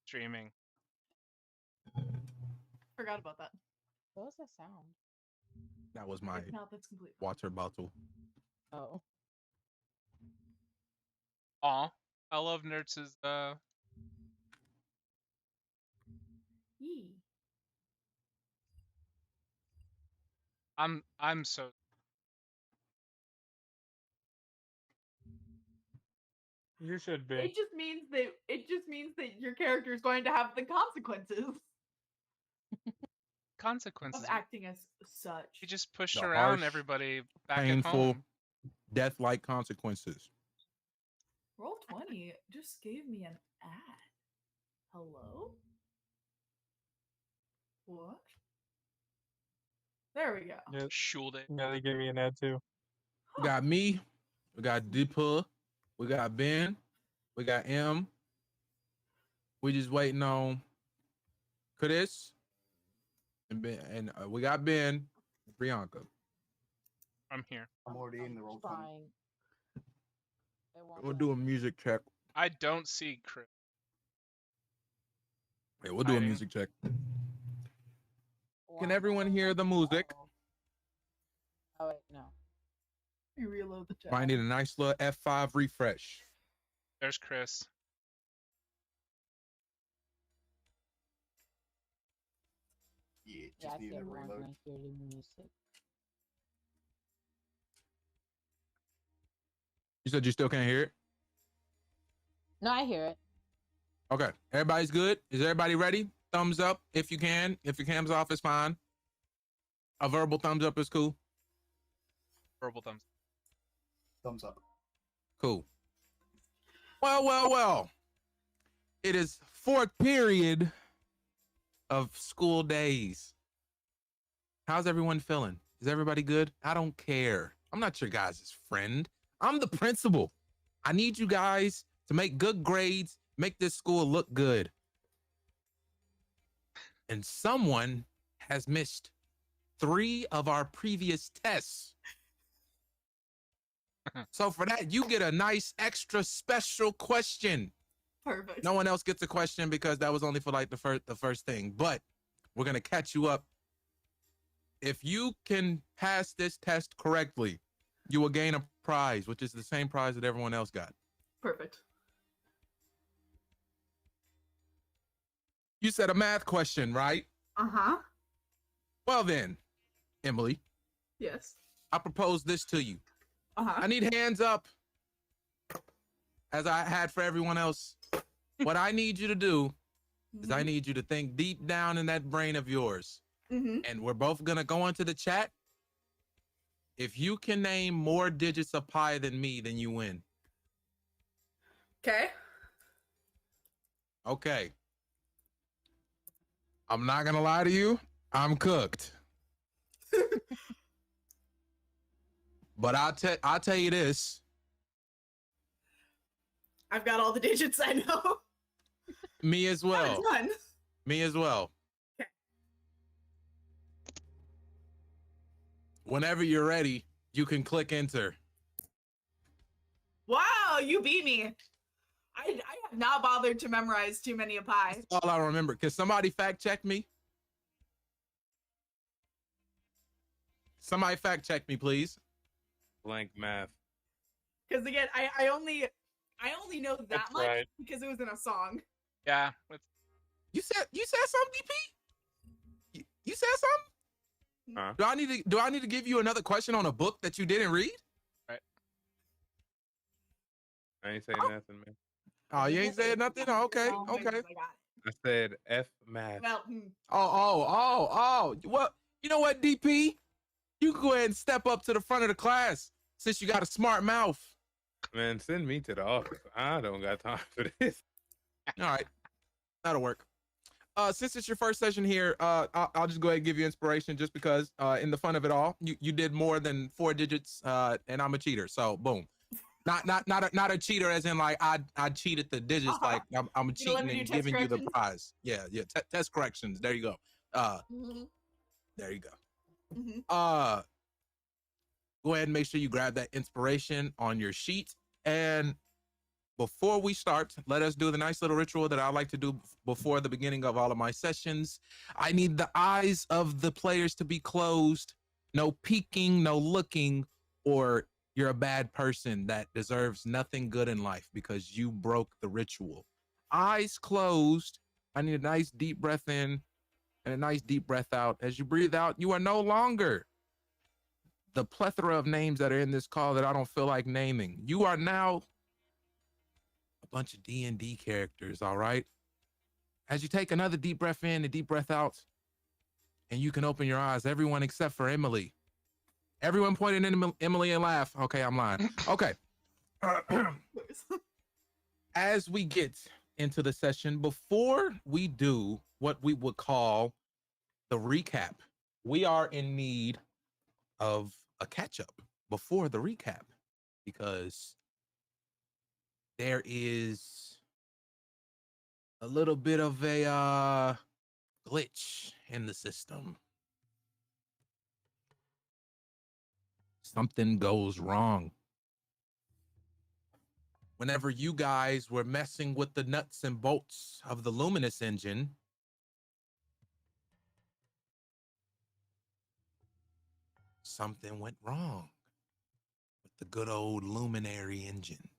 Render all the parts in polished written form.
streaming. Forgot about that. What was that sound? That was my If not, that's complete. water bottle. Oh. Aw, I love Nertz's Yee. I'm so You should be. It just means that your character is going to have the consequences consequences. of acting as such. He just pushed The around harsh, everybody back painful, at home. death-like consequences. Roll 20 just gave me an ad. Hello? What? There we go. Yeah, Shuled it. yeah, they gave me an ad too. We got me. We got Deepa. We got Ben. We got M. We just waiting on Chris. And Ben, and we got Ben. Priyanka. I'm here. I'm already in the roll 20. Trying. It won't We'll let do a me. music check. I don't see Chris. Yeah, we'll do a Hiding. music check. Why Can not? everyone hear the music? Uh-oh. Oh wait, no. You reload the chat. Might need a nice little F5 refresh. There's Chris. Yeah, Yeah, I just see need a everyone reload. can hear the music. You said you still can't hear it? No, I hear it. Okay. Everybody's good? Is everybody ready? Thumbs up if you can. If your cam's off, it's fine. A verbal thumbs up is cool. Verbal thumbs. Thumbs up. Cool. Well. It is fourth period of school days. How's everyone feeling? Is everybody good? I don't care. I'm not your guys' friend. I'm the principal. I need you guys to make good grades, make this school look good. And someone has missed 3 of our previous tests. So for that, you get a nice extra special question. Perfect. No one else gets a question because that was only for like the first thing. But we're gonna catch you up. If you can pass this test correctly, you will gain a prize, which is the same prize that everyone else got. Perfect. You said a math question, right? Uh-huh. Well then, Emily, Yes. I propose this to you. Uh-huh. I need hands up, as I had for everyone else. What I need you to do is I need you to think deep down in that brain of yours. Mm-hmm. And we're both gonna go into the chat. If you can name more digits of pi than me, then you win. Okay. Okay. I'm not gonna lie to you. I'm cooked. But I'll tell you this. I've got all the digits I know. Me as well. Done. Me as well. Okay. Whenever you're ready, you can click enter. Wow, you beat me. I have not bothered to memorize too many a pie. That's all I remember. Can somebody fact check me? Somebody fact check me, please. Blank math. Because again, I only know that That's much right. because it was in a song. Yeah. You said something, DP? You said something? Huh? Do I need to give you another question on a book that you didn't read? I ain't saying nothing, man. Oh, you ain't saying nothing? Oh, okay, Oh, okay. I got it. I said F math. Well, Oh. Well, you know what, DP? You can go ahead and step up to the front of the class since you got a smart mouth. Man, send me to the office. I don't got time for this. All right, that'll work. Since it's your first session here, I'll just go ahead and give you inspiration just because in the fun of it all, you did more than 4 digits, and I'm a cheater. So boom. Not a cheater as in like I cheated the digits, like I'm You don't let cheating me do and test giving you the corrections? prize. Yeah, test corrections. There you go. mm-hmm. There you go. Mm-hmm. Go ahead and make sure you grab that inspiration on your sheet. And before we start, let us do the nice little ritual that I like to do before the beginning of all of my sessions. I need the eyes of the players to be closed. No peeking, no looking, or you're a bad person that deserves nothing good in life because you broke the ritual. Eyes closed. I need a nice deep breath in and a nice deep breath out. As you breathe out, you are no longer the plethora of names that are in this call that I don't feel like naming. You are now a bunch of D&D characters, all right? As you take another deep breath in and deep breath out, and you can open your eyes, everyone except for Emily. Everyone pointed in Emily and laugh. Okay, I'm lying. Okay. As we get into the session, before we do what we would call the recap, we are in need of a catch-up before the recap because there is a little bit of a glitch in the system. Something goes wrong. Whenever you guys were messing with the nuts and bolts of the Luminous engine, something went wrong with the good old Luminary engine.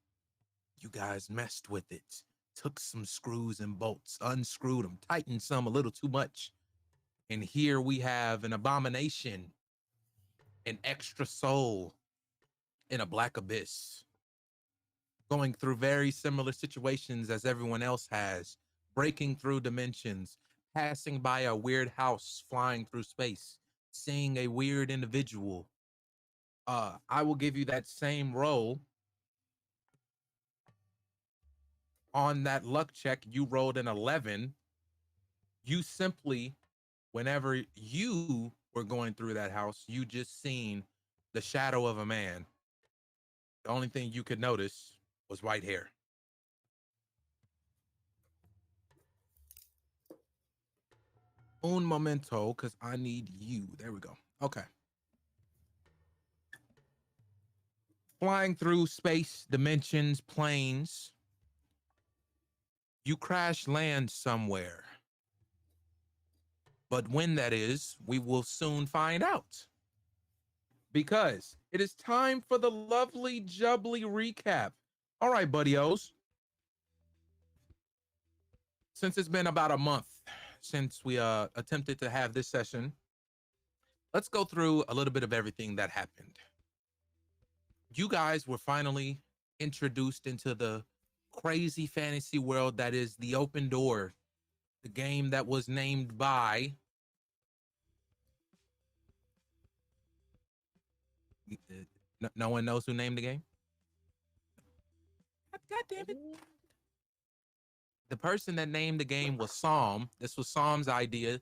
You guys messed with it, took some screws and bolts, unscrewed them, tightened some a little too much. And here we have an abomination, an extra soul in a black abyss, going through very similar situations as everyone else has, breaking through dimensions, passing by a weird house, flying through space, seeing a weird individual. I will give you that same roll. On that luck check, you rolled an 11. You simply, whenever you were going through that house, you just seen the shadow of a man. The only thing you could notice was white hair. Un momento, because I need you. There we go. Okay. Flying through space, dimensions, planes. You crash land somewhere. But when that is, we will soon find out. Because it is time for the lovely jubbly recap. All right, buddios. Since it's been about a month since we attempted to have this session, let's go through a little bit of everything that happened. You guys were finally introduced into the crazy fantasy world that is the Open Door, the game that was named by no one knows who named the game. God damn it. The person that named the game was Psalm. This was Psalm's idea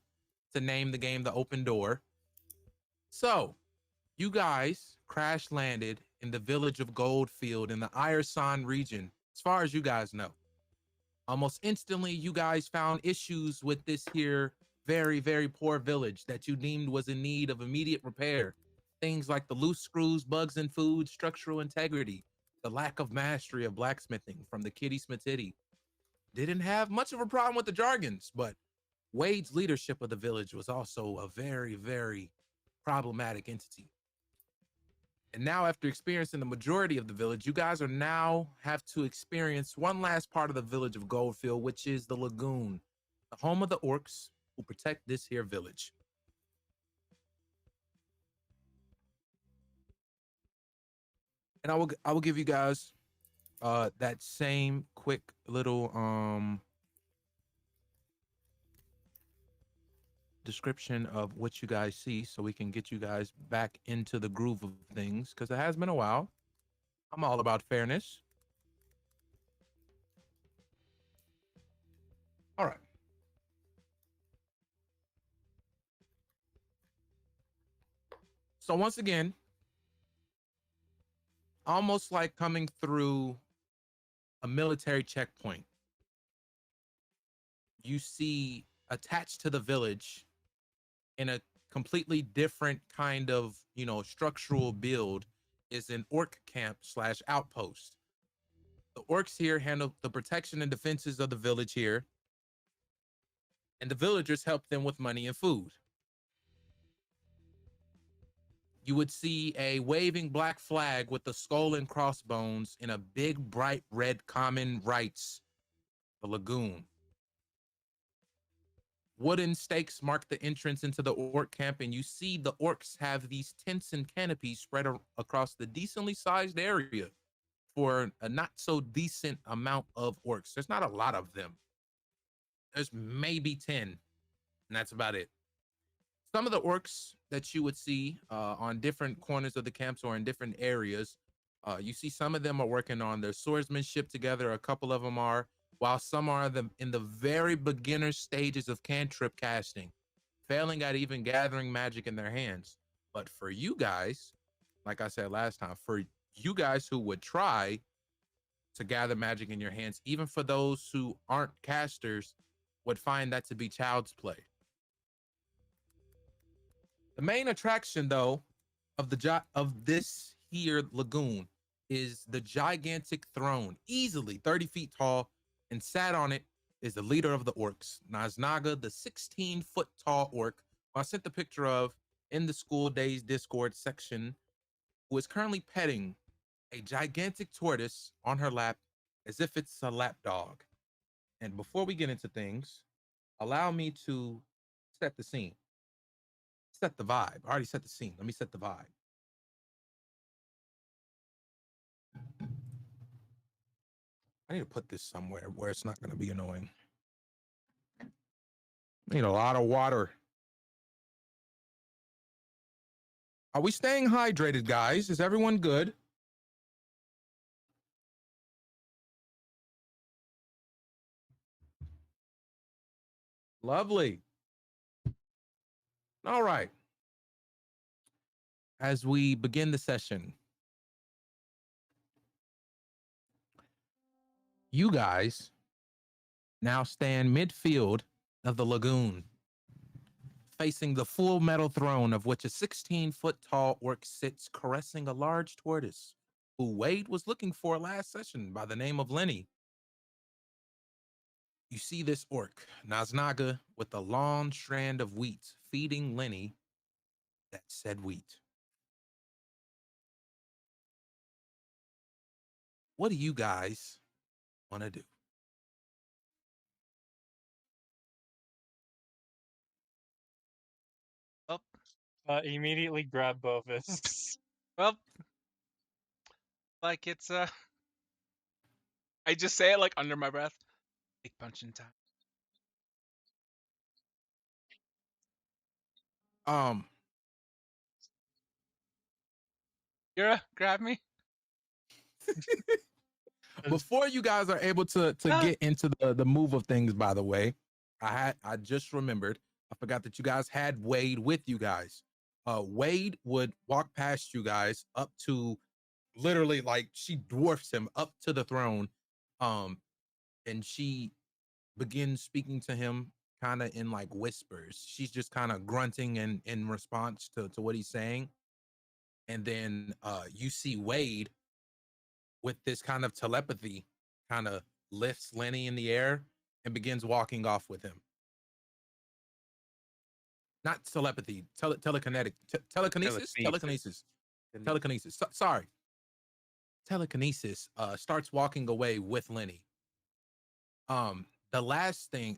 to name the game the Open Door. So you guys crash landed in the village of Goldfield in the Irson region, as far as you guys know. Almost instantly, you guys found issues with this here very, very poor village that you deemed was in need of immediate repair. Things like the loose screws, bugs in food, structural integrity, the lack of mastery of blacksmithing from the Kitty Smitty. Didn't have much of a problem with the jargons, but Wade's leadership of the village was also a very, very problematic entity. And now, after experiencing the majority of the village, you guys are now have to experience one last part of the village of Goldfield, which is the lagoon, the home of the orcs who protect this here village. And I will give you guys that same quick little description of what you guys see so we can get you guys back into the groove of things, because it has been a while. I'm all about fairness. All right. So once again, almost like coming through a military checkpoint, you see attached to the village in a completely different kind of, structural build is an orc camp / outpost. The orcs here handle the protection and defenses of the village here, and the villagers help them with money and food. You would see a waving black flag with the skull and crossbones in a big, bright red common writes the lagoon. Wooden stakes mark the entrance into the orc camp, and you see the orcs have these tents and canopies spread across the decently sized area for a not so decent amount of orcs. There's not a lot of them. There's maybe 10, and that's about it. Some of the orcs that you would see on different corners of the camps or in different areas, you see some of them are working on their swordsmanship together. A couple of them are, while some are in the very beginner stages of cantrip casting, failing at even gathering magic in their hands. But for you guys, like I said last time, for you guys who would try to gather magic in your hands, even for those who aren't casters, would find that to be child's play. The main attraction, though, of this here lagoon is the gigantic throne, easily 30 feet tall, and sat on it is the leader of the orcs, Naznaga, the 16-foot tall orc, who I sent the picture of in the School Days Discord section, who is currently petting a gigantic tortoise on her lap as if it's a lap dog. And before we get into things, allow me to set the scene. Set the vibe. I already set the scene. Let me set the vibe. I need to put this somewhere where it's not going to be annoying. I need a lot of water. Are we staying hydrated, guys? Is everyone good? Lovely. All right. As we begin the session, you guys now stand midfield of the lagoon, facing the full metal throne of which a 16-foot tall orc sits, caressing a large tortoise who Wade was looking for last session by the name of Lenny. You see this orc, Naznaga, with a long strand of wheat, feeding Lenny that said wheat. What do you guys want to do? Immediately grab Bovis. Well, like it's I just say it like under my breath. Big punching time. Yura, grab me. Before you guys are able to get into the move of things, by the way, I just remembered, I forgot that you guys had Wade with you guys. Wade would walk past you guys up to, literally, like, she dwarfs him up to the throne, and she begins speaking to him kind of in like whispers. She's just kind of grunting in response to what he's saying. And then you see Wade with this kind of telepathy kind of lifts Lenny in the air and begins walking off with him. Not telepathy, telekinetic, telekinesis. Sorry. Telekinesis starts walking away with Lenny. The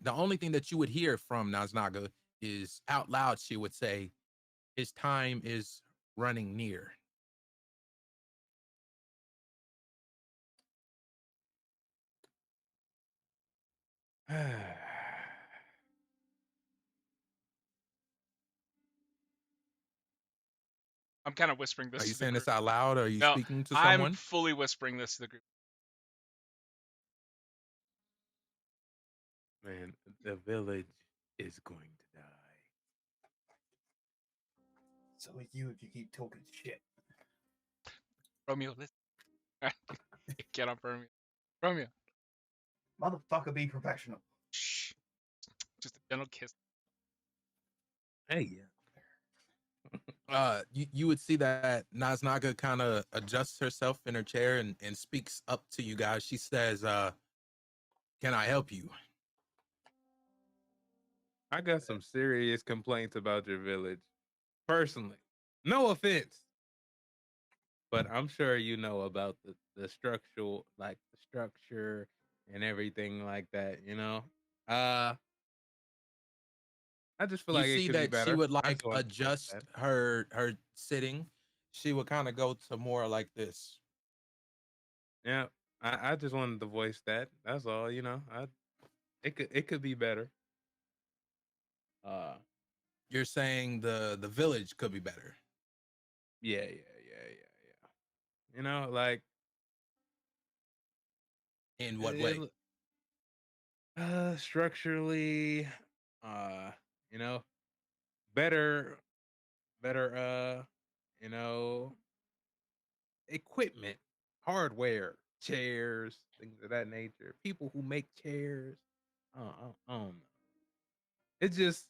only thing that you would hear from Naznaga is out loud, she would say, his time is running near. I'm kind of whispering this. Are you to the saying group. this out loud? Or are you No, speaking to I'm someone? fully whispering this to the group. Man, the village is going to die. So are you if you keep talking shit. Romeo, listen. Get up, Romeo. Romeo. Motherfucker, be professional. Shh. Just a gentle kiss. Hey, You would see that Naznaga kind of adjusts herself in her chair and speaks up to you guys. She says, "Can I help you?" I got some serious complaints about your village. Personally. No offense. But I'm sure you know about the structural, like the structure and everything like that, you know? I just feel You like it see could be that she better. would I just like want to voice adjust that. her sitting. She would kind of go to more like this. Yeah. I just wanted to voice that. That's all, you know. It could be better. Uh You're saying the village could be better. yeah. You know, like In what way? it, structurally, uh, you know, better better you know, equipment, hardware, chairs, things of that nature. People who make chairs. I don't know. It's just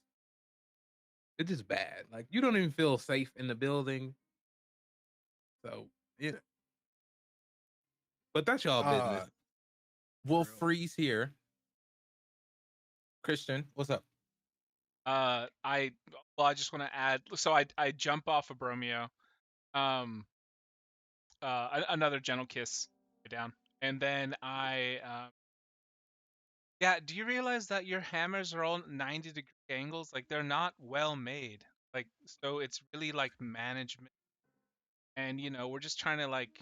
it's just bad. Like you don't even feel safe in the building. So yeah, but that's y'all Uh, business. we'll Real. freeze here. Christian, what's up? I I just want to add. So I jump off of Bromeo. Um, another gentle kiss down, and then yeah. Do you realize that your hammers are all 90-degree angles? Like they're not well made. Like so, it's really like management, and we're just trying to like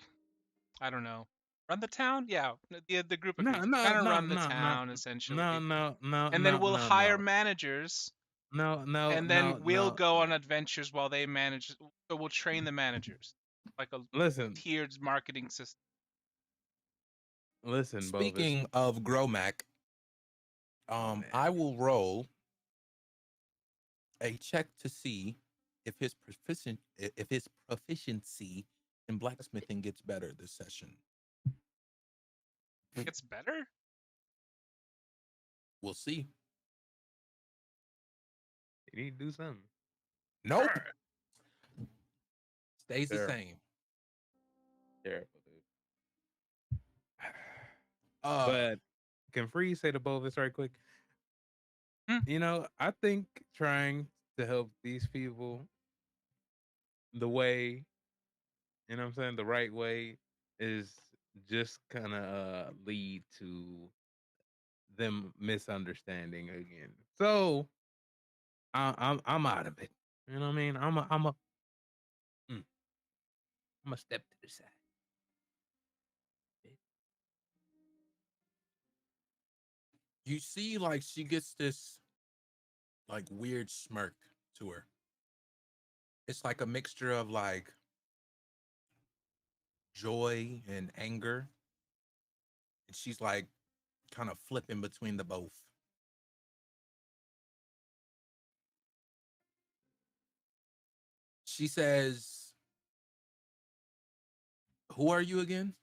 I don't know, run the town. Yeah, the group No, agrees. no, Kind of no, run the no, no, town essentially, no, no, no, and then no, we'll no, hire no, managers no, no, and then no, we'll no, go on no. adventures while they manage. So we'll train the managers like a Listen, tiered marketing system. listen, Bovis. Speaking of Gromac, Oh man. I will roll a check to see if his proficiency in blacksmithing gets better this session. It's better. We'll see. You need to do something. Nope. Stays the Terrible. same. Terrible, dude. Uh, But can Freeze say to Bovis right quick? Hmm. You know, I think trying to help these people the way, you know what I'm saying, the right way is just kind of lead to them misunderstanding again. So I'm out of it. You know what I mean? I'm a step to the side. you see, like she gets this like weird smirk to her. It's like a mixture of like joy and anger, and she's like kind of flipping between the both. She says, "Who are you again?"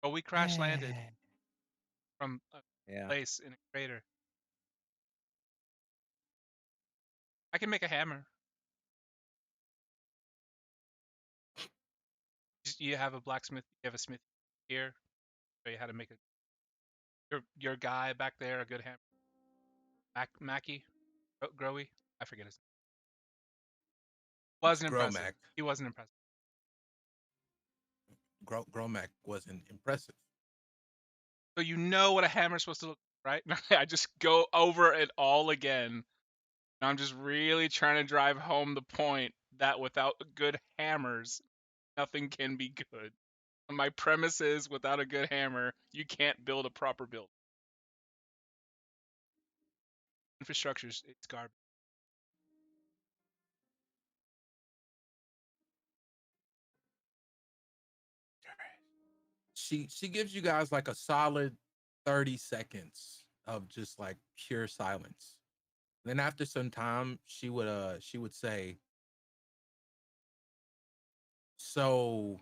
Oh, we crash landed from a Yeah. place in a crater. I can make a hammer. You have a blacksmith. You have a smith here. Show you how to make your guy back there a good hammer. Mackie, Growy. I forget his name. It's Wasn't impressive. Gromac. He wasn't impressive. Gromac wasn't impressive. So you know what a hammer's supposed to look like, right? I just go over it all again. And I'm just really trying to drive home the point that without good hammers, nothing can be good. My premise is without a good hammer, you can't build a proper build. Infrastructure's it's garbage. She gives you guys like a solid 30 seconds of just like pure silence. Then after some time, she would say, so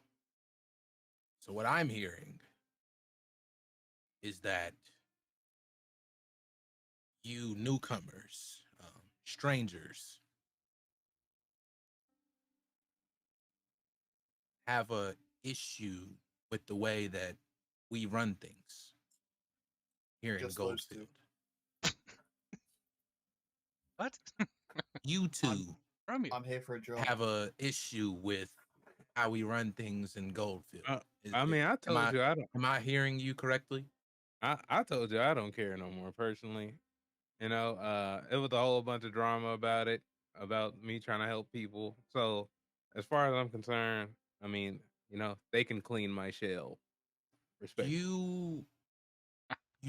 what I'm hearing is that you newcomers strangers have a issue with the way that we run things here in Just those two. Goldfield. What? You two Romeo. I'm here for a job. have a issue with how we run things in Goldfield. I mean, I told you I don't. Am I hearing you correctly? I told you I don't care no more personally. You know, it was a whole bunch of drama about it, about me trying to help people. So, as far as I'm concerned, I mean, you know, they can clean my shell. Respect. You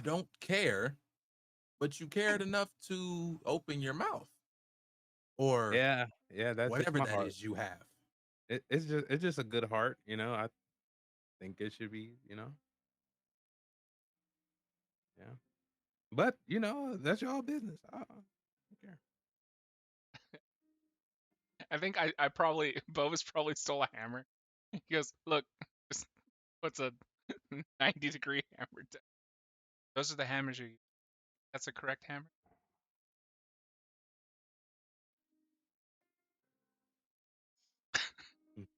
don't care, but you cared enough to open your mouth, or Yeah, that's whatever just my that heart. is you have. It's just a good heart, you know. I think it should be, you know. Yeah. But, you know, that's y'all business. I don't care. I think I probably Bovis probably stole a hammer. He goes, look, just puts a 90-degree hammer down. Those are the hammers you use. That's a correct hammer.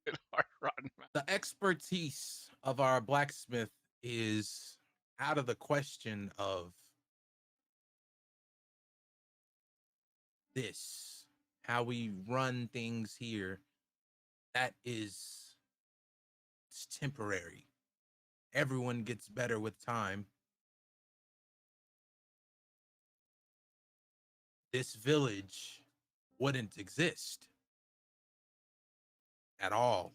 Good hard rotten mouth. The expertise of our blacksmith is out of the question of this, how we run things here. That is, it's temporary. Everyone gets better with time. This village wouldn't exist at all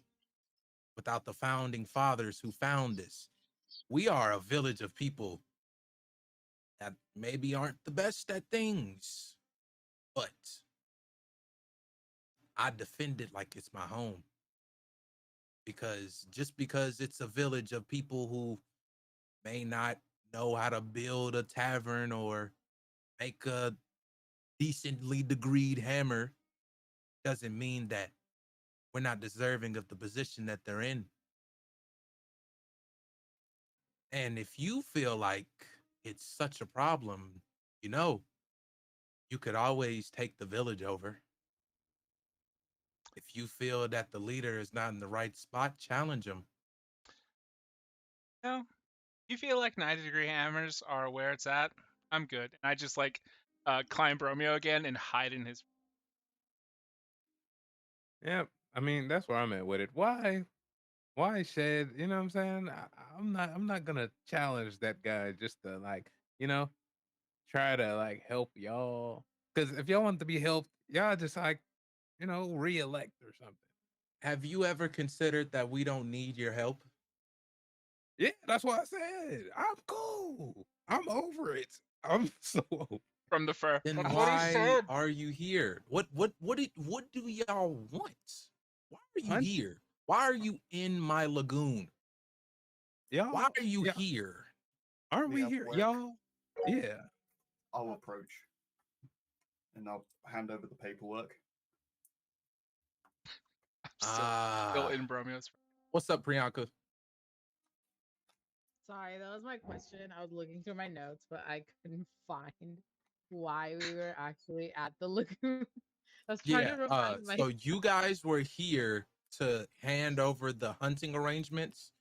without the founding fathers who found this. We are a village of people that maybe aren't the best at things, but I defend it like it's my home. Because just because it's a village of people who may not know how to build a tavern or make a decently degreed hammer doesn't mean that we're not deserving of the position that they're in. And if you feel like it's such a problem, you know, you could always take the village over. If you feel that the leader is not in the right spot, challenge him. No, you feel like 90-degree hammers are where it's at. I'm good. And I just like climb Romeo again and hide in his. Yeah, I mean, that's where I'm at with it. Why Shed? You know what I'm saying? I'm not gonna challenge that guy just to like, you know, try to like help y'all. Because if y'all want to be helped, y'all just like, you know, re-elect or something. Have you ever considered that we don't need your help? Yeah, that's what I said. I'm cool. I'm over it. I'm so over. From the fur. Then That's what he why said. are you here? What do y'all want? Why are you Hunt- here? Why are you in my lagoon? Y'all, Why are you yeah, here? aren't We we have here, work. y'all? Yeah. I'll approach. And I'll hand over the paperwork. Still Ah, in Bromeo's. what's up, Priyanka? Sorry, that was my question. I was looking through my notes, but I couldn't find why we were actually at the lagoon. I was trying to Yeah. remind So you guys were here to hand over the hunting arrangements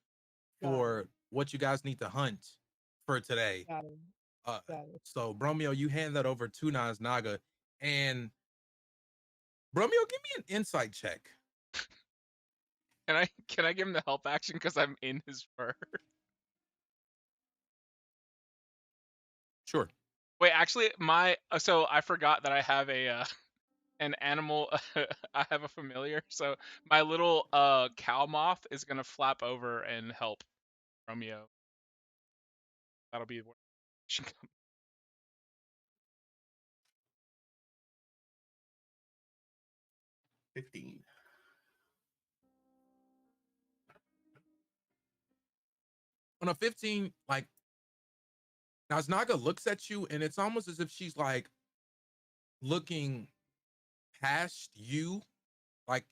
for what you guys need to hunt for today. Got it. Uh, Got it. so Bromeo, you hand that over to Naga, and Bromeo, give me an insight check. Can I give him the help action because I'm in his fur? Sure. Wait, actually, so I forgot that I have a an animal. I have a familiar, so my little cow moth is gonna flap over and help Romeo. That'll be where she comes. 15. On a 15, like Naga looks at you, and it's almost as if she's like looking past you, like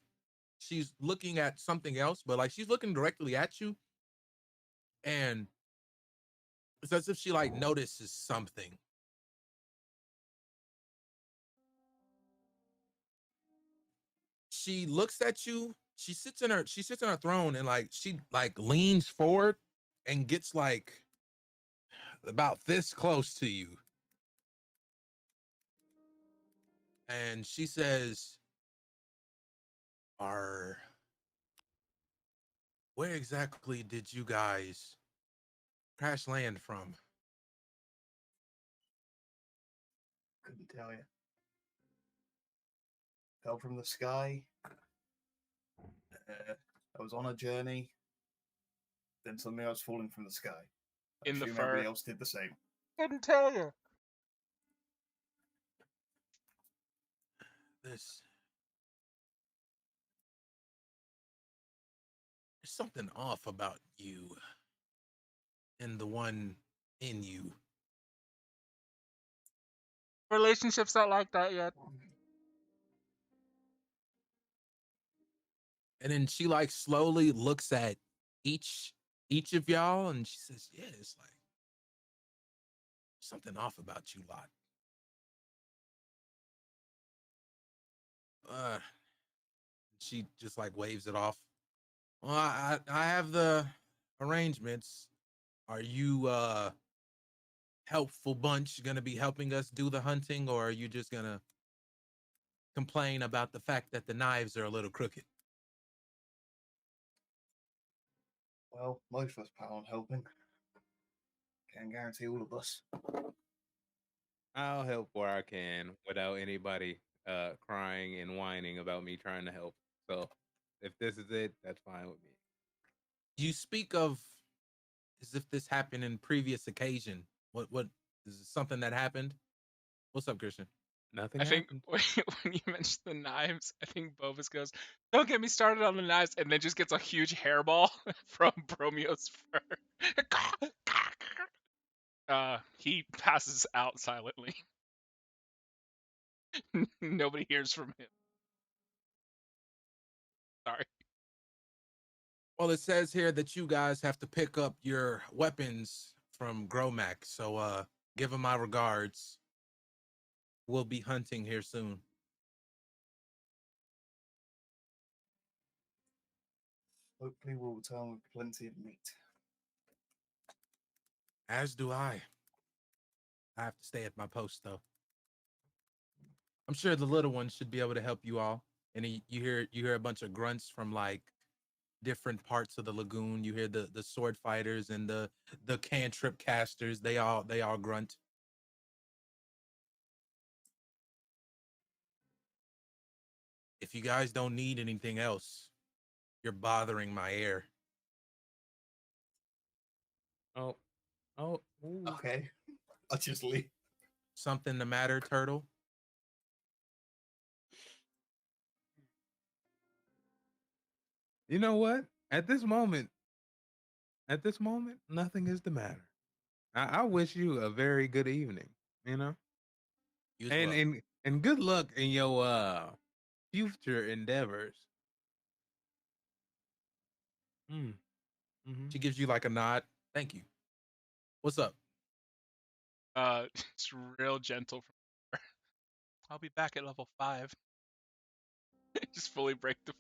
she's looking at something else, but like she's looking directly at you, and it's as if she like notices something. she looks at you. She sits in her throne and like she like leans forward and gets like about this close to you. And she says, where exactly did you guys crash land from? Couldn't tell you. Fell from the sky. I was on a journey. Then suddenly I was falling from the sky. I In the assume fur. everybody else did the same. Couldn't tell you. There's something off about you and the one in you. Relationships not like that yet. And then she like slowly looks at each of y'all and she says, yeah, it's like something off about you lot. She just like waves it off. Well, I have the arrangements. Are you helpful bunch gonna be helping us do the hunting, or are you just gonna complain about the fact that the knives are a little crooked? Well, most of us plan on helping. Can't guarantee all of us. I'll help where I can without anybody crying and whining about me trying to help. So if this is it, that's fine with me. You speak of as if this happened in previous occasion. What is it something that happened? What's up, Christian? Nothing I think happened. when you mentioned the knives, I think Bovis goes, "Don't get me started on the knives," and then just gets a huge hairball from Bromio's fur. He passes out silently. Nobody hears from him. Sorry. Well, it says here that you guys have to pick up your weapons from Gromac, so give him my regards. We'll be hunting here soon. Hopefully we'll return with plenty of meat. As do I. I have to stay at my post though. I'm sure the little one should be able to help you all. And you hear a bunch of grunts from like different parts of the lagoon. You hear the sword fighters and the cantrip casters. They all grunt. If you guys don't need anything else, you're bothering my air. Oh, ooh. Okay. I'll just leave. Something the matter, Turtle? You know what? At this moment, nothing is the matter. I wish you a very good evening. You know, You as well. and good luck in your future endeavors. Mm-hmm. She gives you like a nod. Thank you. What's up? It's real gentle from her. I'll be back at level 5. Just fully break the.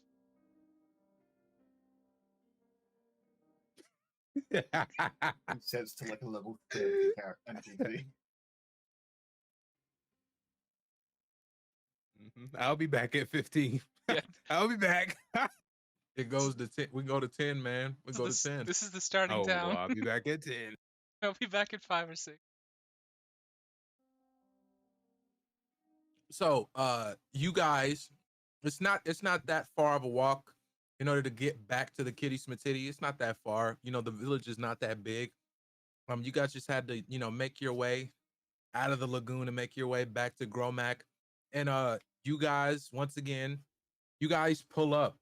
It says to like a level 30 NPC. I'll be back at 15. Yeah. I'll be back. It goes to 10. We go to 10, man. We go to 10. This is the starting town. Well, I'll be back at 10. I'll be back at 5 or 6. So, you guys, it's not that far of a walk in order to get back to the Kitty Smitty. It's not that far. You know, the village is not that big. You guys just had to, make your way out of the lagoon and make your way back to Gromac. And you guys, once again, you guys pull up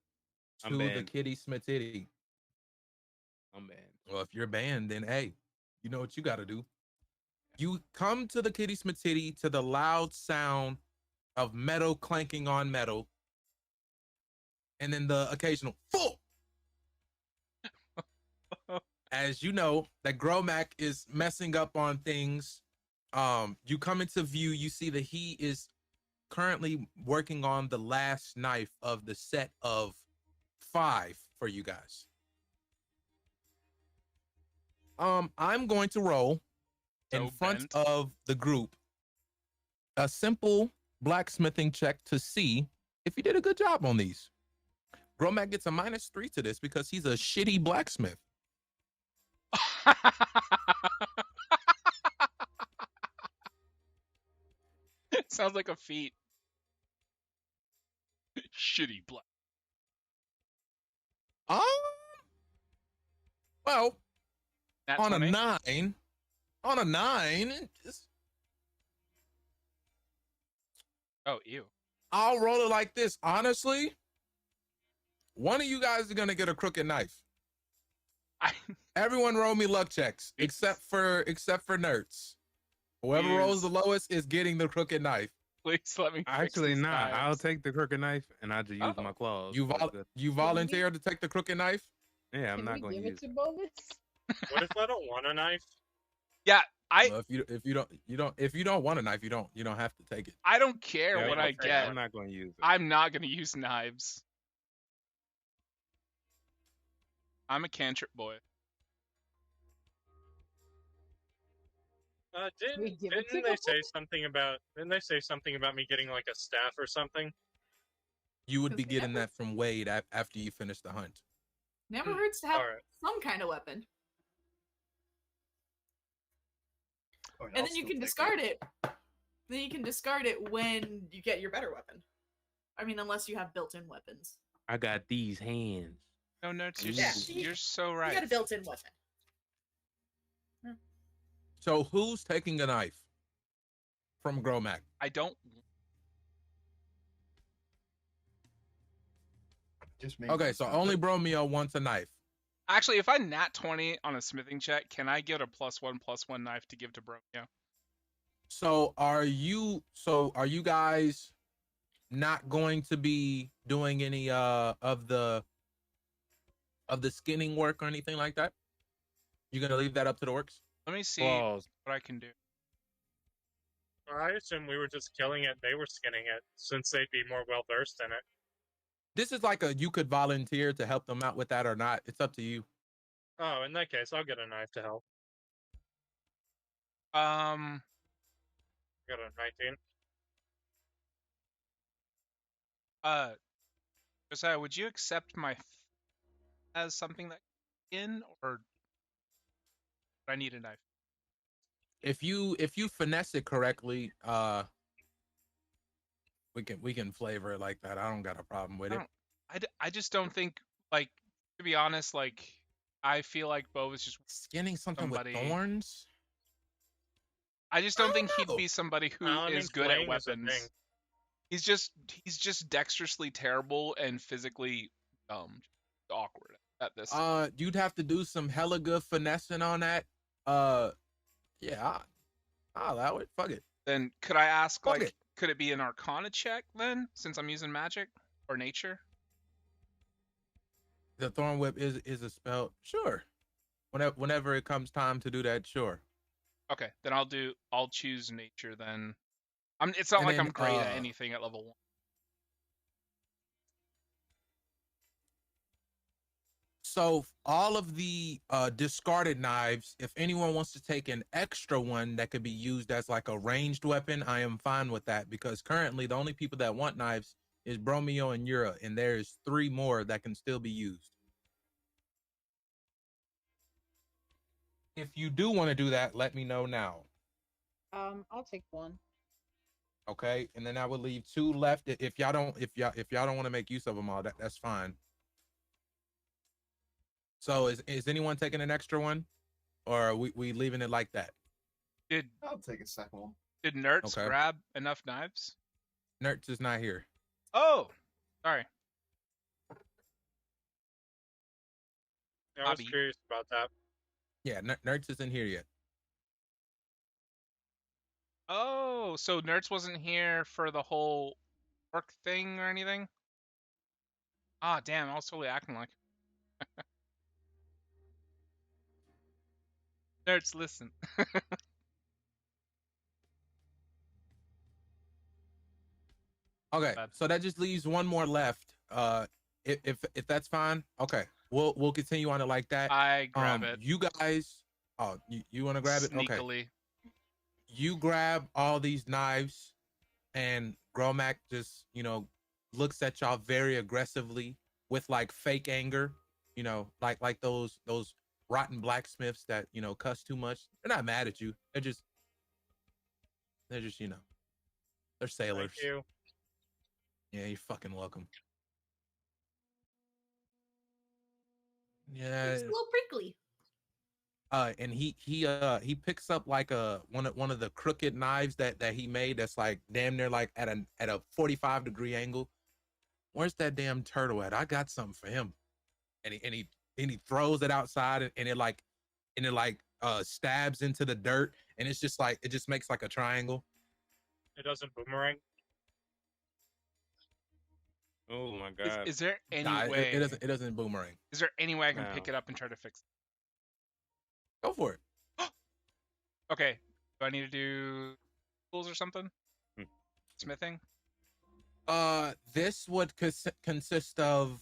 to the Kitty Smitty. I'm banned. Well, if you're banned, then hey, you know what you got to do. You come to the Kitty Smitty to the loud sound of metal clanking on metal, and then the occasional full. As you know, that Gromac is messing up on things. You come into view, you see that he is currently working on the last knife of the set of 5 for you guys. I'm going to roll in So front bent. of the group a simple blacksmithing check to see if you did a good job on these. Gromac gets a -3 to this because he's a shitty blacksmith. Sounds like a feat. Shitty black. Well, Nat on 20? a 9, Oh, ew. I'll roll it like this. Honestly, one of you guys is gonna get a crooked knife. I, Everyone roll me luck checks except for nerds. Whoever rolls the Please. lowest is getting the crooked knife. please let me fix Actually, these not. I'll knives. take the crooked knife and I'll just use Oh. my claws. You That's good. you volunteer to take the crooked knife? Yeah, I'm Can not we going give to it use to it. Bovis? What if I don't want a knife? Yeah, Well, if you don't want a knife, you don't have to take it. I don't care Yeah, what I'll I take it. get. I'm not going to use it. I'm not gonna use knives. I'm a cantrip boy. We give it to Didn't they say Bovis? something about? Didn't they say something about me getting like a staff or something? You would be Okay, getting never- that from Wade after you finish the hunt. Never hurts to have Alright. some kind of weapon. I mean, And I'll then you still can take discard it. Then you can discard it when you get your better weapon. I mean, unless you have built-in weapons. I got these hands. No, nerds, you're, Yeah. you're so right. You got a built-in weapon. So who's taking a knife from Gromac? I don't. Just me. Okay, so only Bromeo wants a knife. Actually, if I nat 20 on a smithing check, can I get a +1/+1 knife to give to Bromeo? So are you guys not going to be doing any of the skinning work or anything like that? You're gonna leave that up to the orcs? Let me see Claws. what I can do. I assume we were just killing it. They were skinning it, since they'd be more well versed in it. This is like you could volunteer to help them out with that or not. It's up to you. Oh, in that case, I'll get a knife to help. Um, Got a 19. Josiah, would you accept my as something that or would I need a knife? If you finesse it correctly, we can flavor it like that. I don't got a problem with it. I just don't think, like, to be honest, like, I feel like Bo is just Skinning something somebody- with thorns? I just don't I think don't he'd know. be somebody who I mean, is good at flaying is a weapons. thing. He's just dexterously terrible and physically awkward at this. You'd have to do some hella good finessing on that. Yeah, I'll allow it. Fuck it. Then could I ask, Fuck like, it. could it be an Arcana check then, since I'm using magic or nature? The thorn whip is a spell. Sure. Whenever it comes time to do that, sure. Okay, then I'll choose nature then. It's not And like then, I'm great at anything at level 1. So all of the discarded knives, if anyone wants to take an extra one that could be used as like a ranged weapon, I am fine with that because currently the only people that want knives is Bromeo and Yura, and there's 3 more that can still be used. If you do want to do that, let me know now. I'll take one. Okay, and then I would leave 2 left. If y'all don't want to make use of them all, that's fine. So is anyone taking an extra one, or are we leaving it like that? I'll take a second one. Did Nerds Okay. grab enough knives? Nertz is not here. Oh, sorry. I was Bobby. curious about that. Yeah, Nertz isn't here yet. Oh, so Nerds wasn't here for the whole work thing or anything? Ah, damn, I was totally acting like. Nerds, listen. Okay, Bad. so that just leaves one more left. If that's fine, okay, we'll continue on it like that. I grab it You guys, oh, you want to grab it? Okay, sneakily. you grab all these knives, and Gromac just looks at y'all very aggressively with like fake anger, like those rotten blacksmiths that cuss too much. They're not mad at you. They're just they're sailors. Thank you. Yeah, you're fucking welcome. Yeah. It's a little prickly. And he picks up like one of the crooked knives that he made that's like damn near like at a 45-degree angle. Where's that damn turtle at? I got something for him. And he throws it outside, and it stabs into the dirt, and it just makes like a triangle. It doesn't boomerang. Oh my god. Is there any Nah, way? it doesn't boomerang. Is there any way I can No. pick it up and try to fix it? Go for it. Okay. Do I need to do tools or something? Hmm. Smithing? This would consist of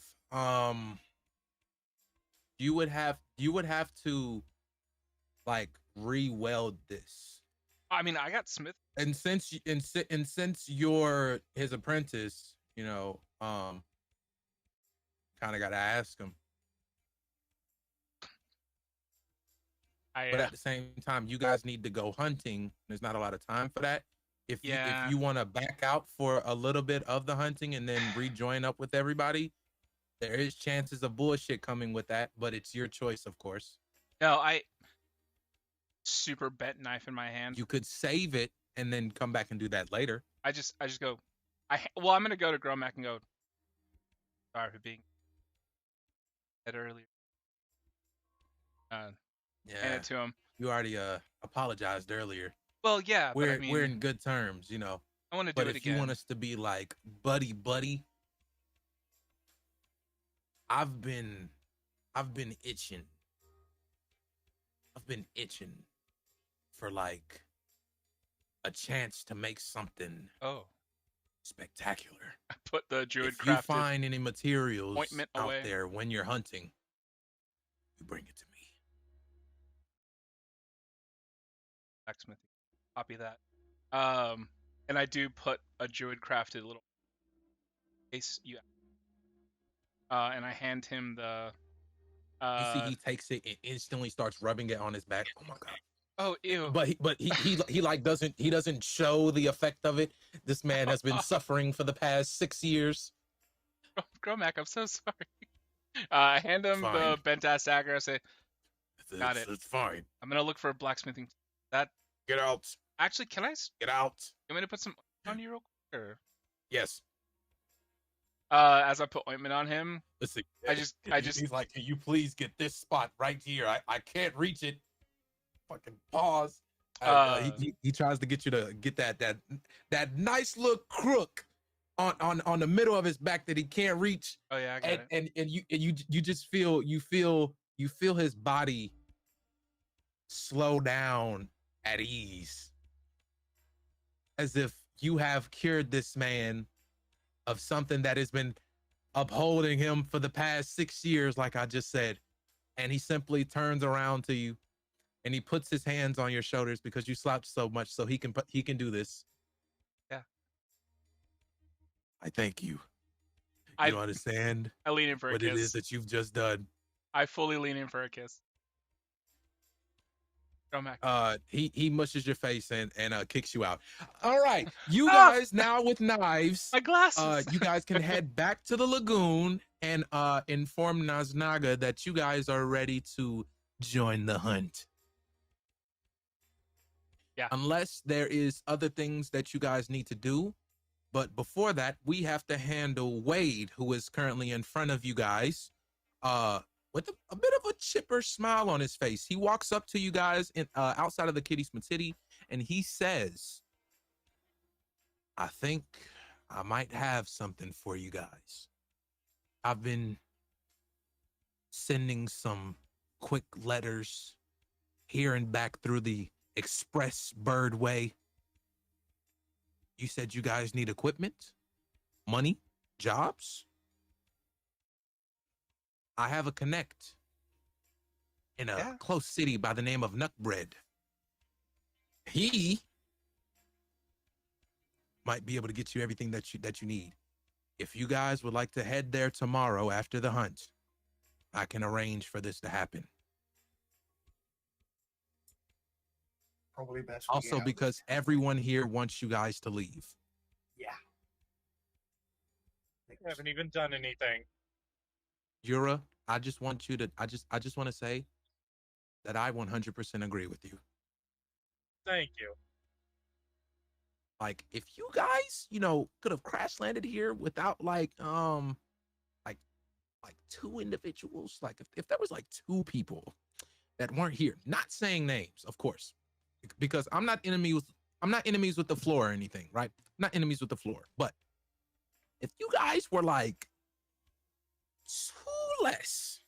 you would have to like re-weld this. I mean, I got Smith. And since you're his apprentice, kind of got to ask him. But at the same time, you guys need to go hunting. There's not a lot of time for that. If you want to back out for a little bit of the hunting and then rejoin up with everybody, there is chances of bullshit coming with that, but it's your choice, of course. No, super bent knife in my hand. You could save it and then come back and do that later. I just go. I'm gonna go to Gromac and go. Sorry for being dead earlier. Hand Yeah, it to him. you already apologized earlier. Well, yeah, but I mean, We're in good terms, I want to do But it if again. you want us to be like buddy, I've been itching. I've been itching for like a chance to make something Oh, spectacular. I put the druid If you crafted. find any materials ointment out away. there when you're hunting, you bring it to me. Blacksmith. Copy that. And I do put a druid crafted little case. And I hand him the. You see, he takes it and instantly starts rubbing it on his back. Oh my god! Oh, ew. But he like doesn't show the effect of it. This man has been suffering for the past 6 years. Gromac, I'm so sorry. I hand him the Fine. bent ass dagger. I say, Got it. It's fine. I'm gonna look for a blacksmithing. Get out. Actually, can I? Get out. You want me to put some on you real quick? Or, Yes. as I put ointment on him, Listen. I just- He's like, can you please get this spot right here? I can't reach it. Fucking pause. He tries to get you to get that nice little crook on the middle of his back that he can't reach. oh yeah, I got it. And you just feel his body slow down at ease, as if you have cured this man of something that has been upholding him for the past 6 years, like I just said. And he simply turns around to you and he puts his hands on your shoulders because you slouch so much, so he can do this. Yeah. I thank you. I- You understand I lean in for a what kiss. it is that you've just done. I fully lean in for a kiss. Gromac. He mushes your face and kicks you out. All right, you Ah! guys now with knives. My glasses. You guys can head back to the lagoon and inform Naznaga that you guys are ready to join the hunt. Yeah. Unless there is other things that you guys need to do. But before that, we have to handle Wade, who is currently in front of you guys, with a bit of a chipper smile on his face. He walks up to you guys in outside of the Kitty Smith City, and he says, I think I might have something for you guys. I've been sending some quick letters here and back through the express birdway. You said you guys need equipment? money, jobs, I have a connect in a Yeah. close city by the name of Nuckbread. He might be able to get you everything that you need. If you guys would like to head there tomorrow after the hunt, I can arrange for this to happen. Probably best. we get Also, out of this because town. everyone here wants you guys to leave. Yeah. We haven't even done anything. Yura, I just want you to, I just want to say that I 100% agree with you. Thank you. Like, if you guys, could have crash landed here without like two individuals, like if there was like two people that weren't here, not saying names, of course, because I'm not enemies with the floor or anything, right? Not enemies with the floor, but if you guys were like two less,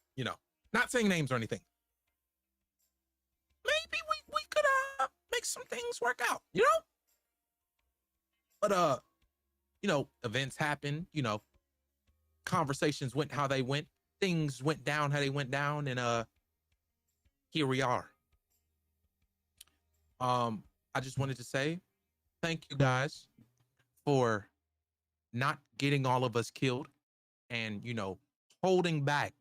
not saying names or anything, maybe we could make some things work out, But events happen, conversations went how they went, things went down how they went down, and here we are. I just wanted to say thank you guys for not getting all of us killed and, holding back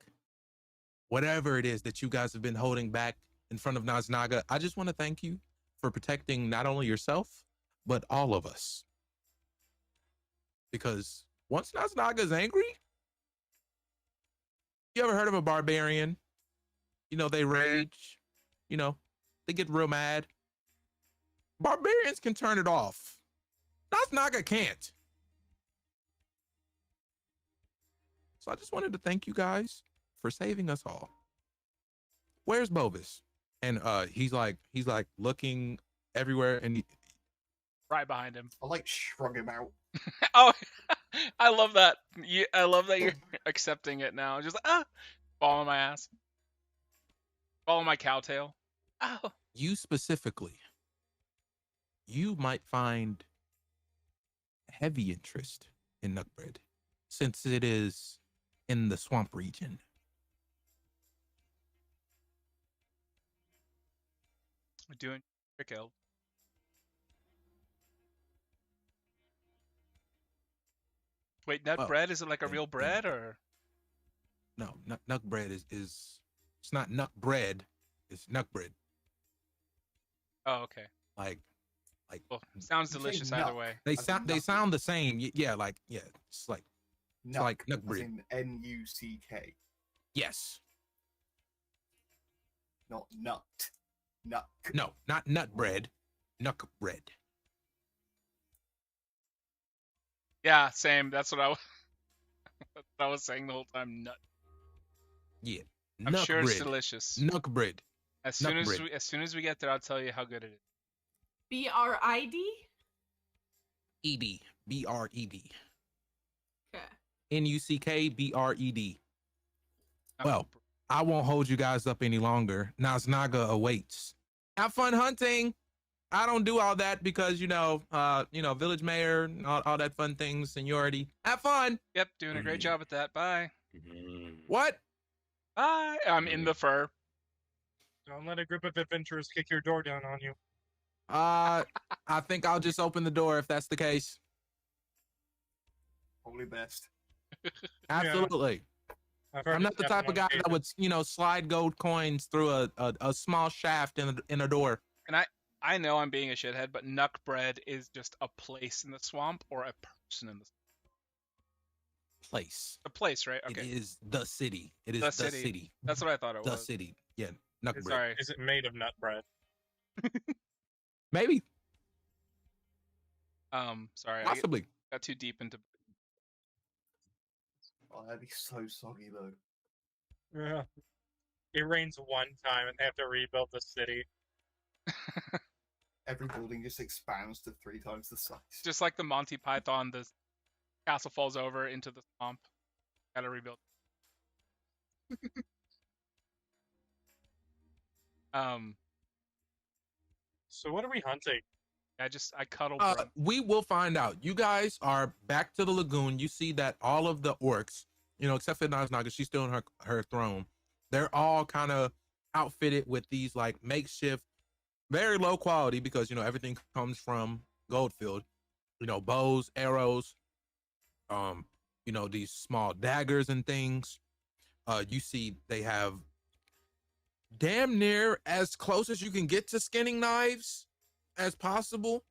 whatever it is that you guys have been holding back in front of Naznaga. I just want to thank you for protecting not only yourself, but all of us. Because once Naznaga is angry, you ever heard of a barbarian? They rage, they get real mad. Barbarians can turn it off. Naznaga can't. So I just wanted to thank you guys for saving us all. Where's Bovis? And he's like looking everywhere, and Right behind him. I like shrug him out. Oh, I love that. I love that you're accepting it now. Just like, fall on my ass. Fall on my cowtail. Oh. you specifically, you might find heavy interest in Nuckbread, since it is in the swamp region. We're doing trick elf. Wait, nut Well, bread? Is it like a and- real bread or? No, Nuckbread is it's not Nuck bread, it's Nuckbread. Oh, okay. Like Well, sounds You say delicious either nuck. way. they As in sound nothing. the same. Yeah, it's like Nuck, like as Nuckbread. in N-U-C-K, Yes. not nut. Nuck. No, not nut bread. Nuckbread. Yeah, same. That's what I that's what I was saying the whole time. Nut. Yeah. I'm sure it's Nuckbread. delicious. Nuckbread. As soon as Nuckbread. we get there, I'll tell you how good it is. BRID? ED. BRED. Okay. NUCKBRED. Oh, Well, I won't hold you guys up any longer. Naznaga awaits. Have fun hunting. I don't do all that because village mayor and all that fun things, seniority. Have fun. Yep, doing a great job at that. Bye. What? Bye. I'm in the fur. Don't let a group of adventurers kick your door down on you. I think I'll just open the door if that's the case. Probably best. Absolutely. I've heard I'm not it's the type of guy happened on that would, slide gold coins through a small shaft in a door. I know I'm being a shithead, but Nuck Bread is just a place in the swamp or a person in the Place. a place, right? It Okay. is the city. It is The the city. city. That's what I thought it The was. city. Yeah. Nuckbread. Sorry. Is it made of nut bread? Maybe. Sorry. I Possibly. got too deep into Oh, that'd be so soggy though. Yeah. It rains one time and they have to rebuild the city. Every building just expands to 3 times the size. just like the Monty Python, the castle falls over into the swamp. Gotta rebuild. So what are we hunting? I cuddle bro. We will find out. You guys are back to the lagoon. You see that all of the orcs, except for Naznaga, she's still in her throne. They're all kind of outfitted with these like makeshift, very low quality because everything comes from Goldfield. Bows, arrows, these small daggers and things. You see they have damn near as close as you can get to skinning knives as possible.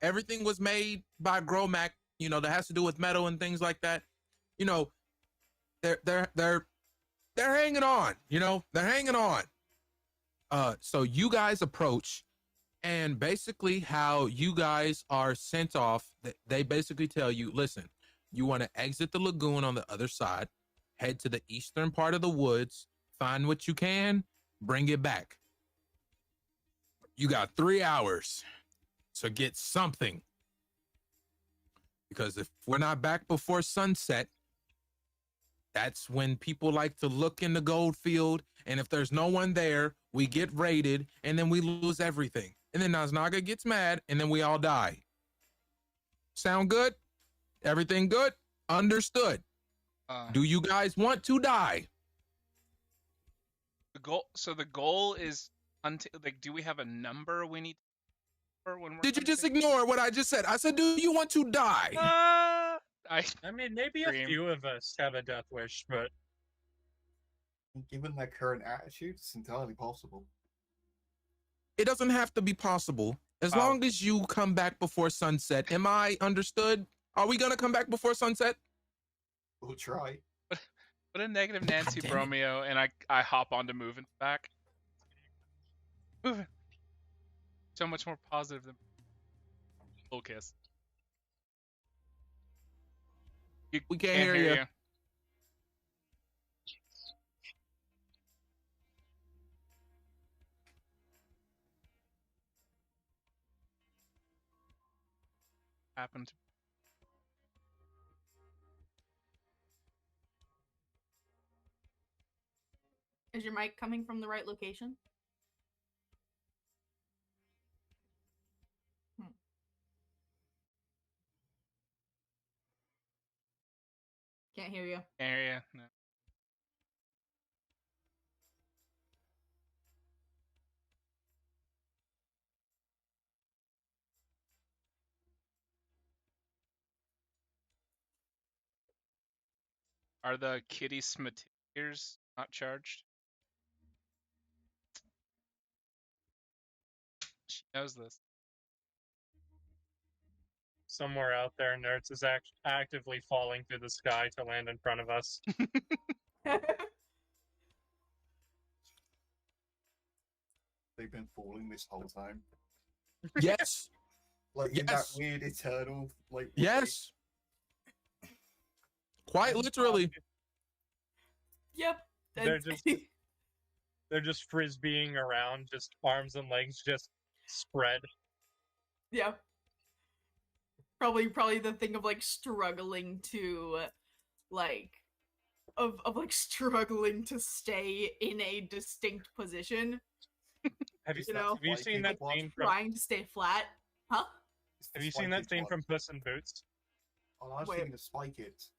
Everything was made by Gromac, that has to do with metal and things like that. They're hanging on, they're hanging on. So you guys approach, and basically how you guys are sent off, they basically tell you, listen, you want to exit the lagoon on the other side, head to the eastern part of the woods, find what you can, bring it back. You got 3 hours to get something. Because if we're not back before sunset, that's when people like to look in the Goldfield. And if there's no one there, we get raided and then we lose everything. And then Naznaga gets mad and then we all die. Sound good? Everything good? Understood. Do you guys want to die? The goal is do we have a number we need for when we're Did you just hunting? ignore what I just said? I said, do you want to die? I mean, maybe a Dream. few of us have a death wish, but Given their current attitude, it's entirely possible. It doesn't have to be possible. As Oh. long as you come back before sunset. Am I understood? Are we going to come back before sunset? We'll try. Put a negative Nancy damn it. Bromeo, and I hop onto moving back. Moving. So much more positive than full kiss. We can't hear you. Happened. Is your mic coming from the right location? Can't hear you. Area. No. Are the kitty smatiers not charged? She knows this. somewhere out there, Nerds is actively falling through the sky to land in front of us. They've been falling this whole time. Yes. Like in that Yes. weird eternal like Yes. Quite literally. Yep. They're that's- They're just frisbeeing around, just arms and legs just spread. yeah. Probably the thing of like struggling to like of like struggling to stay in a distinct position, Have you, You know, have you seen that like, scene from trying to stay flat. Huh? it's the Have you Spy seen that Kids scene one. from Puss in Boots? Oh, I was Wait. thinking of Spy Kids.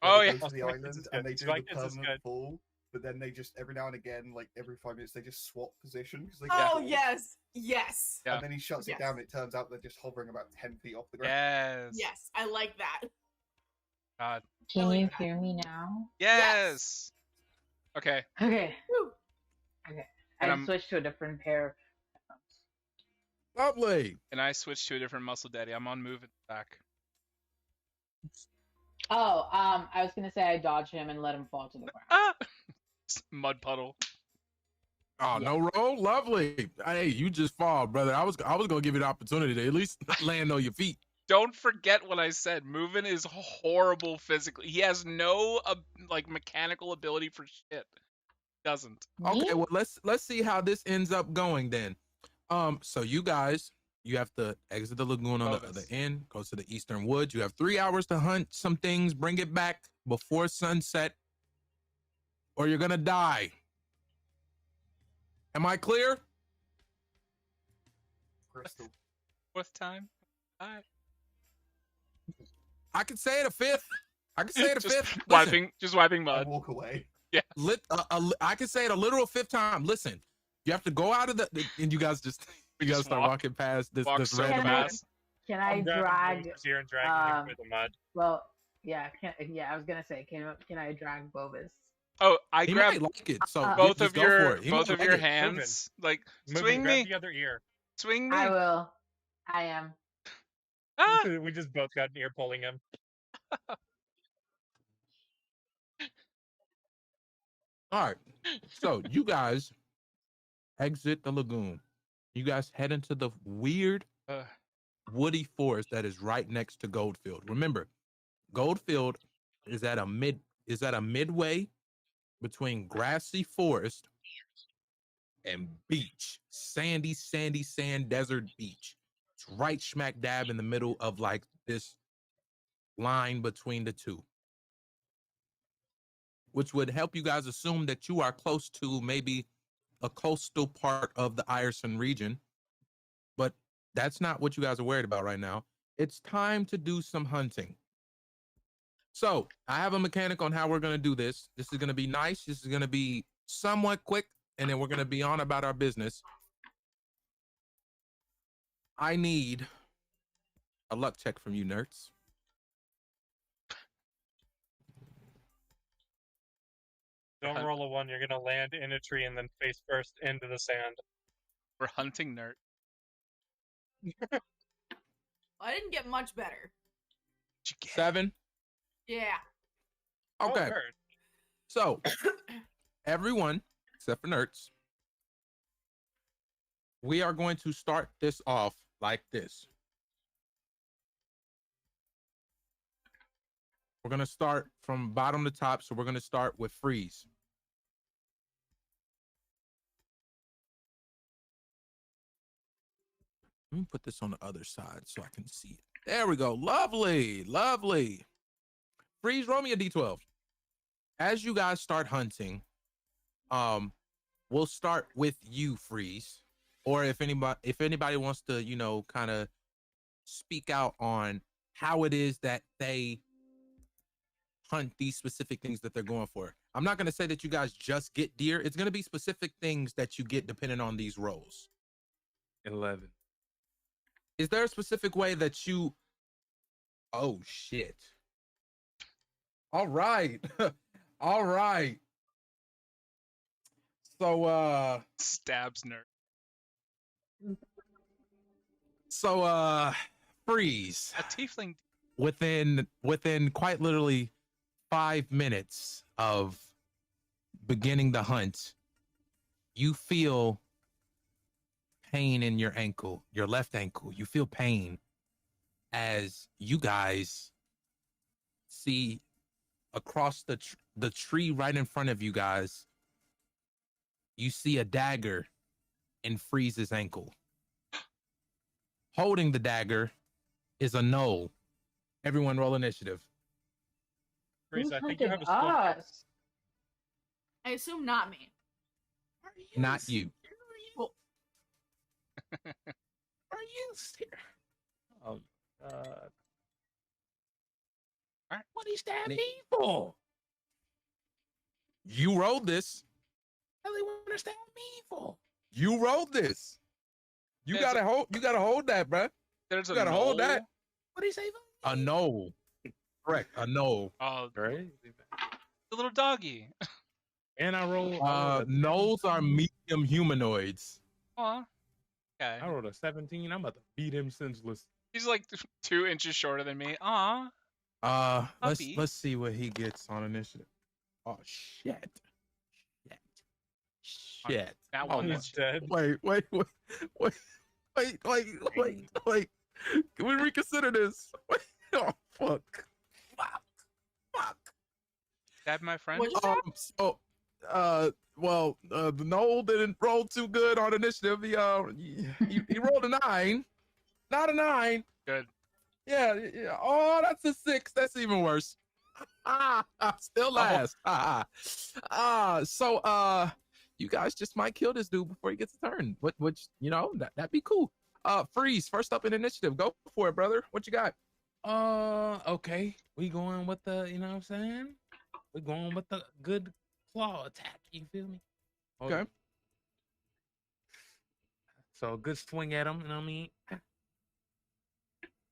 Oh, Where yeah. they go to the Oh, Spy Kids island is and good. they do Spy the Kids is permanent good. fall, but then they just every now and again, like every 5 minutes, they just swap position because they Yeah. Oh yes. Yes. Yeah. And then he shuts Yes. it down. And it turns out they're just hovering about 10 feet off the ground. Yes. Yes. I like that. God. Can like you that. hear me now? Yes. Okay. Okay. Woo. Okay. And I I'm- switched to a different pair of headphones. Lovely. And I switched to a different muscle daddy. I'm on moving back. Oh, I was gonna say I dodged him and let him fall to the ground. Ah! Mud puddle. Oh, Yeah. no roll? Lovely. Hey, you just fall, brother. I was gonna give you the opportunity to at least land on your feet. Don't forget what I said. Moving is horrible physically. He has no like mechanical ability for shit. Doesn't. Okay, Me? well let's see how this ends up going then. So you guys, you have to exit the lagoon on the Bogus. other end, go to the eastern woods. You have 3 hours to hunt some things, bring it back before sunset, or you're gonna die. Am I clear? Crystal. Fourth time. All right. I could say it a fifth. I could say it a Just fifth. Listen, wiping I mud. walk away. I could say it a literal fifth time. Listen, you have to go out of and you guys start walk- walking past this walk so random fast. Can I I'm grabbing drag? Bovis here and dragging him through the mud. Well, yeah, I was gonna say, can I drag Bovis? Oh, I He grab might like it, so both just of go for your it. He both might of like your it. hands. Like Move swing and grab me, the other ear. swing me. I will. I am. Ah! We just both got an ear pulling him. All right. So you guys exit the lagoon. You guys head into the weird Uh, woody forest that is right next to Goldfield. Remember, Goldfield is at a midway between grassy forest and beach. Sandy sand desert beach. It's right smack dab in the middle of like this line between the two, which would help you guys assume that you are close to maybe a coastal part of the Ireson region. But that's not what you guys are worried about right now. It's time to do some hunting. So I have a mechanic on how we're going to do this. This is going to be nice. This is going to be somewhat quick, and then we're going to be on about our business. I need a luck check from you, nerds. Don't roll a 1, you're gonna land in a tree and then face first into the sand. we're hunting nerd. I didn't get much better. 7. Yeah. Okay. Oh, bird. So everyone except for nerds, we are going to start this off like this. We're going to start from bottom to top. So we're going to start with freeze. Let me put this on the other side so I can see it. There we go. Lovely. Lovely. Freeze, roll me a D12. As you guys start hunting, we'll start with you, Freeze. Or if anybody wants to, you know, kind of speak out on how it is that they hunt these specific things that they're going for. I'm not going to say that you guys just get deer. It's going to be specific things that you get depending on these roles. 11. Is there a specific way that you... Oh, shit. All right. All right. So, Stabs nerd. Freeze. A tiefling. Within quite literally 5 minutes of beginning the hunt, you feel pain in your ankle, your left ankle. You feel pain as you guys see across the tree right in front of you guys. You see a dagger in Freeze's ankle. Holding the dagger is a gnoll. Everyone roll initiative. Freeze, Who's I think you have hunting a skill. us? I assume not me. Not you. Well, Are you serious? Oh, What is that evil? You rolled this. What do they want to stab me for? You rolled this. You There's gotta hold. You gotta hold that, bruh. There's a You gotta hold that. knoll. What do you say? A knoll. Correct. A knoll. Oh, crazy. the little doggy. And I rolled. Knolls are medium humanoids. Aw. Okay. I rolled a 17. I'm about to beat him senseless. He's like 2 inches shorter than me. Aw. Puppy. Let's see what he gets on initiative. Oh shit. Shit. That Oh, one my- is He's dead. Wait. Can we reconsider this? Wait. Oh fuck. stab my friend. What'd you say? The Noel didn't roll too good on initiative. He rolled a 9. Not a 9. Good. Yeah. Oh, that's a 6. That's even worse. Still last. So you guys just might kill this dude before he gets a turn. Which that'd be cool. Freeze, first up in initiative. Go for it, brother. What you got? Okay. We going with the, you know what I'm saying? We going with the good claw attack. You feel me? Hold Okay. on. So a good swing at him, you know what I mean?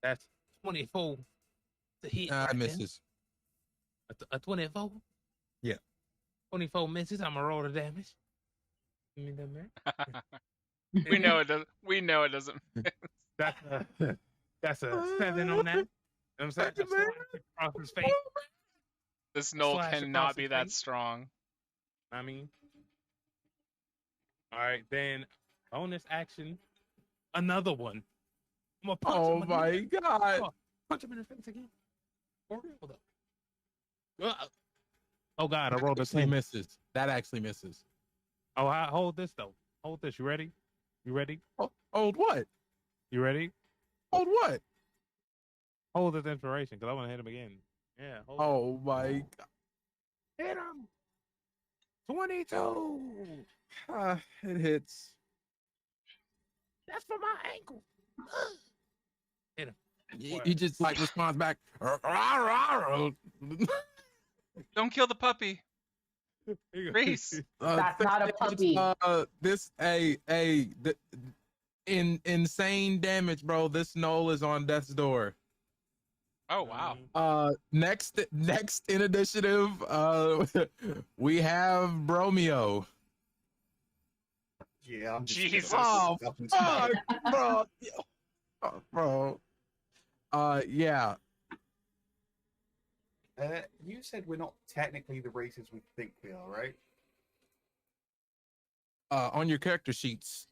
That's 24 to hit. Right there. Misses. A 24? Yeah. 24 misses. I'm gonna roll the damage. Give me that, man. We know it doesn't. We know it doesn't. That's a 7 on that. You know what I'm saying? Thank you, A man. slash across his face. This Knoll Slash across cannot be his that face. strong. I mean, all right, then bonus action, another one. I'm gonna punch Oh him my again. god. Oh, punch him in the face again. For real though. Oh god, I rolled a Actually 10. misses. That actually misses. Oh, hold this though. Hold this. You ready? You ready? Hold what? You ready? Hold what? Hold this inspiration because I want to hit him again. Yeah. Hold it. Oh my god. Hit him. 22. It hits. That's for my ankle. Hit him. He just like responds back. Don't kill the puppy. Reese. That's not a puppy. Insane damage, bro. This Knoll is on death's door. Oh wow. Next in initiative, we have Bromeo. Yeah, I'm just Jesus. gonna Oh, up and smack. fuck, bro. Oh, bro. Yeah. You said we're not technically the races we think we are, right? On your character sheets,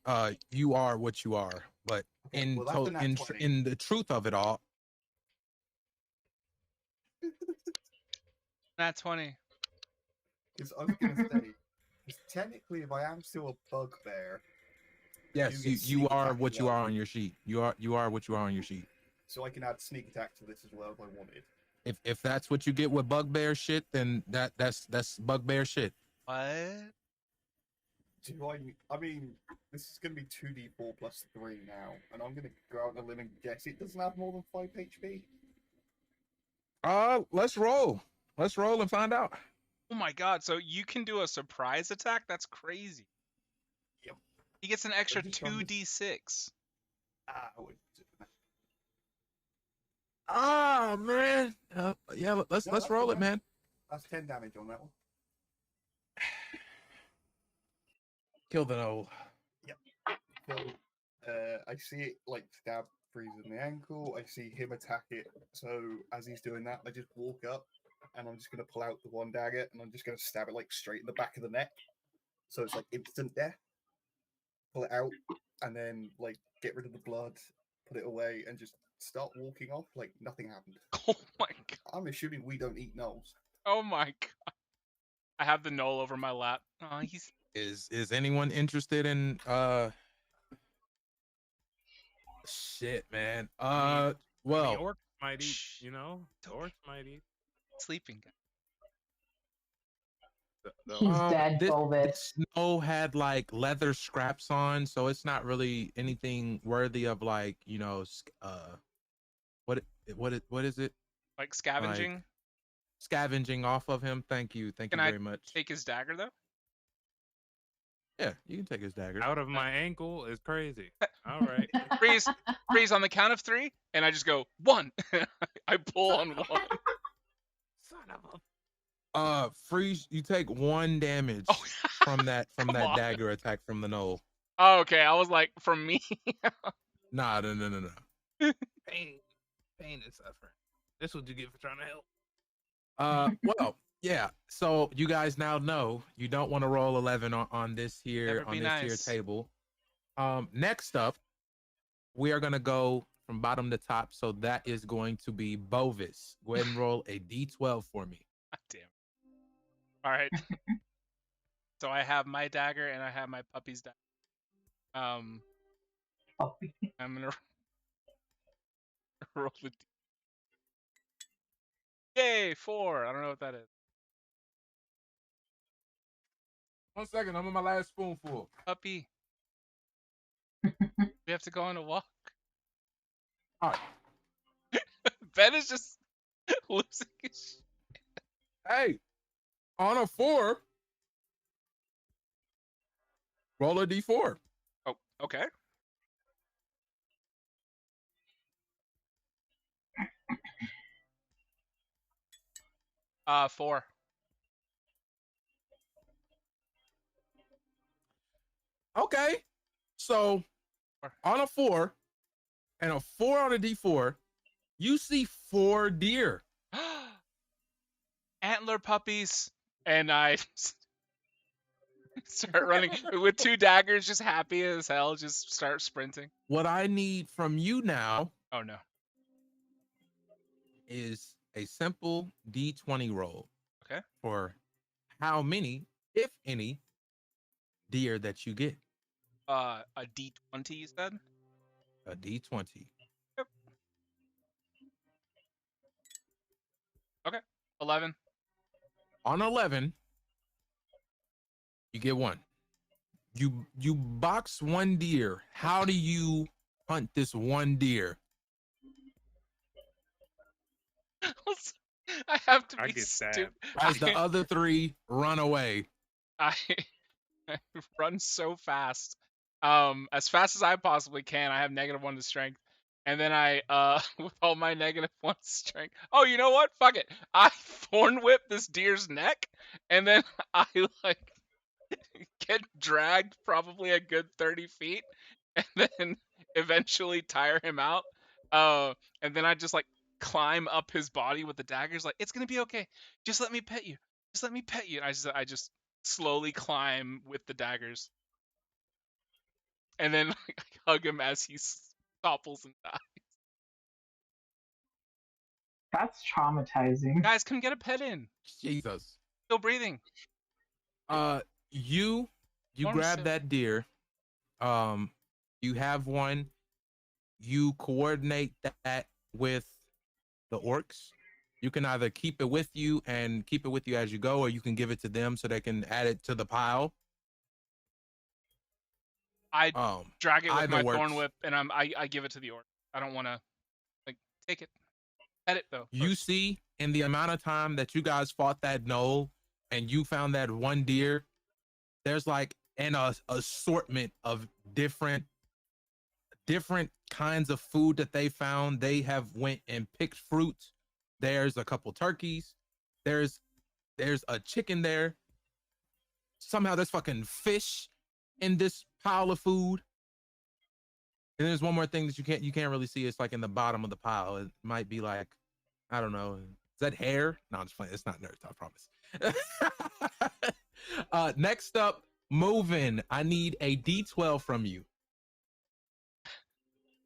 you are what you are, but Okay, well, that's a nat 20. in the truth of it all, Nat 20. Because I was going to say, because technically, if I am still a bugbear, yes, get you sneak are attack what as you well. are on your sheet. You are what you are on your sheet. So I can add sneak attack to this as well if I wanted. If that's what you get with bugbear shit, then that's bugbear shit. What? Do I mean, this is going to be 2d4 plus 3 now, and I'm going to go out on a limb and guess it doesn't have more than 5 HP. Let's roll. Let's roll and find out. Oh my god. So you can do a surprise attack? That's crazy. Yep. He gets an extra just on this- 2d6. Ah, I wouldn't do that. Oh man. Yeah, let's No, let's that's roll it, okay. man. That's 10 damage on that one. Kill the Knoll. So, I see it like stab Freeze in the ankle. I see him attack it. So as he's doing that, I just walk up and I'm just gonna pull out the one dagger and I'm just gonna stab it like straight in the back of the neck. So it's like instant death. Pull it out and then like get rid of the blood, put it away, and just start walking off like nothing happened. Oh my god. I'm assuming we don't eat gnolls. Oh my god. I have the Knoll over my lap. Oh, he's Is anyone interested in shit, man? The Well, orcs might eat, you know? The orcs might eat. sleeping. He's dead, Fulvis. This Snow had like leather scraps on, so it's not really anything worthy of like, you know, what is it? Like scavenging. Scavenging off of him. Thank you Can I very much. take his dagger though? Yeah, you can take his dagger. Out of my ankle is crazy. All right. Freeze on the count of 3, and I just go 1. I pull on 1. Son of a. Freeze. You take 1 damage Oh, from that Come on. dagger attack from the Knoll. Oh, okay. I was like, from me. Nah, no. Pain and suffering. That's what you get for trying to help. Well, yeah. So you guys now know you don't want to roll 11 on this here Never be here nice. table. Next up, we are gonna go from bottom to top. So that is going to be Bovis. Go ahead and roll a d12 for me. God damn. All right. So I have my dagger and I have my puppy's dagger. I'm gonna roll the. Yay, 4. I don't know what that is. 1 second. I'm on my last spoonful. Puppy. We have to go on a walk. All right. Ben is just losing his Hey, on a 4, roll a d4. Oh, okay. Four. Okay. So on a 4 and a 4 on a d4, you see 4 deer. Antler puppies. And I start running with 2 daggers, just happy as hell, just start sprinting. What I need from you now Oh no. is a simple d20 roll. Okay. For how many, if any, deer that you get. A D20, you said? A d20. Yep. Okay. 11. On 11, you get 1. You box 1 deer. How do you hunt this 1 deer? I have to I be get stabbed. stupid. As the other 3 run away. I run so fast. As fast as I possibly can. I have -1 to strength. And then I with all my -1 strength. Oh, you know what? Fuck it. I thorn whip this deer's neck, and then I like get dragged probably a good 30 feet, and then eventually tire him out. And then I just like climb up his body with the daggers, like, it's gonna be okay. Just let me pet you. Just let me pet you. And I just slowly climb with the daggers. And then like, I hug him as he topples and dies. That's traumatizing. Guys, come get a pet in. Jesus. Still breathing. You Form grab sim- that deer. You have one. You coordinate that with the orcs. You can either keep it with you and keep it with you as you go, or you can give it to them so they can add it to the pile. I drag it with either my works. thorn whip, and I give it to the orc. I don't want to like take it. Pet it though. You first. see, in the amount of time that you guys fought that knoll and you found that 1 deer, there's like an assortment of different kinds of food that they found. They have went and picked fruit. There's a couple turkeys. There's a chicken there. Somehow there's fucking fish in this pile of food. And there's one more thing that you can't really see. It's like in the bottom of the pile. It might be like, I don't know. Is that hair? No, I'm just playing. It's not nerds, I promise. Next up, moving. I need a D12 from you.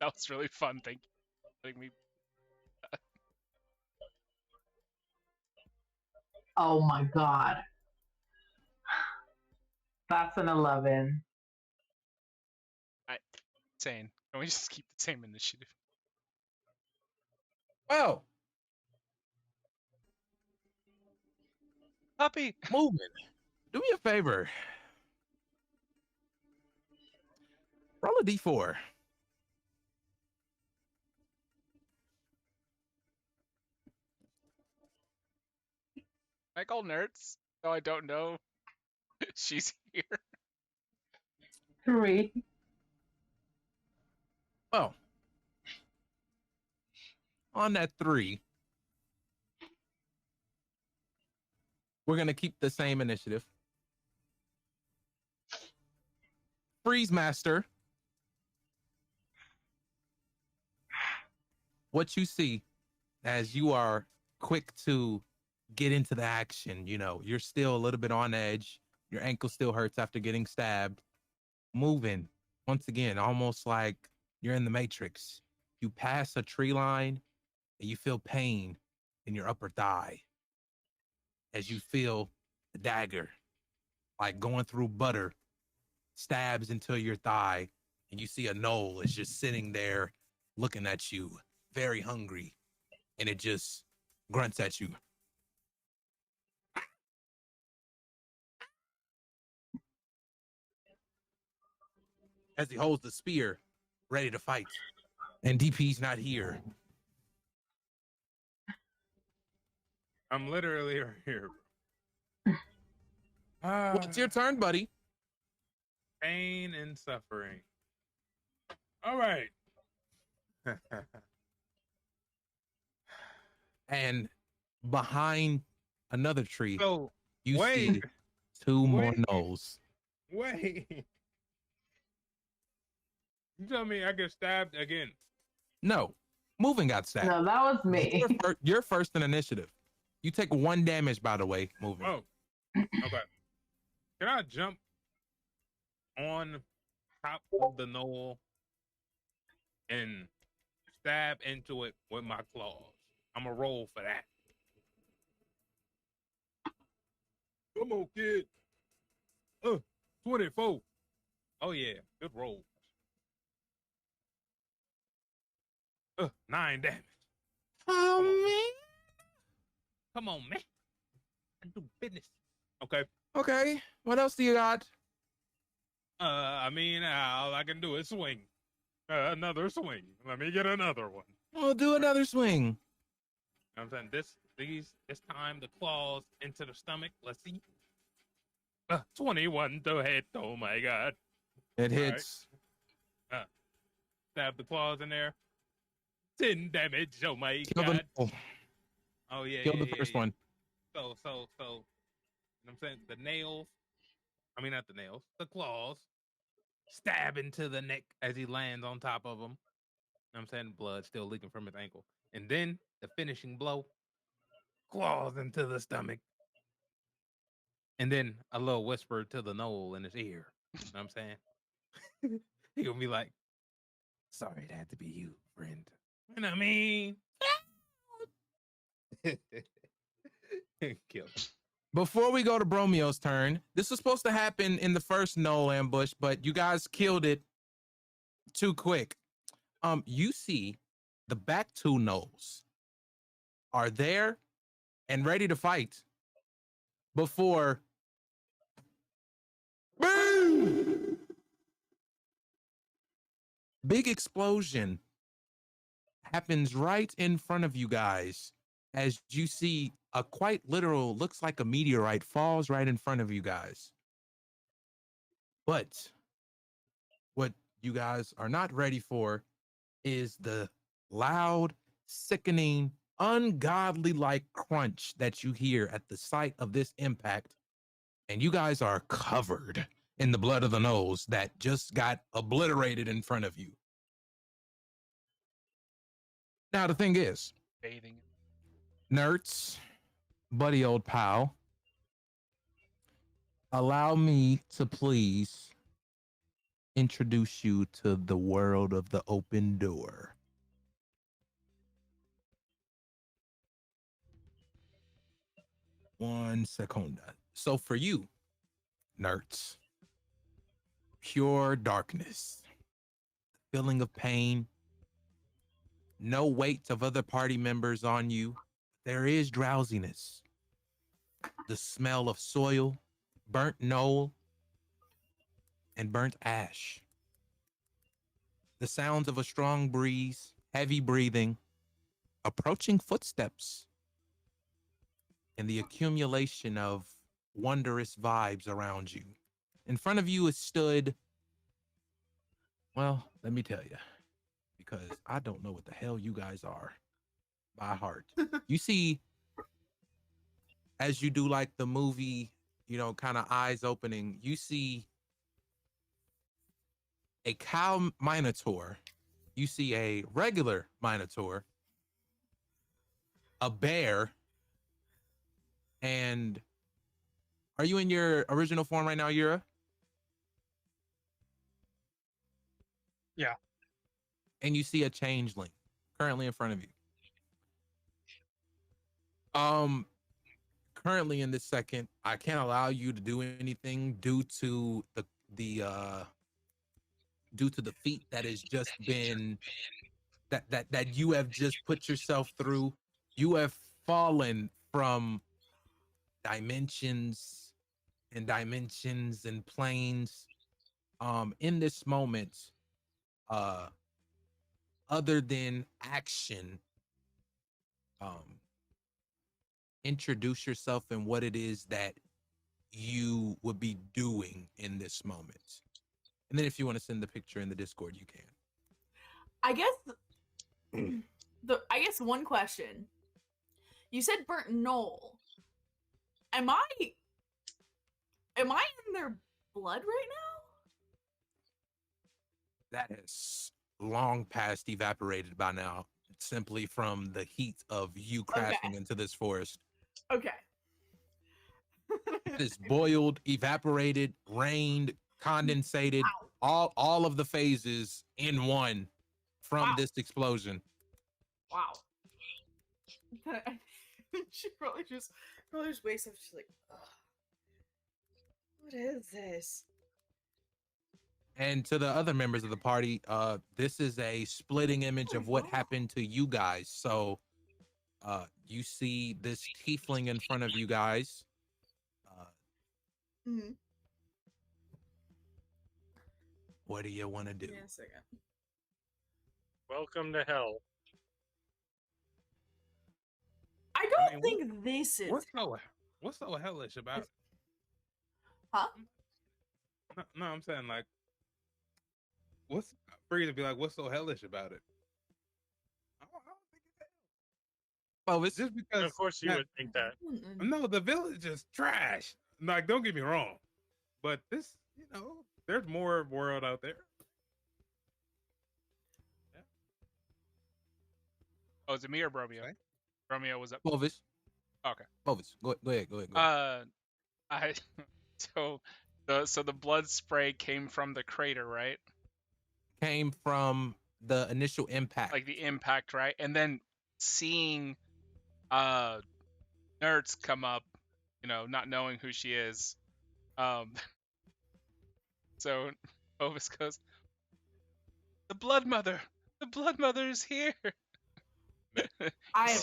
That was really fun. Thank you for letting me. Oh my god. That's an 11. Insane. Can we just keep the same initiative? Well, Puppy. moving. Do me a favor. Roll a D4. I call nerds. No, I don't know. She's here. 3. Well, on that 3, we're going to keep the same initiative. Freeze Master. What you see as you are quick to get into the action, you know, you're still a little bit on edge. Your ankle still hurts after getting stabbed. Moving, once again, almost like you're in the Matrix. You pass a tree line and you feel pain in your upper thigh as you feel the dagger, like going through butter, stabs into your thigh, and you see a gnoll is just sitting there looking at you, very hungry, and it just grunts at you. as he holds the spear, ready to fight. And DP's not here. I'm literally right here. Well, it's your turn, buddy. Pain and suffering. All right. And behind another tree, So you wait. see two more Wait. gnolls. Wait. You tell me I get stabbed again. No, Moving got stabbed. No, that was me. You're first in initiative. You take 1 damage, by the way, Moving. Oh. Okay. Can I jump on top of the knoll and stab into it with my claws? I'm gonna roll for that. Come on, kid. 24. Oh yeah, good roll. 9 damage. Come on, man. I do business. Okay. Okay, what else do you got? I mean, all I can do is swing. Another swing. Let me get another one. We'll do another swing. I'm saying this time the claws into the stomach. Let's see. 21 to hit. Oh my god. It hits. Stab the claws in there. 10 damage. Oh my Kill god. the, Oh yeah. kill yeah, the yeah, first yeah. one. So, you know what I'm saying? The nails, I mean, not the nails, the claws, stab into the neck as he lands on top of him. You know what I'm saying? Blood still leaking from his ankle. And then the finishing blow, claws into the stomach. And then a little whisper to the knoll in his ear. You know what I'm saying? He gonna be like, sorry it had to be you, friend. You know what I mean? Kill him. Before we go to Bromio's turn, this was supposed to happen in the first Knoll ambush, but you guys killed it too quick. You see the back two Knolls are there and ready to fight before boom! Big explosion happens right in front of you guys as you see a quite literal, looks like a meteorite falls right in front of you guys. But what you guys are not ready for is the loud, sickening, ungodly like crunch that you hear at the sight of this impact. And you guys are covered in the blood of the Knolls that just got obliterated in front of you. Now, the thing is, Bathing. Nerds, buddy old pal, allow me to please introduce you to the world of the open door. One secunda. So for you, nerds, pure darkness, feeling of pain, no weight of other party members on you. There is drowsiness, the smell of soil, burnt knoll, and burnt ash. The sounds of a strong breeze, heavy breathing, approaching footsteps, and the accumulation of wondrous vibes around you. In front of you is stood, well, let me tell you, because I don't know what the hell you guys are by heart. You see, as you do like the movie, you know, kind of eyes opening, you see a cow minotaur, you see a regular minotaur, a bear, and are you in your original form right now, Yura? Yeah. And you see a changeling currently in front of you. Currently in this second, I can't allow you to do anything due to the feat that has just been that you have just put yourself through. You have fallen from dimensions and planes. in this moment, other than action, introduce yourself and what it is that you would be doing in this moment. And then if you want to send the picture in the Discord, you can. I guess one question. You said burnt knoll. Am I in their blood right now? That has long past evaporated by now, simply from the heat of you crashing into this forest. Okay. It is boiled, evaporated, rained, condensated, all of the phases in one from this explosion. Wow. She probably just wakes up. She's like, ugh. What is this? And to the other members of the party, this is a splitting image of what happened to you guys. So you see this tiefling in front of you guys. What do you want to do? Yeah, a second. Welcome to hell. I don't think this is. What's so hellish about it? Huh? No, I'm saying like, what's free to be like? What's so hellish about it? I don't think it's hell. Oh, it's just because. Of course, you would think that. No, the village is trash. Like, don't get me wrong, but this, there's more world out there. Yeah. Oh, is it me or Bromeo? Okay. Bromeo was up. Bovis. Okay. Bovis, go ahead. So the blood spray came from the crater, right? Came from the initial impact. Like the impact, right? And then seeing Nerds come up, not knowing who she is. So Bovis goes, the Blood Mother is here. I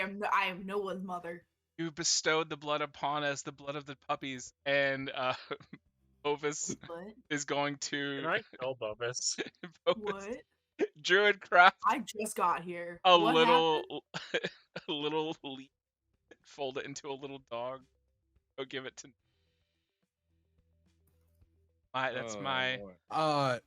am no one's mother. You bestowed the blood upon us, the blood of the puppies, and Bovis is going to. Can I kill Bovis? What? Druid craft. I just got here. A What little leaf. Fold it into a little dog. Go give it to. That's my.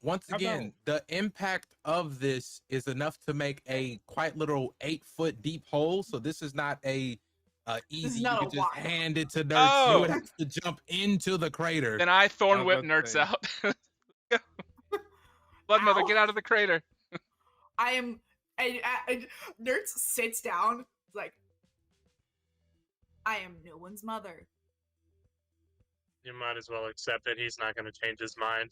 Once again, the impact of this is enough to make a quite literal 8-foot deep hole. So this is not a easy. You can just hand it to Nerds. Oh. You would have to jump into the crater. Then I thorn whip Nerds out. Blood Mother, get out of the crater. I am. Nerds sits down. Like, I am no one's mother. You might as well accept it. He's not going to change his mind.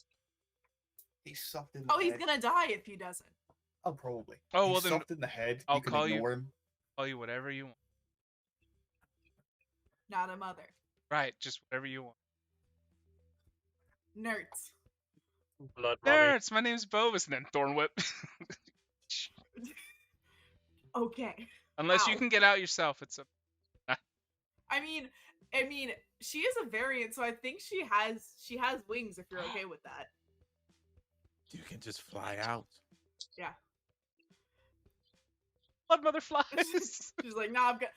He's soft in the head. He's gonna die if he doesn't. Oh, probably. Oh, well He's then soft in the head. I'll You can call you. ignore him. Call you whatever you want. Not a mother. Right, just whatever you want. Nerds. Blood Nerds, my name's Bovis, and then thorn whip. Okay. Unless you can get out yourself, it's a. I mean, she is a variant, so I think she has wings. If you're okay with that. You can just fly out. Yeah. Blood Mother flies. She's like, nah, I'm gonna.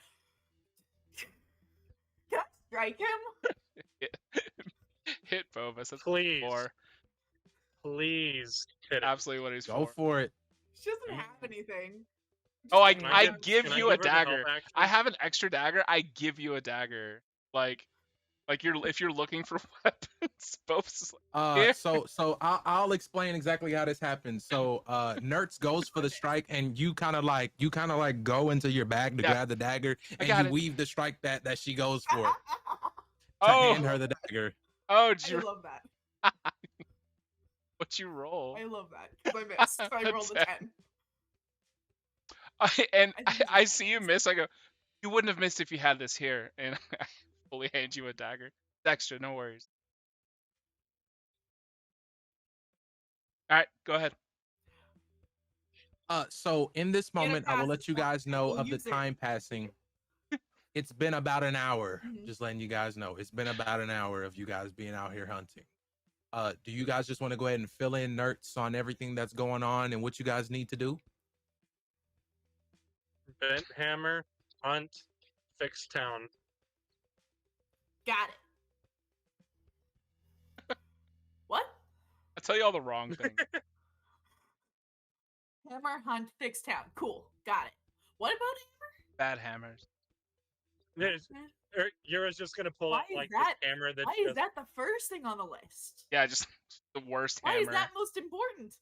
Can I strike him? Hit Bovis. That's Please. for. Please. Hit him. Absolutely what he's Go for it. She doesn't have anything. Oh, I Can I give can you I a give her the help dagger. action? I have an extra dagger. I give you a dagger. Like if you're looking for weapons, Bovis is like, here. So I'll explain exactly how this happens. So Nerds goes for the strike, and you kind of like go into your bag to grab the dagger, and you weave the strike that she goes for to hand her the dagger. Oh, I love that. What'd you roll? I love that because I missed. So I rolled a 10. I see you miss. I go, you wouldn't have missed if you had this here, and I fully hand you a dagger. It's extra, no worries. All right, go ahead. So in this moment, I will let you guys know We'll of the use it. time passing. It's been about an hour. Mhm. Just letting you guys know. It's been about an hour of you guys being out here hunting. Do you guys just want to go ahead and fill in nerds on everything that's going on and what you guys need to do? Bent hammer, hunt, fix town. Got it. What? I tell you all the wrong things. Hammer, hunt, fix town. Cool. Got it. What about Bad hammers. There's- hammer? Yura's just gonna pull Why up is like that- this hammer that's Why just is that the first thing on the list? Yeah, just the worst Why hammer. is that most important?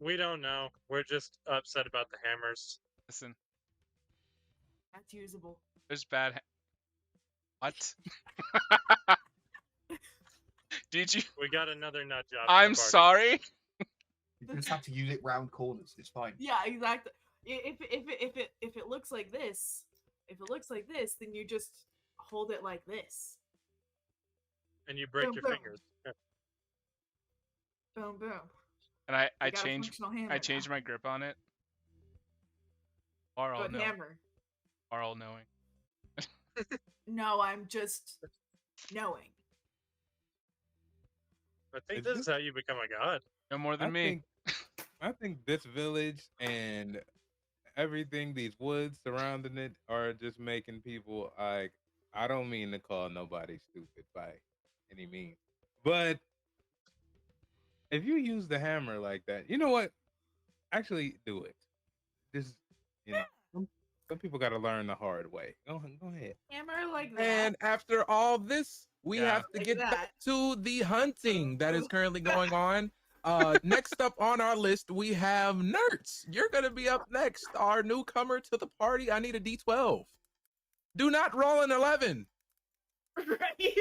we don't know. We're just upset about the hammers. Listen, That's usable. there's bad. What? Did you? We got another nut job. in the I'm party. sorry. You just have to use it round corners. It's fine. Yeah, exactly. If it looks like this, then you just hold it like this. And you break Boom, your boom. fingers. Boom, boom. And I You got a changed functional hammer I now. changed my grip on it. Are all But know. hammer. Are all knowing. No, I'm just knowing. I think Is this this- is how you become a god. No more than me. I think this village and everything, these woods surrounding it, are just making people like. I don't mean to call nobody stupid by any means, but if you use the hammer like that, you know what? Actually, do it. Just some people got to learn the hard way. Go ahead. Hammer like that. And after all this, we Yeah. have to Like get that. back to the hunting that is currently going on. Next up on our list, we have Nerds. You're gonna be up next, our newcomer to the party. I need a D12. Do not roll an 11. Right?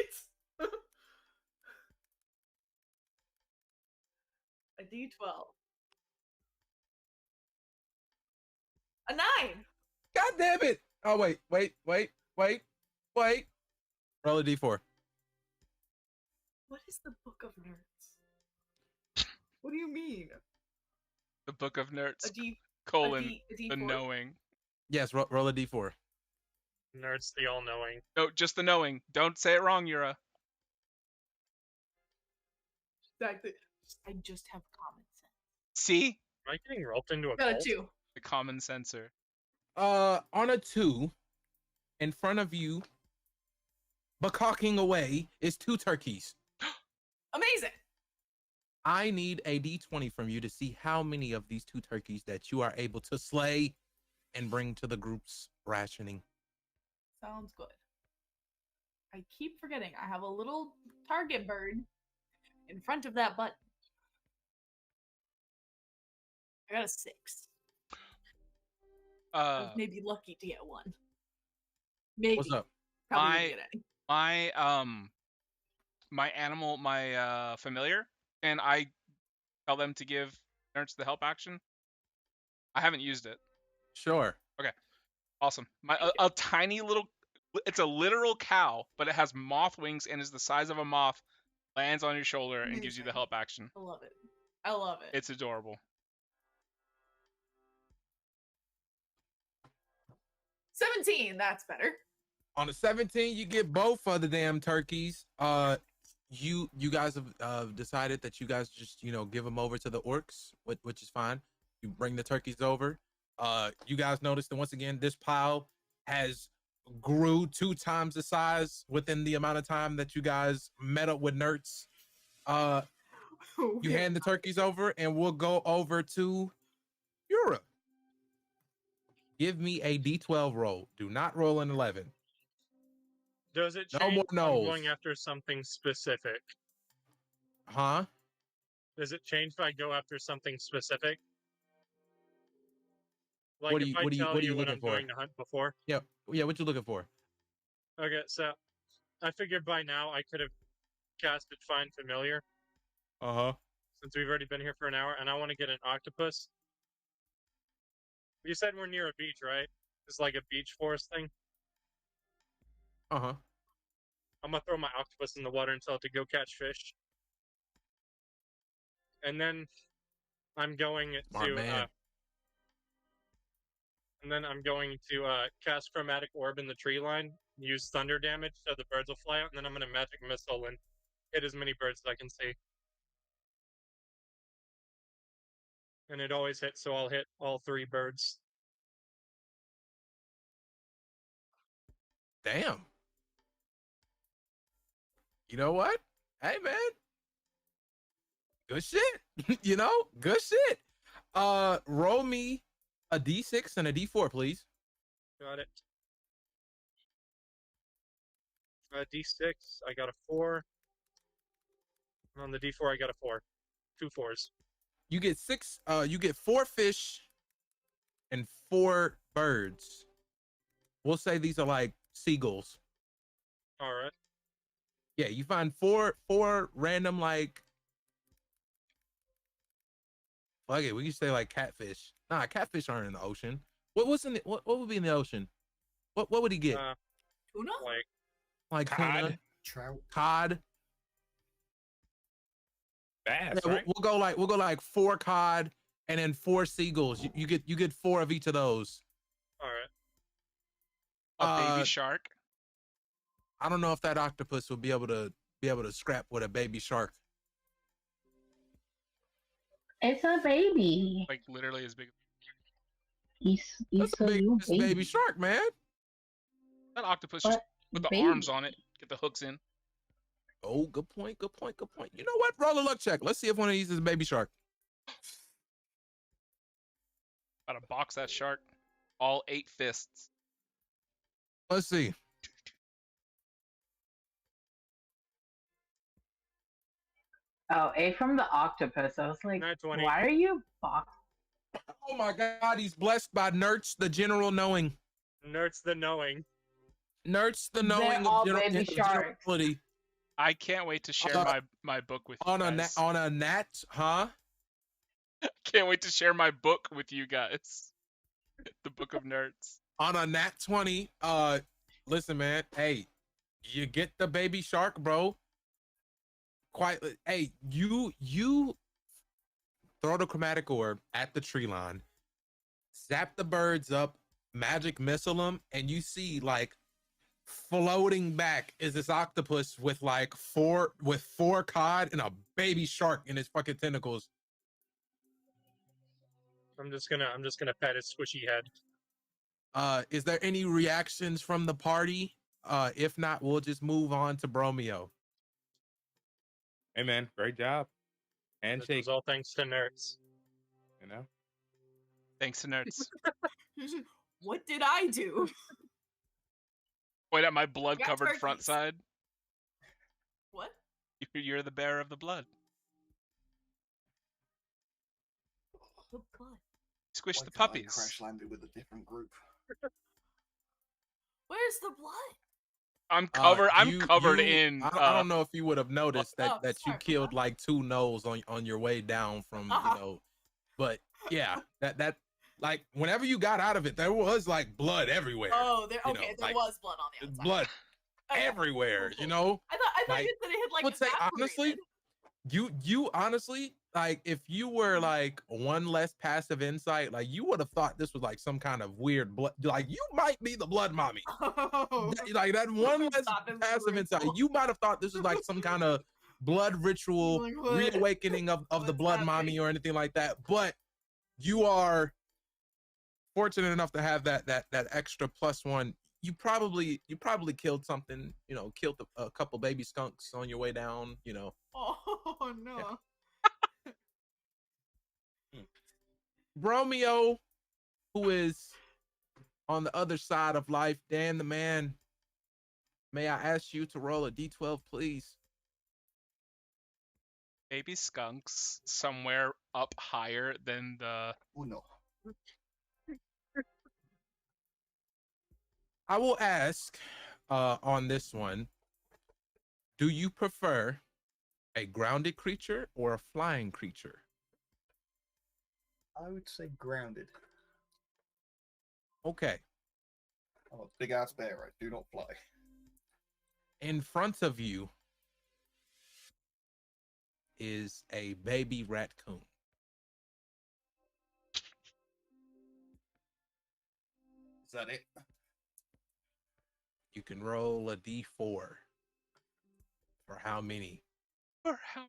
A D12. A 9! God damn it! Oh wait. Roll a D4. What is the Book of Nerds? What do you mean? The Book of Nerds. A D Colon. a The D4? knowing. Yes, roll a D4. Nerds, the all-knowing. No, just the knowing. Don't say it wrong, Yura. Exactly. I just have common sense. See? Am I getting roped into a Got a cult? 2. The common sensor. On a 2, in front of you, bucocking away, is 2 turkeys. Amazing! I need a D20 from you to see how many of these 2 turkeys that you are able to slay and bring to the group's rationing. Sounds good. I keep forgetting I have a little target bird in front of that button. I got a 6. I was maybe lucky to get 1. Maybe. What's up? Probably My- didn't get any. My animal, my familiar, and I tell them to give Nerds the help action. I haven't used it. Sure. Awesome. A tiny little, it's a literal cow, but it has moth wings and is the size of a moth, lands on your shoulder and gives you the Amazing. help action. I love it. I love it. It's adorable. 17. That's better. On a 17, you get both of the damn turkeys. You guys have decided that you guys just give them over to the orcs, which is fine. You bring the turkeys over. You guys notice that once again this pile has grew 2 times the size within the amount of time that you guys met up with Nerds. You hand the turkeys over, and we'll go over to Europe. Give me a D12 roll. Do not roll an 11. Does it No change more if I'm no's. going after something specific? Huh? Does it change if I go after something specific? Like What do if you- I what do you- tell what are you what looking I'm for? going to hunt before? Yeah. What you looking for? Okay, so I figured by now I could have casted Find Familiar Uh-huh. since we've already been here for an hour, and I want to get an octopus. You said we're near a beach, right? It's like a beach forest thing. Uh-huh. I'm gonna throw my octopus in the water and tell it to go catch fish. And then I'm going Smart to man. cast Chromatic Orb in the tree line, use thunder damage so the birds will fly out, and then I'm gonna magic missile and hit as many birds as I can see. And it always hits, so I'll hit all 3 birds. Damn. You know what? Hey man. Good shit. You know, good shit. Roll me a D6 and a D4, please. Got it. D6, I got a 4. And on the D4, I got a 4. 2 4s. You get 4 fish and 4 birds. We'll say these are like seagulls. All right. Yeah, you find four random like, fuck it, we can say like catfish. Nah, catfish aren't in the ocean. What would be in the ocean? What would he get? Tuna? Like cod, tuna, trout, cod. bass, Yeah, right? we'll go like 4 cod and then 4 seagulls. You get 4 of each of those. All right. A baby shark. I don't know if that octopus will be able to scrap with a baby shark. It's a baby. Like literally as big. He's That's a a big little that's a baby shark, man. That octopus just put the baby. arms on it, get the hooks in. Oh, good point. Good point. Good point. You know what? Roll a luck check. Let's see if one of these is a baby shark. Gotta box that shark. All 8 fists. Let's see. Oh, A from the octopus. I was like, Nat 20. why are you box? Oh my God, he's blessed by Nerds, the general knowing. Nerds the knowing. Nerds, the knowing all of baby sharks. generality. I can't wait to share my book with you On guys. a nat, huh? Can't wait to share my book with you guys. The Book of Nerds. On a nat 20. Listen, man. Hey, you get the baby shark, bro. Hey, you throw the chromatic orb at the tree line, zap the birds up, magic missile them, and you see like floating back is this octopus with like 4 cod and a baby shark in his fucking tentacles. I'm just gonna pet his squishy head. Is there any reactions from the party? If not, we'll just move on to Bromeo. Hey man, great job. This Handshake, was all thanks to nerds. you know. Thanks to Nerds. What did I do? Point at my blood-covered turkeys. front side. What? You're the bearer of the blood. The blood. Squish Why the can't I puppies. crash landed with a different group. Where's the blood? I'm covered. I'm covered you- in. I don't know if you would have noticed that Oh, you sorry. killed like 2 gnolls on your way down from but yeah, that like whenever you got out of it, there was like blood everywhere. Oh, there. You Okay, know, there like, was blood on the outside. blood Okay, everywhere. cool, You cool. know, I thought like, you said it had like I would say honestly, evaporated. you honestly, like if you were like 1 less passive insight, like you would have thought this was like some kind of weird blood. Like you might be the blood mommy. Oh. Like that 1 less Thought this was passive insight, ritual. you might have thought this was like some kind of blood ritual Like, what? reawakening of the What's blood mommy happening? or anything like that. But you are fortunate enough to have that extra +1. You probably killed something, you know, killed a couple baby skunks on your way down, you know. Oh no. Bromeo, who is on the other side of life, Dan the man, may I ask you to roll a D12, please? Baby skunks somewhere up higher than the. Oh no. I will ask on this one, do you prefer a grounded creature or a flying creature? I would say grounded. Okay. I'm a big ass bear. I do not fly. In front of you is a baby raccoon. Is that it? You can roll a D4 for how many Or how,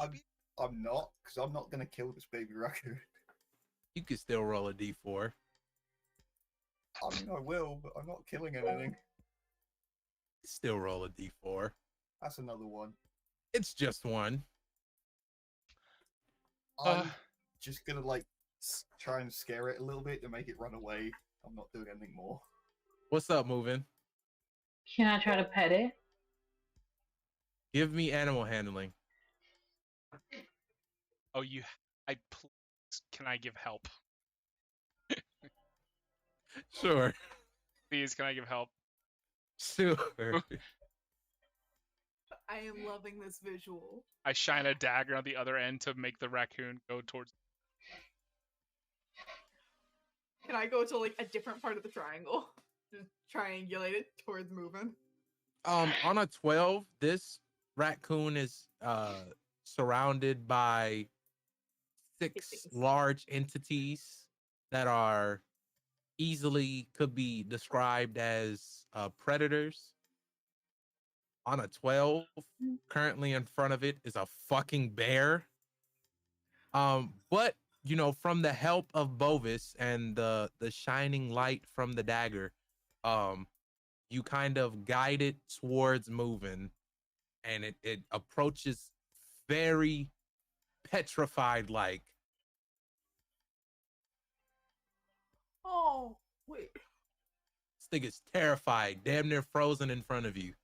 I'm, baby? I'm not, because I'm not gonna kill this baby raccoon. You could still roll a d4. I mean, I will, but I'm not killing anything. Still roll a d4. That's another one. It's just one. I'm just gonna like try and scare it a little bit to make it run away. I'm not doing anything more. What's up, moving? Can I try to pet it? Give me animal handling. Oh, please, can I give help? Sure. Please, can I give help? Sure. I am loving this visual. I shine a dagger on the other end to make the raccoon go towards. Can I go to like a different part of the triangle? Just triangulate it towards moving. On a 12, this raccoon is surrounded by 6 things. large entities that are could be described as predators. On a 12, currently in front of it is a fucking bear. But you know, from the help of Bovis and the shining light from the dagger, you kind of guide it towards moving, and it approaches very petrified like. Oh, wait. This thing is terrified, damn near frozen in front of you.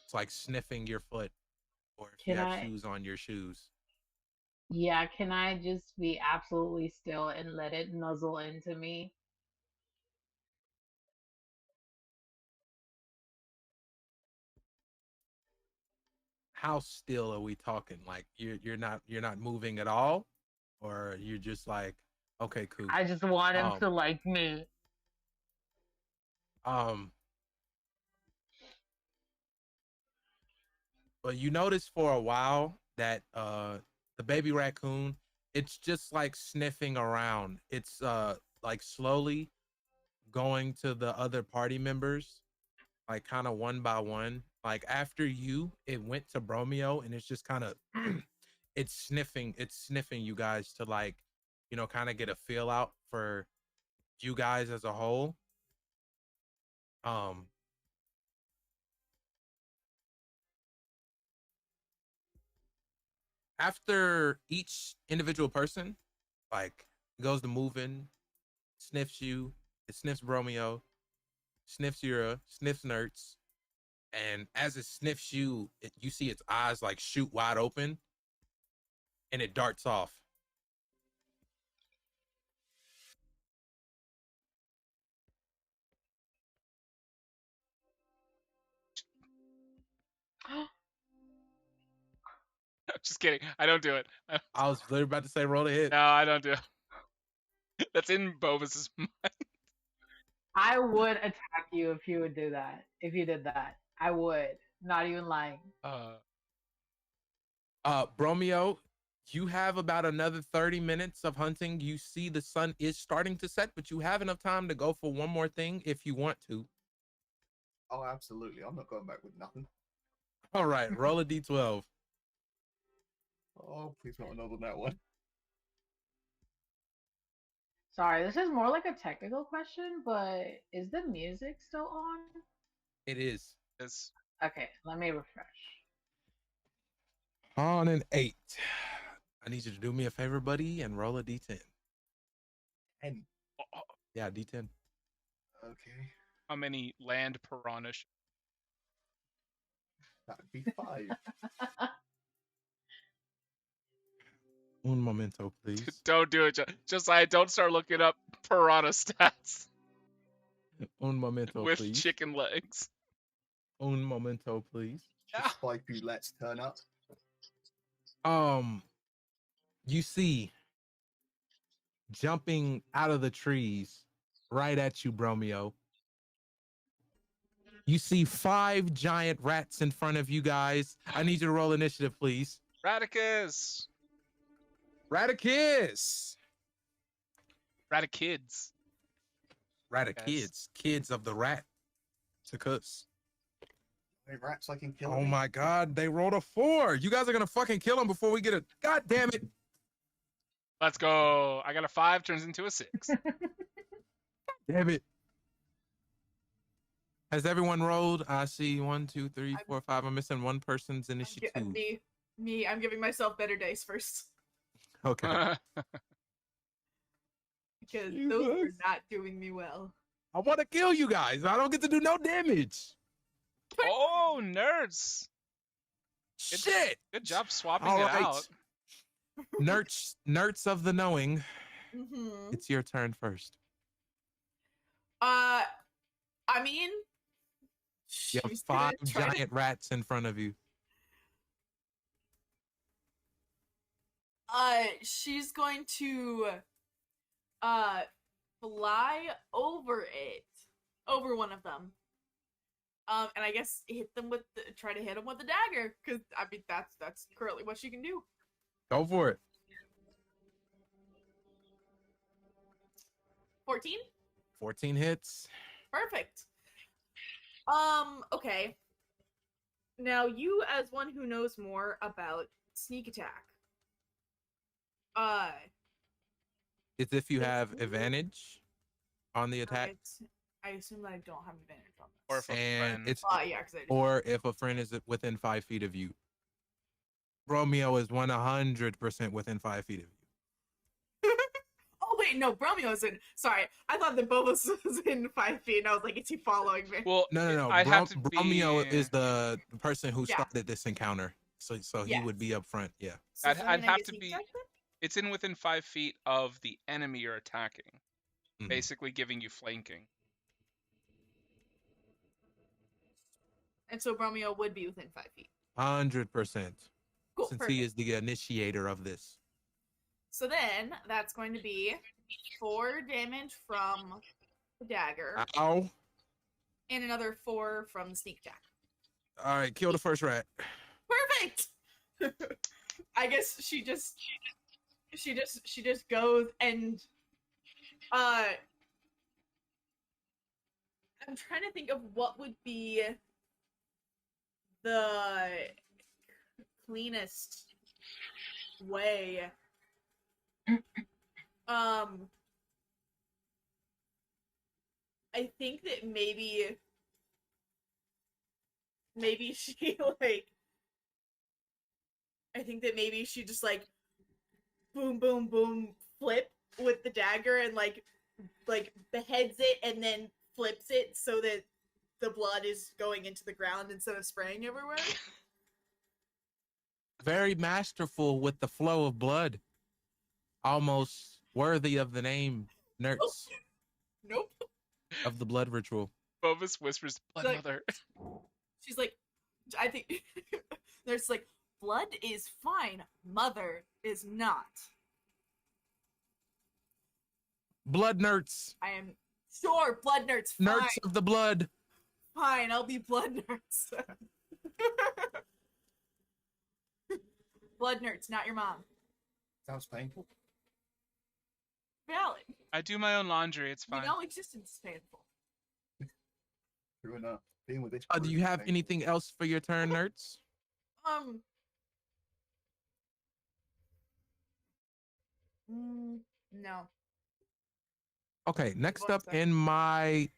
It's like sniffing your foot, or if you Can have I- shoes on your shoes. Yeah, can I just be absolutely still and let it nuzzle into me? How still are we talking? Like you're not moving at all, or you're just like, okay, cool. I just want him Um, to like me. But you notice for a while that the baby raccoon, it's just like sniffing around. It's like slowly going to the other party members, like kind of one by one. Like after you, it went to Bromeo, and it's just kind of it's sniffing you guys to like, you know, kind of get a feel out for you guys as a whole. After each individual person, like goes to moving, sniffs you, it sniffs Bromeo, sniffs Yura, sniffs Nerds, and as it sniffs you, you see its eyes like shoot wide open, and it darts off. Just kidding. I don't do it. I was literally about to say roll a hit. No, I don't do it. That's in Bovis's mind. I would attack you if you would do that. If you did that, I would. Not even lying. Bromeo, you have about another 30 minutes of hunting. You see the sun is starting to set, but you have enough time to go for one more thing if you want to. Oh, absolutely. I'm not going back with nothing. All right, roll a d12. Oh, please not another than that one. Sorry, this is more like a technical question, but is the music still on? It is. It's Okay, let me refresh. On an 8. I need you to do me a favor, buddy, and roll a d10. 10. Yeah, d10. Okay. how many land piranhas? That'd be 5. Un momento, please. Don't do it. Josiah, don't start looking up piranha stats Un momento, with please. chicken legs. Un momento, please. The spike who lets turn up. You see, jumping out of the trees right at you, Bromeo. You see 5 giant rats in front of you guys. I need you to roll initiative, please. Radicus! Radicus! Radikids. Radikids. Kids of the rat. to cuss. Giant rats I can kill. Oh my god, they rolled a 4. You guys are gonna fucking kill him before we get a. God damn it! Let's go. I got a 5, turns into a 6. Damn it! Has everyone rolled? I see 1, 2, 3, 4, 5. I'm missing one person's initiative. Me. I'm giving myself better dice first Okay. because those are not doing me well. I want to kill you guys. I don't get to do no damage. Oh, nerds. Shit. Good job swapping All it right. out. Nerds of the knowing. Mm-hmm. It's your turn first. I mean, You have she's gonna 5 try to- giant rats in front of you. she's going to fly over one of them. And I guess try to hit them with the dagger, because I mean that's currently what she can do. Go for it. 14? 14 hits. Perfect. Okay. Now you, as one who knows more about sneak attack, It's if you have advantage on the attack, I assume that I don't have advantage on this. Or if a and friend. it's Yeah, because or if a friend is within 5 feet of you. Romeo is 100% within 5 feet of you. Oh wait, no, Bromio's in. Sorry, I thought that Bobos was in 5 feet, and I was like, is he following me? Well, No. I have to Bromeo be- is the person who Yeah. started this encounter, so he Yes. would be up front. Yeah. So I'd does that mean I have get to sneak be- attack then? It's in within 5 feet of the enemy you're attacking, Mhm. basically giving you flanking. And so Bromio would be within 5 feet. 100%. Cool. Since Perfect. he is the initiator of this. So then that's going to be 4 damage from the dagger Ow. and another 4 from the sneak attack. All right, kill the first rat. Perfect. I guess she just goes and I'm trying to think of what would be the cleanest way. I think that maybe she I think that maybe she just boom boom boom flip with the dagger and like beheads it and then flips it so that the blood is going into the ground instead of spraying everywhere. Very masterful with the flow of blood. Almost worthy of the name Nerds Nope. of the blood ritual. Bobus whispers, "Blood Like- mother." She's like, I think there's like, blood is fine, mother is not. Blood nerds. I am sure blood nerds fine. Nerds of the blood. Fine, I'll be blood nerds. Blood nerds, not your mom. Sounds painful. Valid. I do my own laundry. It's fine. You know, existence is painful. True enough. Being with this. Do group you is have painful. anything else for your turn, nerds? No. Okay, next One up second. in my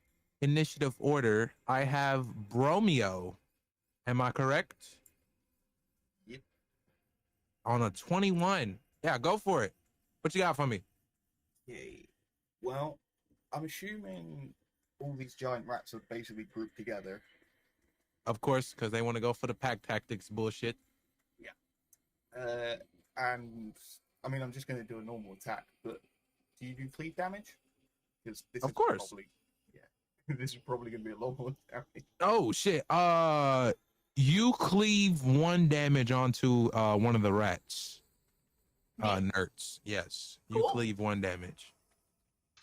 initiative order, I have Bromeo. Am I correct? Yep. On a 21. Yeah, go for it. What you got for me? Yay. Well, I'm assuming all these giant rats are basically grouped together. Of course, because they want to go for the pack tactics bullshit. And I mean, I'm just going to do a normal attack, but do you do cleave damage? Because this Of is course. probably, this is probably going to be a long one. Oh shit. You cleave 1 damage onto one of the rats. Nerds. Yes. You Cool. cleave 1 damage.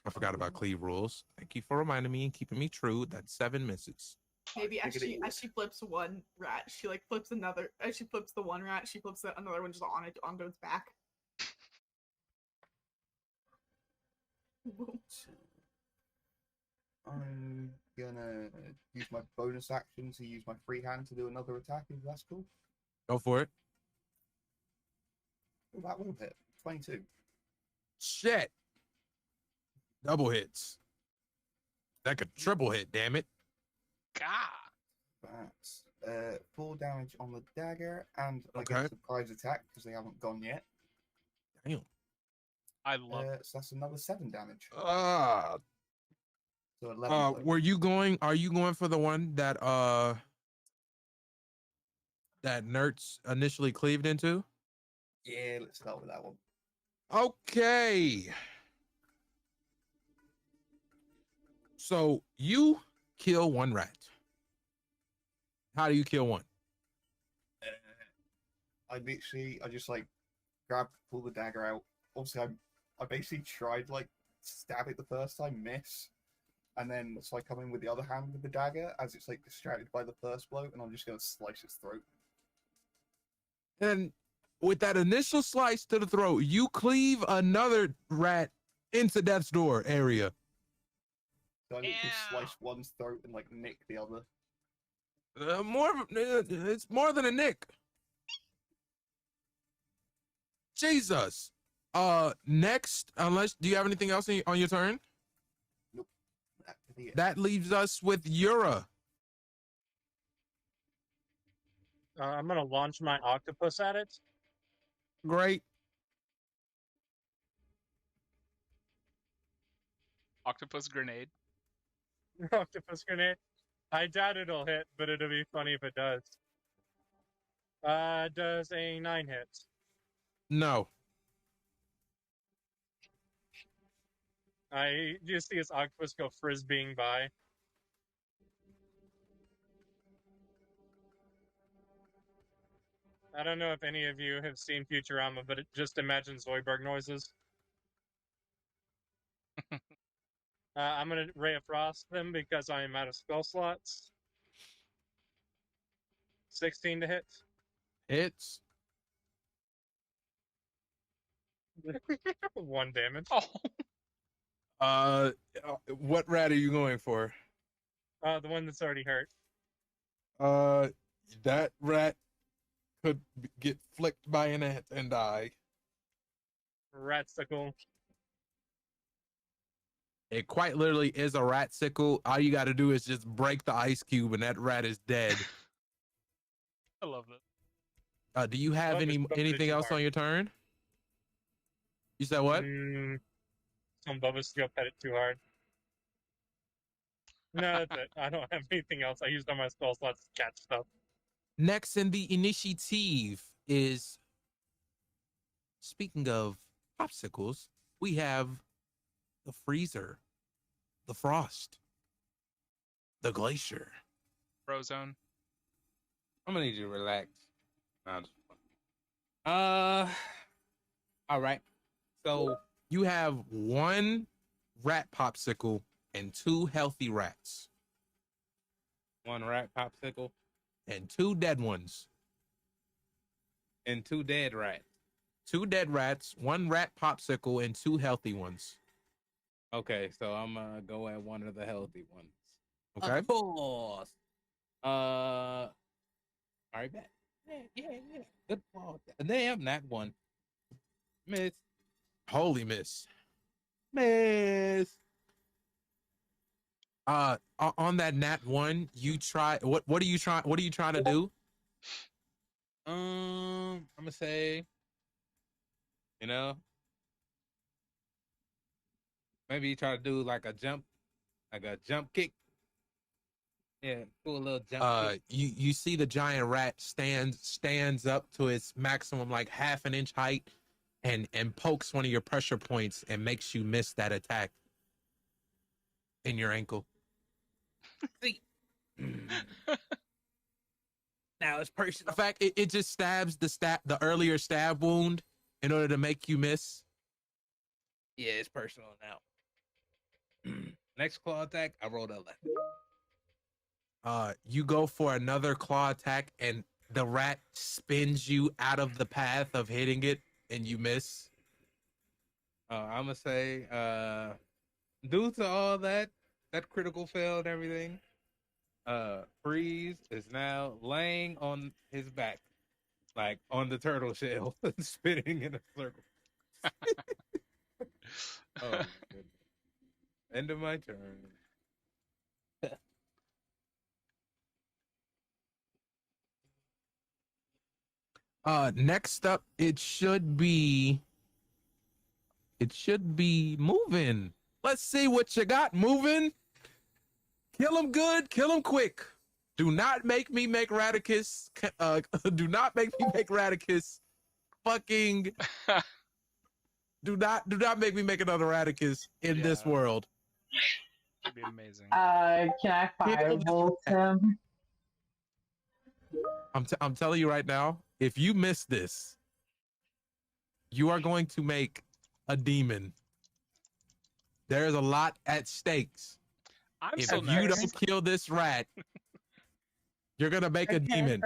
I forgot about cleave rules. Thank you for reminding me and keeping me true. That's 7 misses. Maybe as figured it she flips one rat, she flips another. As she flips the one rat, she flips another one just onto its back. I'm gonna use my bonus action to use my free hand to do another attack, if that's cool. Go for it. Oh, that will hit. 22. Shit. Double hits. That could triple hit, damn it. God. That's 4 damage on the dagger, and I Okay. get a surprise attack because they haven't gone yet. Damn. I love it. So that's another 7 damage. Uh, So 11 total. are you going for the one that that Nertz initially cleaved into? Yeah, let's start with that one. Okay. So you kill one rat. How do you kill one? I just like pull the dagger out. Obviously, I basically tried like stab it the first time, miss, and then so I come in with the other hand with the dagger as it's like distracted by the first blow, and I'm just gonna slice its throat. And with that initial slice to the throat, you cleave another rat into death's door area. So I literally Ow. slice one's throat and like nick the other. It's more than a nick. Jesus. Next, do you have anything else on your turn? That could be it. That leaves us with Yura. I'm gonna launch my octopus at it. Great. Octopus grenade. Octopus grenade. I doubt it'll hit, but it'll be funny if it does. Does a 9 hit? No. I just see his octopus go frisbeeing by. I don't know if any of you have seen Futurama, but it just imagines Zoidberg noises. I'm gonna Ray of Frost them because I am out of spell slots. 16 to hit. Hits. 1 damage. Oh, What rat are you going for? The one that's already hurt. That rat could get flicked by an ant and die. Ratsicle. It quite literally is a rat sickle. All you got to do is just break the ice cube, and that rat is dead. I love that. Do you have Well, it's anything too else hard. on your turn? You said what? Some Bubba's still pet it too hard. No, that's it. I don't have anything else. I used all my spell slots to catch stuff. Next in the initiative is, speaking of popsicles, we have the freezer, the frost, the glacier. Frozone. I'm gonna need you to relax. Nah, all right. So You have one rat popsicle and 2 healthy rats one rat popsicle and 2 dead ones. and 2 dead rats. 2 dead rats, 1 rat popsicle, and 2 healthy ones. Okay, so I'm gonna go at one of the healthy ones. Okay. Of course. All right, bet. Yeah. Good ball. Damn, that one. Miss. Holy miss. Miss. On that nat 1, you try what are you trying to do? I'm gonna say, maybe you try to do like a jump kick. Yeah, do a little jump kick. You see the giant rat stands up to its maximum like half an inch height and pokes one of your pressure points and makes you miss that attack in your ankle. Now it's personal. In fact, it just stabs the earlier stab wound in order to make you miss. Yeah, it's personal now. Next claw attack, I rolled a 11. You go for another claw attack and the rat spins you out of the path of hitting it and you miss. I'm gonna say, due to all that, that critical fail and everything, Freeze is now laying on his back, like on the turtle shell, spinning in a circle. Oh, my goodness. End of my turn. Next up, it should be moving. Let's see what you got moving. Kill him good, kill him quick. Do not make me make Radicus. Do not make me make Radicus. Fucking. Do not make me make another Radicus in this Yeah. world. It'd be amazing. Can I firebolt him? I'm telling you right now, if you miss this, you are going to make a demon. There's a lot at stakes. I'm If so you nice. don't kill this rat, you're gonna make a demon.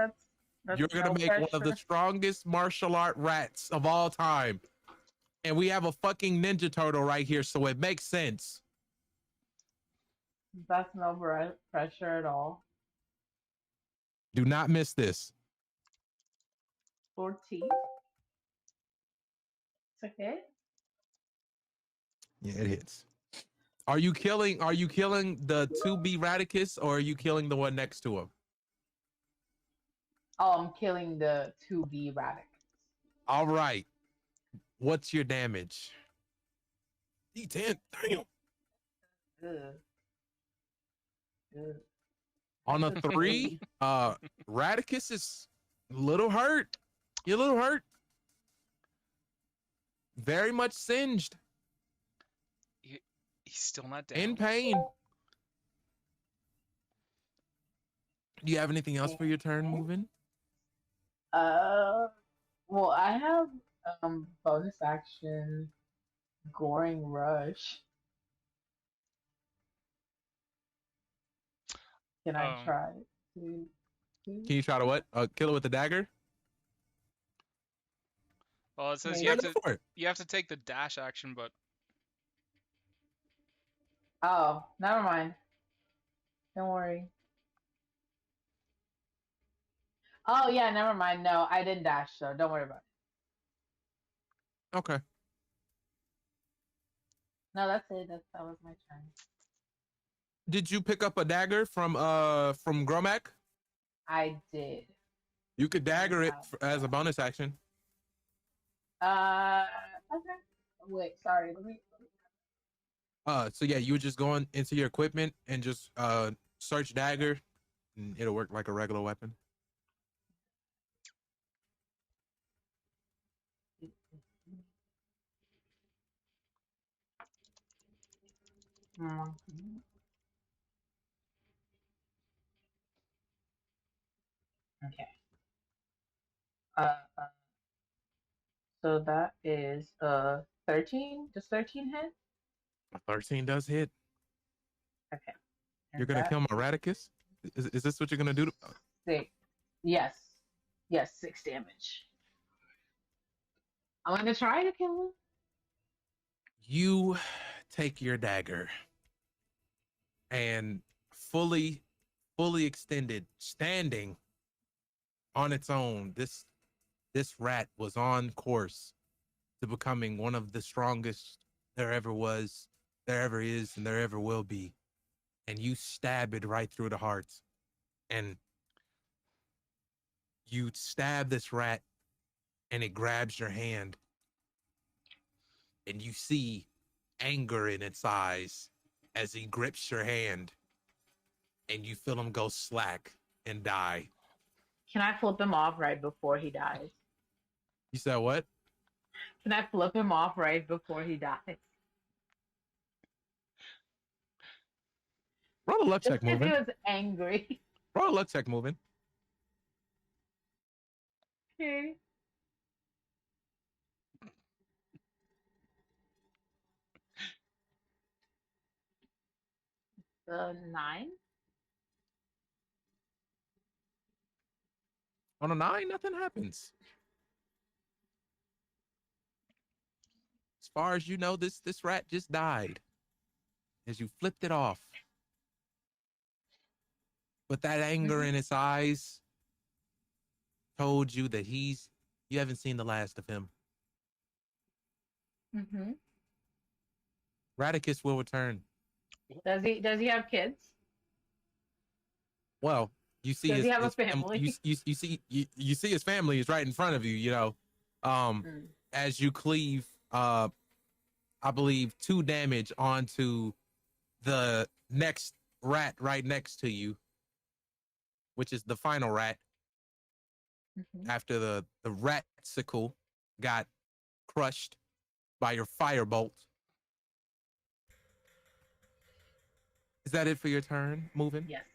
You're gonna make one of the strongest martial art rats of all time. And we have a fucking Ninja Turtle right here, so it makes sense. That's no pressure at all. Do not miss this. 14. It's okay. Yeah, it hits. Are you killing the 2B Radicus, or are you killing the one next to him? Oh, I'm killing the 2B Radix. All right. What's your damage? D10. Damn. Ugh. Ugh. On a 3, Radicus is a little hurt. You're a little hurt. Very much singed. He's still not down. In pain. Do you have anything else for your turn moving? Well, I have bonus action Goring Rush. Can I try to? Can you try to what? Kill it with the dagger? Well, it says Yeah, you have Go to for it. take the dash action, but Oh, never mind. Don't worry. Oh yeah, never mind. No, I didn't dash, so don't worry about it. Okay. No, that's it. That was my turn. Did you pick up a dagger from Gromac? I did. You could dagger it as a bonus action. Okay. Wait, sorry. Let me. So yeah, you would just go into your equipment and just search dagger, and it'll work like a regular weapon. Okay. So that is 13. Does 13 hit? A 13 does hit. Okay. You're gonna kill my Radicus? Is this what you're gonna do? 6. Yes. Yes, 6 damage. I'm gonna try to kill him. You take your dagger and fully extended, standing on its own, this rat was on course to becoming one of the strongest there ever was, there ever is, and there ever will be. And you stab it right through the heart. And you stab this rat, and it grabs your hand. And you see anger in its eyes as he grips your hand. And you feel him go slack and die. Can I flip him off right before he dies? You said what? Can I flip him off right before he dies? Roll a luck Just check because he moving. was angry. Roll a luck check moving. Okay. The 9? On a 9, nothing happens. As far as you know, this rat just died as you flipped it off. But that anger in his eyes told you that you haven't seen the last of him. Mm-hmm. Radicus will return. Does he have kids? Well, you see Does he have a his family? you see his family is right in front of you, you know. As you cleave I believe 2 damage onto the next rat right next to you, which is the final rat. After the ratsicle got crushed by your firebolt. Is that it for your turn? Moving? Yes.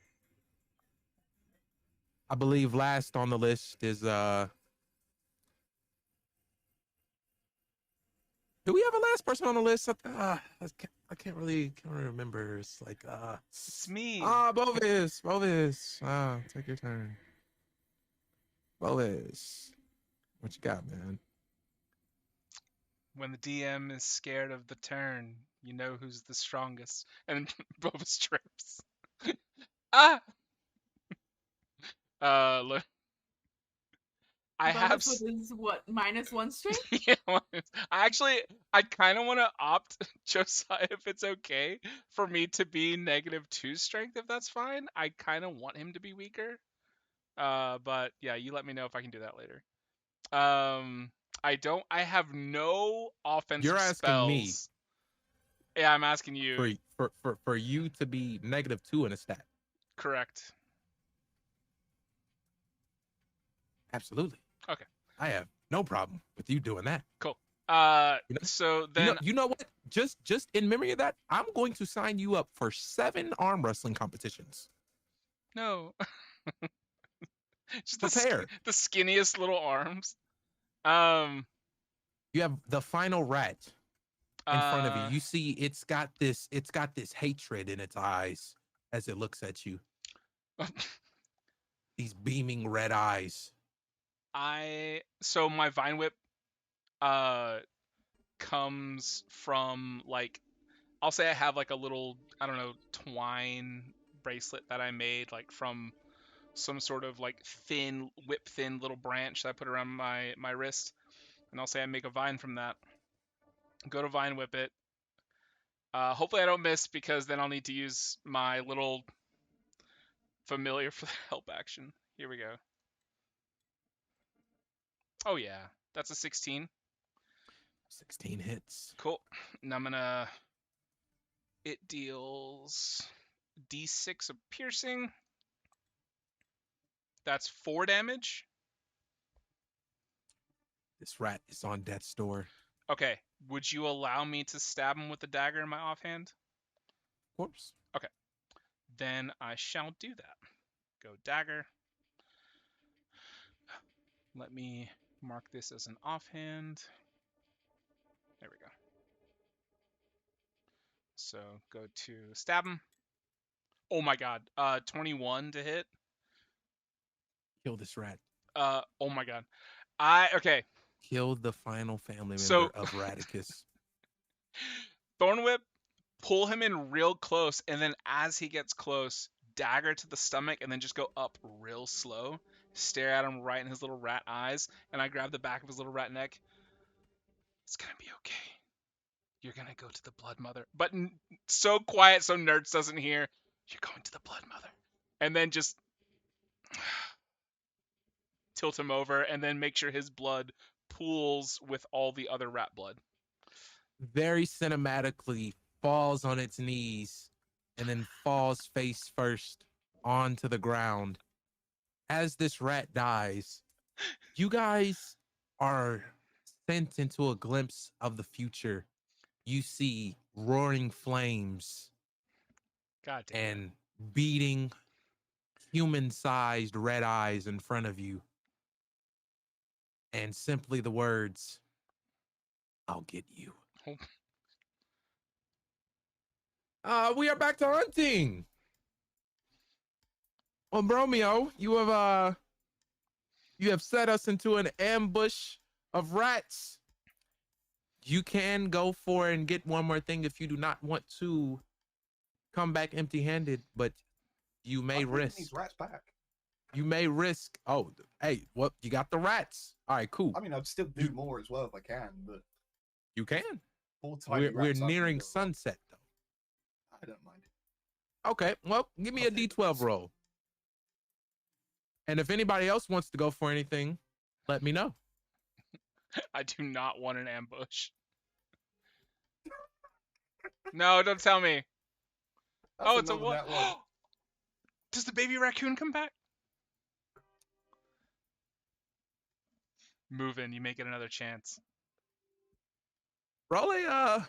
I believe last on the list is do we have a last person on the list? I can't really remember. It's like It's me. Bovis. Take your turn. Bovis. What you got, man? When the DM is scared of the turn, you know who's the strongest. And Bovis trips. Ah! Look. I have Bonus with his what, -1 strength? yeah, I kind of want to opt, Josiah, if it's okay for me to be -2 strength, if that's fine. I kind of want him to be weaker. But yeah, you let me know if I can do that later. I have no offensive You're asking spells. me. Yeah, I'm asking you. For you to be -2 in a stat. Correct. Absolutely. Okay. I have no problem with you doing that. Cool. So You know, then you know what? Just in memory of that, I'm going to sign you up for 7 arm wrestling competitions. no. Just Prepare. the skinniest little arms. You have the final rat in front of you. You see it's got this hatred in its eyes as it looks at you. These beaming red eyes. So my Vine Whip comes from, like, I'll say I have like a little, I don't know, twine bracelet that I made like from some sort of like thin little branch that I put around my wrist, and I'll say I make a vine from that. Go to Vine Whip it. Hopefully I don't miss, because then I'll need to use my little familiar for the help action. Here we go. Oh yeah, that's a 16. 16 hits. Cool. And I'm gonna. It deals D6 of piercing. That's 4 damage. This rat is on death's door. Okay. Would you allow me to stab him with the dagger in my offhand? Of course. Okay. Then I shall do that. Go dagger. Let me mark this as an offhand. There we go. So go to stab him. Oh my god. 21 to hit. Kill this rat. Oh my god. Okay. Kill the final family member of Radicus. Thorn Whip, pull him in real close, and then as he gets close, dagger to the stomach, and then just go up real slow. Stare at him right in his little rat eyes, and I grab the back of his little rat neck. It's gonna be okay. You're gonna go to the Blood Mother. But so quiet so Nerds doesn't hear. You're going to the Blood Mother. And then just tilt him over, and then make sure his blood pools with all the other rat blood. Very cinematically falls on its knees and then falls face first onto the ground. As this rat dies, you guys are sent into a glimpse of the future. You see roaring flames and beating human-sized red eyes in front of you. And simply the words, "I'll get you." We are back to hunting. Well, Bromeo, you have set us into an ambush of rats. You can go for and get one more thing if you do not want to come back empty-handed, but you I'm may bringing risk. these rats back. You may risk. Oh, hey, well, you got the rats. All right, cool. I mean, I'd still do You- more as well if I can, but You can. 4 tiny We're rats aren't gonna nearing go wrong. sunset though. I don't mind. Okay, well, give me I'll a take the D12 risk. roll. And if anybody else wants to go for anything, let me know. I do not want an ambush. No, don't tell me. That's Oh, it's a lower what? than that one. Does the baby raccoon come back? Move in. You may get another chance. Roll a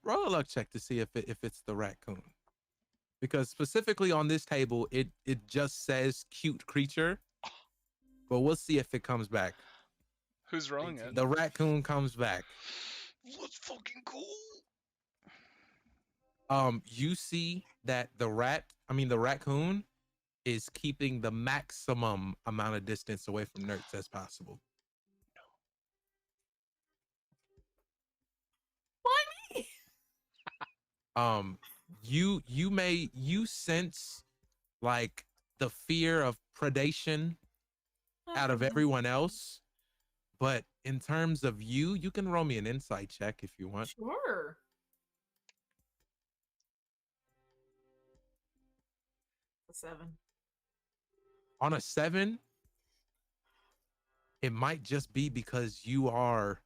luck check to see if it's the raccoon. Because specifically on this table, it just says cute creature. But we'll see if it comes back. Who's rolling it? The raccoon comes back. That's fucking cool. You see that the raccoon is keeping the maximum amount of distance away from Nerds as possible. Why me? You sense like the fear of predation out of everyone else, but in terms of you can roll me an insight check if you want. Sure. A 7. On a 7, it might just be because you are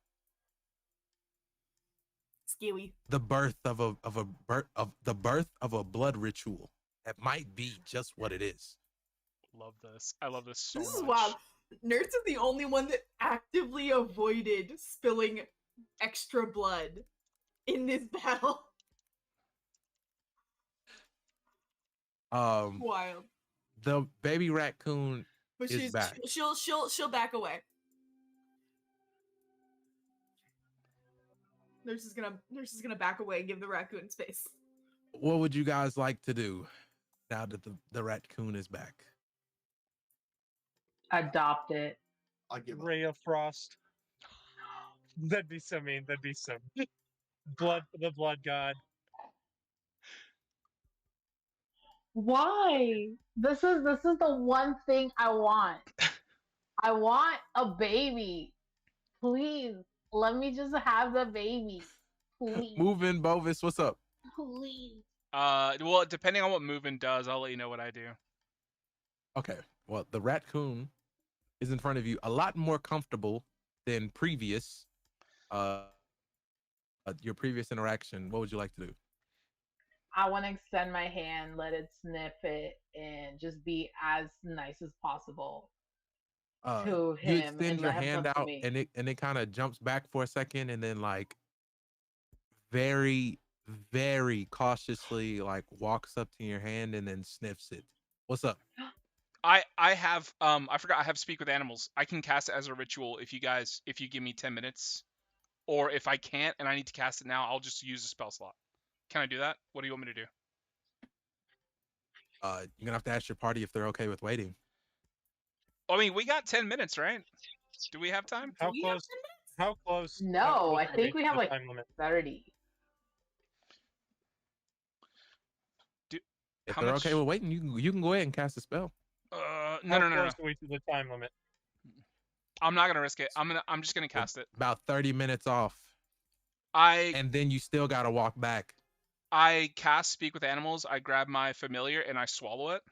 Skewy. the birth of a blood ritual. That might be just what it is. Love this. I love this so This much. is wild. Nerds is the only one that actively avoided spilling extra blood in this battle. Wild. The baby raccoon But is back. she'll back away. Nurse is gonna back away and give the raccoon space. What would you guys like to do now that the raccoon is back? Adopt it. I give up. Ray of Frost. That'd be so mean. That'd be so blood for the blood god. Why? This is the one thing I want. I want a baby. Please, let me just have the baby. Please. Move in, Bovis. What's up? Please. Well, depending on what movement does, I'll let you know what I do. Okay. Well, the raccoon is in front of you, a lot more comfortable than previous. Your previous interaction. What would you like to do? I want to extend my hand, let it sniff it, and just be as nice as possible to You him. extend and your let him hand come to out, me. and it kind of jumps back for a second, and then like very, very cautiously like walks up to your hand and then sniffs it. What's up? I have I forgot I have speak with animals. I can cast it as a ritual if you give me 10 minutes. Or if I can't and I need to cast it now, I'll just use a spell slot. Can I do that? What do you want me to do? You're gonna have to ask your party if they're okay with waiting. I mean, we got 10 minutes, right? Do we have time? How Do we have close? How close? No, how close I are think we to have the like time limit? 30. If How they're much- okay with waiting, you can go ahead and cast a spell. No, How no, no, no. close are we to the time limit? I'm not gonna risk it. I'm just gonna cast it. About 30 minutes off, I and then you still gotta walk back. cast speak with animals. I grab my familiar and I swallow it.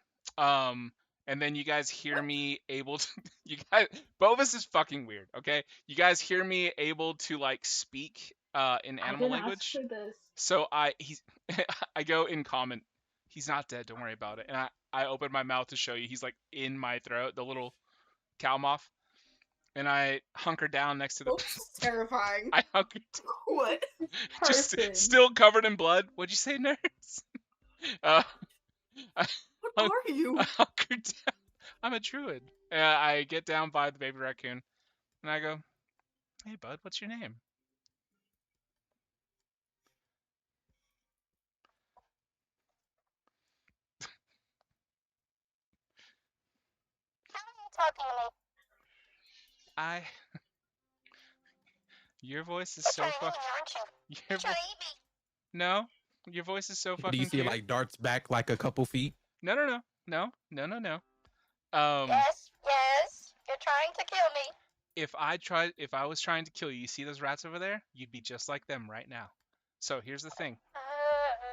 And then you guys hear me able to. You guys, Bovis is fucking weird. Okay, you guys hear me able to like speak in animal language. So I go in common. He's not dead. Don't worry about it. And I open my mouth to show you. He's like in my throat, the little cow moth. And I hunker down next to the. Oops, terrifying. I hunker What? just person? still covered in blood. What'd you say, nerds? What are you? I hunker down. I'm a druid. I get down by the baby raccoon, and I go, "Hey, bud, what's your name?" I. Your voice is so fucking. Your no, your voice is so fucking. Do you see it cute. like darts back like a couple feet? No, no, no. No. Yes, yes. You're trying to kill me. If I was trying to kill you, you see those rats over there? You'd be just like them right now. So here's the thing.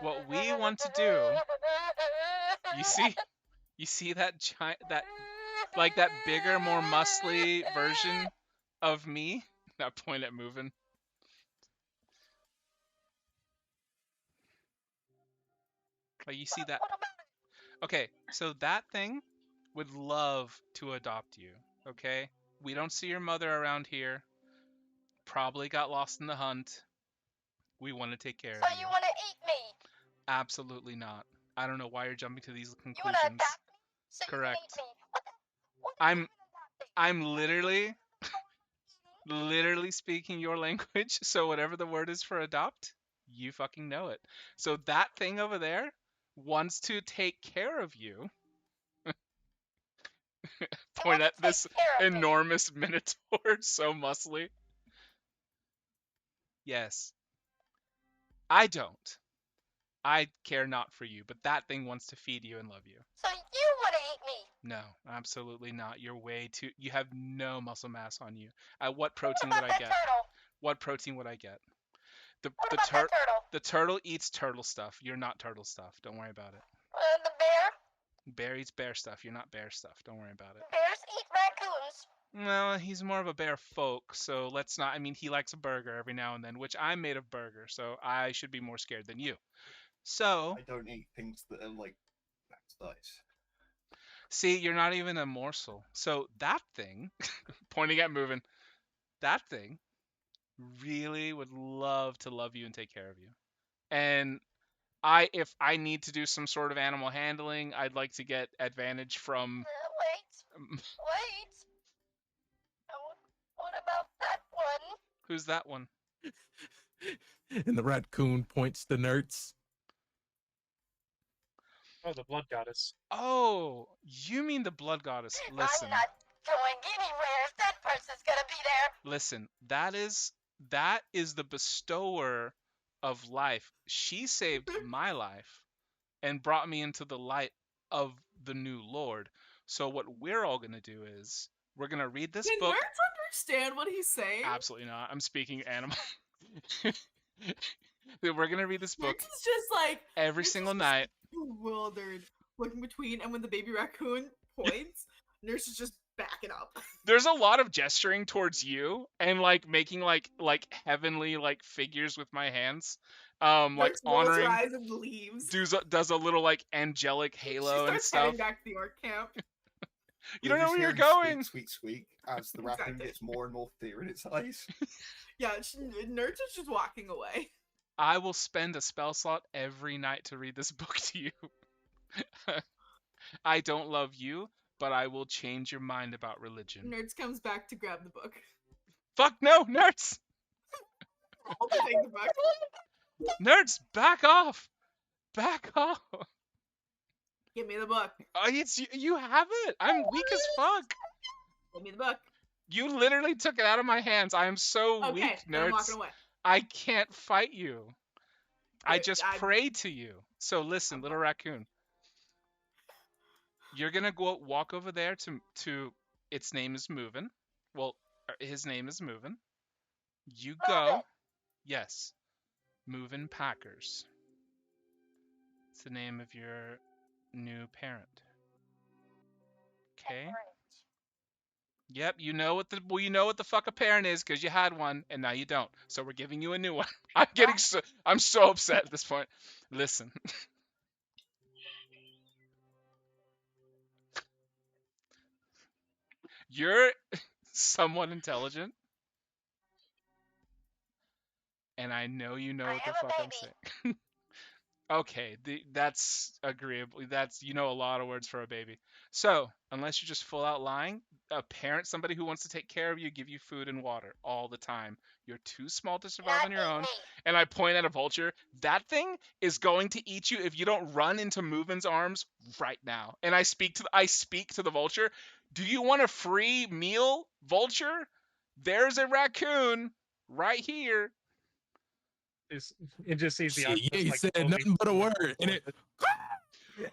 What we want to do, you see that that bigger, more muscly version of me? Now point at moving. Like you see that? Okay, so that thing would love to adopt you. Okay, we don't see your mother around here. Probably got lost in the hunt. We want to take care So of you. you want to eat me? Absolutely not. I don't know why you're jumping to these You want to conclusions. adopt me? So Correct. You can eat me. What I'm I'm literally speaking your language, so whatever the word is for adopt, you fucking know it. So that thing over there wants to take care of you. Point at this enormous minotaur, so muscly. Yes. I don't. I care not for you, but that thing wants to feed you and love you. So you want to eat me? No, absolutely not. You're way too. You have no muscle mass on you. What protein would I get? Turtle? What protein would I get? What about that turtle? The turtle eats turtle stuff. You're not turtle stuff. Don't worry about it. The bear? Bear eats bear stuff. You're not bear stuff. Don't worry about it. Bears eat raccoons. Well, he's more of a bear folk, so let's not. I mean, he likes a burger every now and then, which I'm made of burger, so I should be more scared than you. So I don't eat things that are like that size. see, you're not even a morsel. So that thing, pointing at moving, that thing really would love to love you and take care of you. And if I need to do some sort of animal handling, I'd like to get advantage from. Wait. What about that one? Who's that one? And the raccoon points to Nerds. Oh, the blood goddess. Oh, you mean the blood goddess? Listen. I'm not going anywhere if that person's gonna be there. Listen, that is the bestower of life. She saved my life and brought me into the light of the new Lord. So what we're all gonna do is we're gonna read this Can book. nerds understand what he's saying? Absolutely not. I'm speaking animal. We're gonna read this book. Nerds is just like every Nerds single is night. Bewildered, looking between, and when the baby raccoon points, Nurse is just backing up. There's a lot of gesturing towards you and like making like heavenly like figures with my hands. Like Nurse rolls her honoring eyes and leaves. does a little like angelic She halo and starts stuff. heading back to the orc camp. You don't know just where you're hearing going. Squeak, squeak, squeak, as the raccoon Exactly. gets more and more fear in its eyes. Yeah, Nurse is just walking away. I will spend a spell slot every night to read this book to you. I don't love you, but I will change your mind about religion. Nerds comes back to grab the book. Fuck no, nerds! I'll take the book. Nerds, back off! Back off! Give me the book. You have it. I'm weak as fuck. Give me the book. You literally took it out of my hands. I am so Okay, weak, then I'm nerds. walking away. I can't fight you. I Wait, just pray to you. So listen, little raccoon. You're gonna walk over there to. Its name is Movin. Well, his name is Movin. You go. Yes, Movin Packers. It's the name of your new parent. Okay. Yep, you know what the fuck a parent is because you had one and now you don't. So we're giving you a new one. I'm so upset at this point. Listen. You're somewhat intelligent. And I know you know what the fuck I'm saying. Okay, that's agreeable. You know a lot of words for a baby. So, unless you're just full out lying, a parent, somebody who wants to take care of you, give you food and water all the time. You're too small to survive on your own. And I point at a vulture. That thing is going to eat you if you don't run into Movin's arms right now. And I speak to the vulture. Do you want a free meal, vulture? There's a raccoon right here. It just sees the Shit, you octopus, ain't like, said slowly nothing but a move word, and it.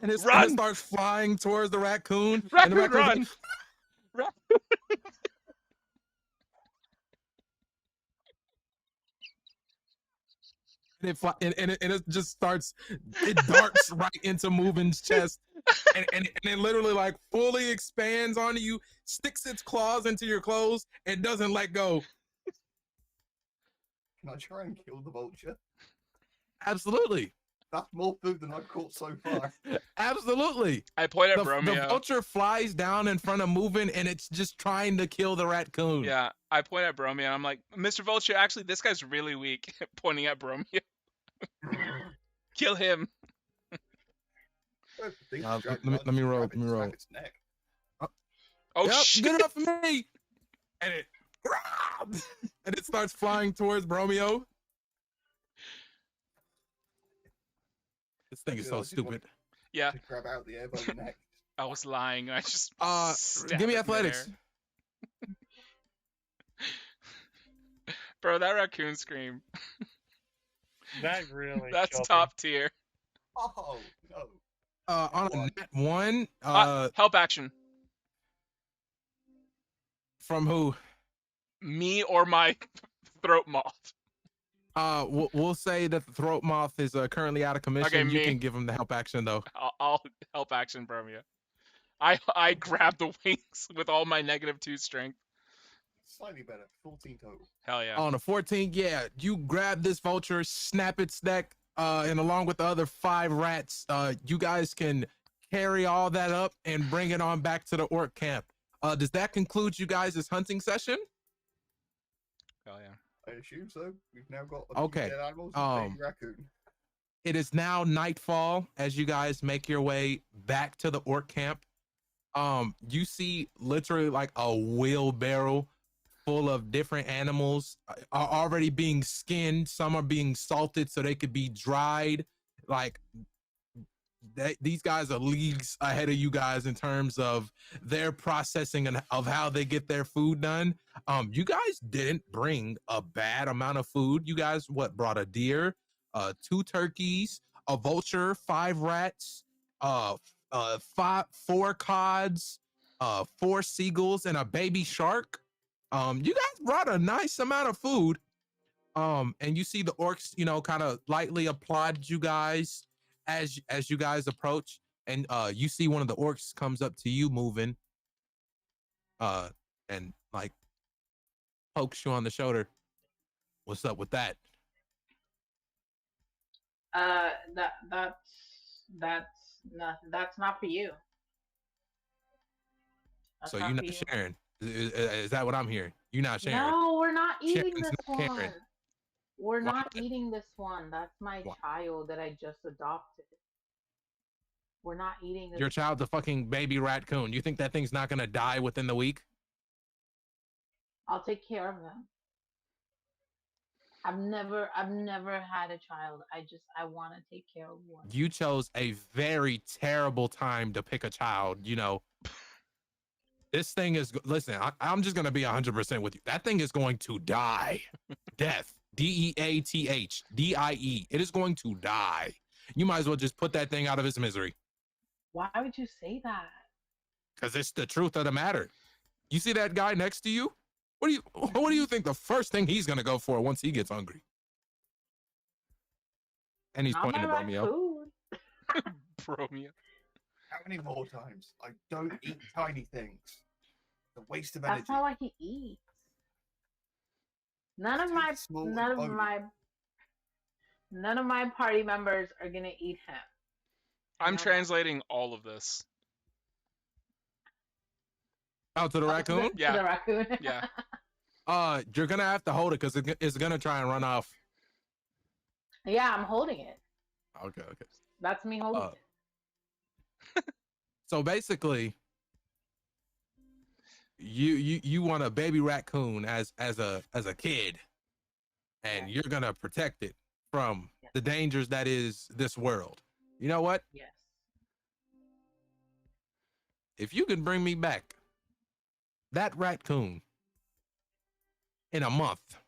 and it Run! starts flying towards the raccoon. Raccoon, and the raccoon's run! like, and it just starts, it darts right into Movin's chest, and it literally like fully expands onto you, sticks its claws into your clothes, and doesn't let go. Can I try and kill the vulture? Absolutely. That's more food than I've caught so far. Absolutely. I point at The Bromeo. vulture flies down in front of Movin, and it's just trying to kill the raccoon. Yeah, I point at Bromeo and I'm like, Mr. Vulture, actually, this guy's really weak. Pointing at Bromeo. Kill him. Let me roll. Let me roll. Oh, Yep, shit. good enough for me. And it and it starts flying towards Bromeo. This thing is so stupid. Yeah, To grab out the air by the neck. I was lying. I just stabbed Give me it in athletics. midair. Bro, that raccoon scream. That really. That's killed top tier. Oh, no. On a net one, Help action. from who? Me or my throat moth. We'll say that the throat moth is currently out of commission. Okay, You me. can give him the help action though. I'll help action Bromeo. I grab the wings with all my -2 strength. Slightly better. 14 total. Hell yeah. On a 14, yeah, you grab this vulture, snap its neck, and along with the other 5 rats, you guys can carry all that up and bring it on back to the orc camp. Does that conclude you guys' hunting session? Hell yeah. I assume so. We've now got a few Okay, dead animals and a baby raccoon. It is now nightfall as you guys make your way back to the orc camp. You see literally like a wheelbarrow full of different animals are already being skinned. Some are being salted so they could be dried. Like these guys are leagues ahead of you guys in terms of their processing and of how they get their food done. You guys didn't bring a bad amount of food. You guys brought a deer, 2 turkeys, a vulture, 5 rats, 4 cods, 4 seagulls, and a baby shark. You guys brought a nice amount of food. And you see the orcs, kind of lightly applaud you guys as you guys approach, and you see one of the orcs comes up to you moving, and like pokes you on the shoulder. What's up with that? That's not for you. That's So not you're for not you. sharing? Is that what I'm hearing? You're not sharing? No, we're not eating Sharon's this not one. caring. We're Why? not eating this one. That's my Why? child that I just adopted. We're not eating this. Your child's a fucking baby raccoon. You think that thing's not gonna die within the week? I'll take care of them. I've never had a child. I want to take care of one. You chose a very terrible time to pick a child. This thing is, listen, I'm just going to be 100% with you. That thing is going to die. Death. DEATH. DIE. It is going to die. You might as well just put that thing out of its misery. Why would you say that? Because it's the truth of the matter. You see that guy next to you? What do you think the first thing he's going to go for once he gets hungry? And he's Not pointing my to Romeo. food. Bromeo. How many more times? I don't eat tiny things. It's a waste of energy. That's not what he eats. None of my party members are gonna eat him. I'm No. translating all of this. Out to the raccoon? Yeah. The raccoon. Yeah. You're gonna have to hold it because it's gonna try and run off. Yeah, I'm holding it. Okay. That's me holding it. So basically, you want a baby raccoon as a kid, and you're gonna protect it from the dangers that is this world. You know what? Yes. If you can bring me back that raccoon in a month,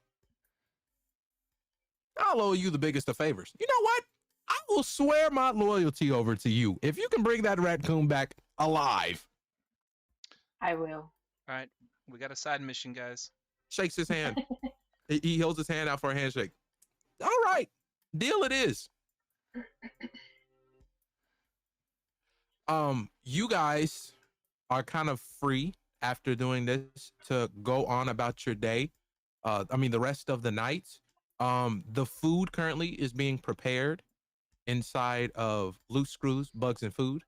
I'll owe you the biggest of favors. You know what? I will swear my loyalty over to you if you can bring that raccoon back alive. I will. All right, we got a side mission, guys. Shakes his hand. He holds his hand out for a handshake. All right, deal it is. You guys are kind of free after doing this to go on about your day. I mean, the rest of the night. The food currently is being prepared inside of Loose Screws, Bugs and Food.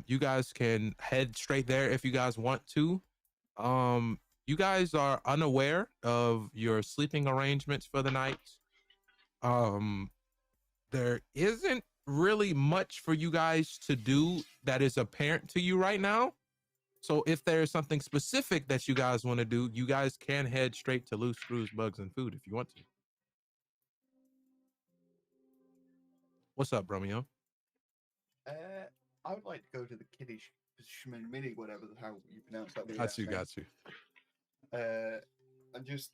You guys can head straight there if you guys want to. You guys are unaware of your sleeping arrangements for the night. There isn't really much for you guys to do that is apparent to you right now. So if there's something specific that you guys want to do, you guys can head straight to Loose Screws, Bugs and Food if you want to. What's up, Romeo? I would like to go to the Kiddish Mini, whatever how you pronounce that. Got you. And just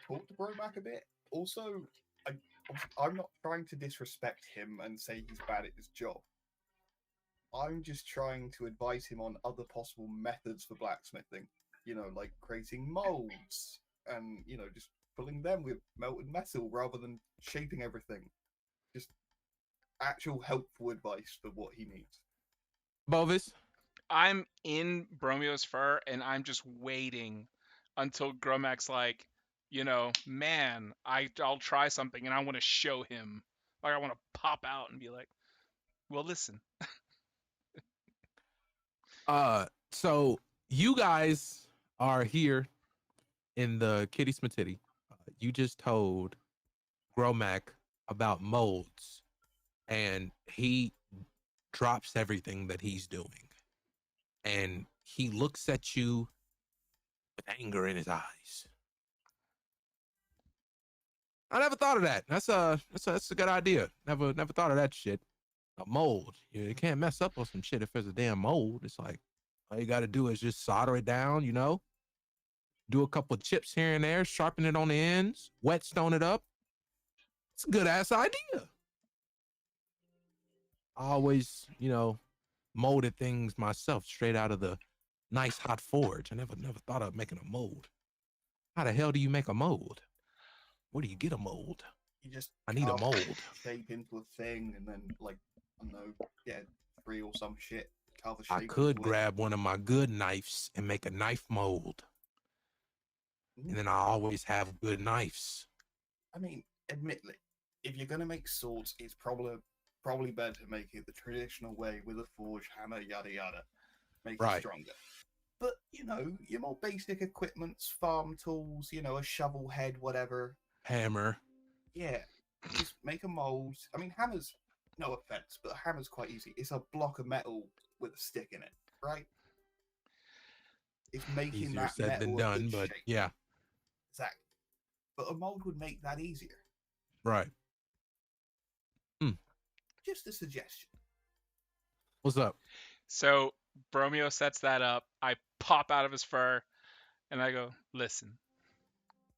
talk to Bromack a bit. Also, I'm not trying to disrespect him and say he's bad at his job. I'm just trying to advise him on other possible methods for blacksmithing. You know, like creating molds and, you know, just filling them with melted metal rather than shaping everything. Just actual helpful advice for what he needs. Bovis? I'm in Bromio's fur, and I'm just waiting until Gromack's like, you know, man, I'll try something, and I want to show him. Like, I want to pop out and be like, well, listen. So you guys are here in the Kitty Smatitty. You just told Gromack about molds, and he drops everything that he's doing, and he looks at you with anger in his eyes. I never thought of that. That's a good idea. Never thought of that shit. A mold. You can't mess up on some shit if there's a damn mold. It's like all you got to do is just solder it down, you know, do a couple of chips here and there, sharpen it on the ends, whetstone it up. It's a good ass idea. I always, you know, molded things myself straight out of the nice hot forge. I never thought of making a mold. How the hell do you make a mold? Where do you get a mold? You just I need a carve mold. shape into a thing, and then like I don't know, get free or some shit. Carve a I shape could into it. grab one of my good knives and make a knife mold. And then I always have good knives. I mean, admittedly, if you're gonna make swords, it's probably better to make it the traditional way with a forge, hammer, yada yada. Make it Right. stronger. But you know, your more basic equipments, farm tools, you know, a shovel head, whatever. Hammer. Yeah, just make a mold. I mean, hammers. No offense, but a hammer's quite easy. It's a block of metal with a stick in it, right? It's making Easier that said metal than a done, good but shape. yeah, Exactly. But a mold would make that easier. right. Just a suggestion. What's up? So Bromio sets that up. I pop out of his fur, and I go, listen.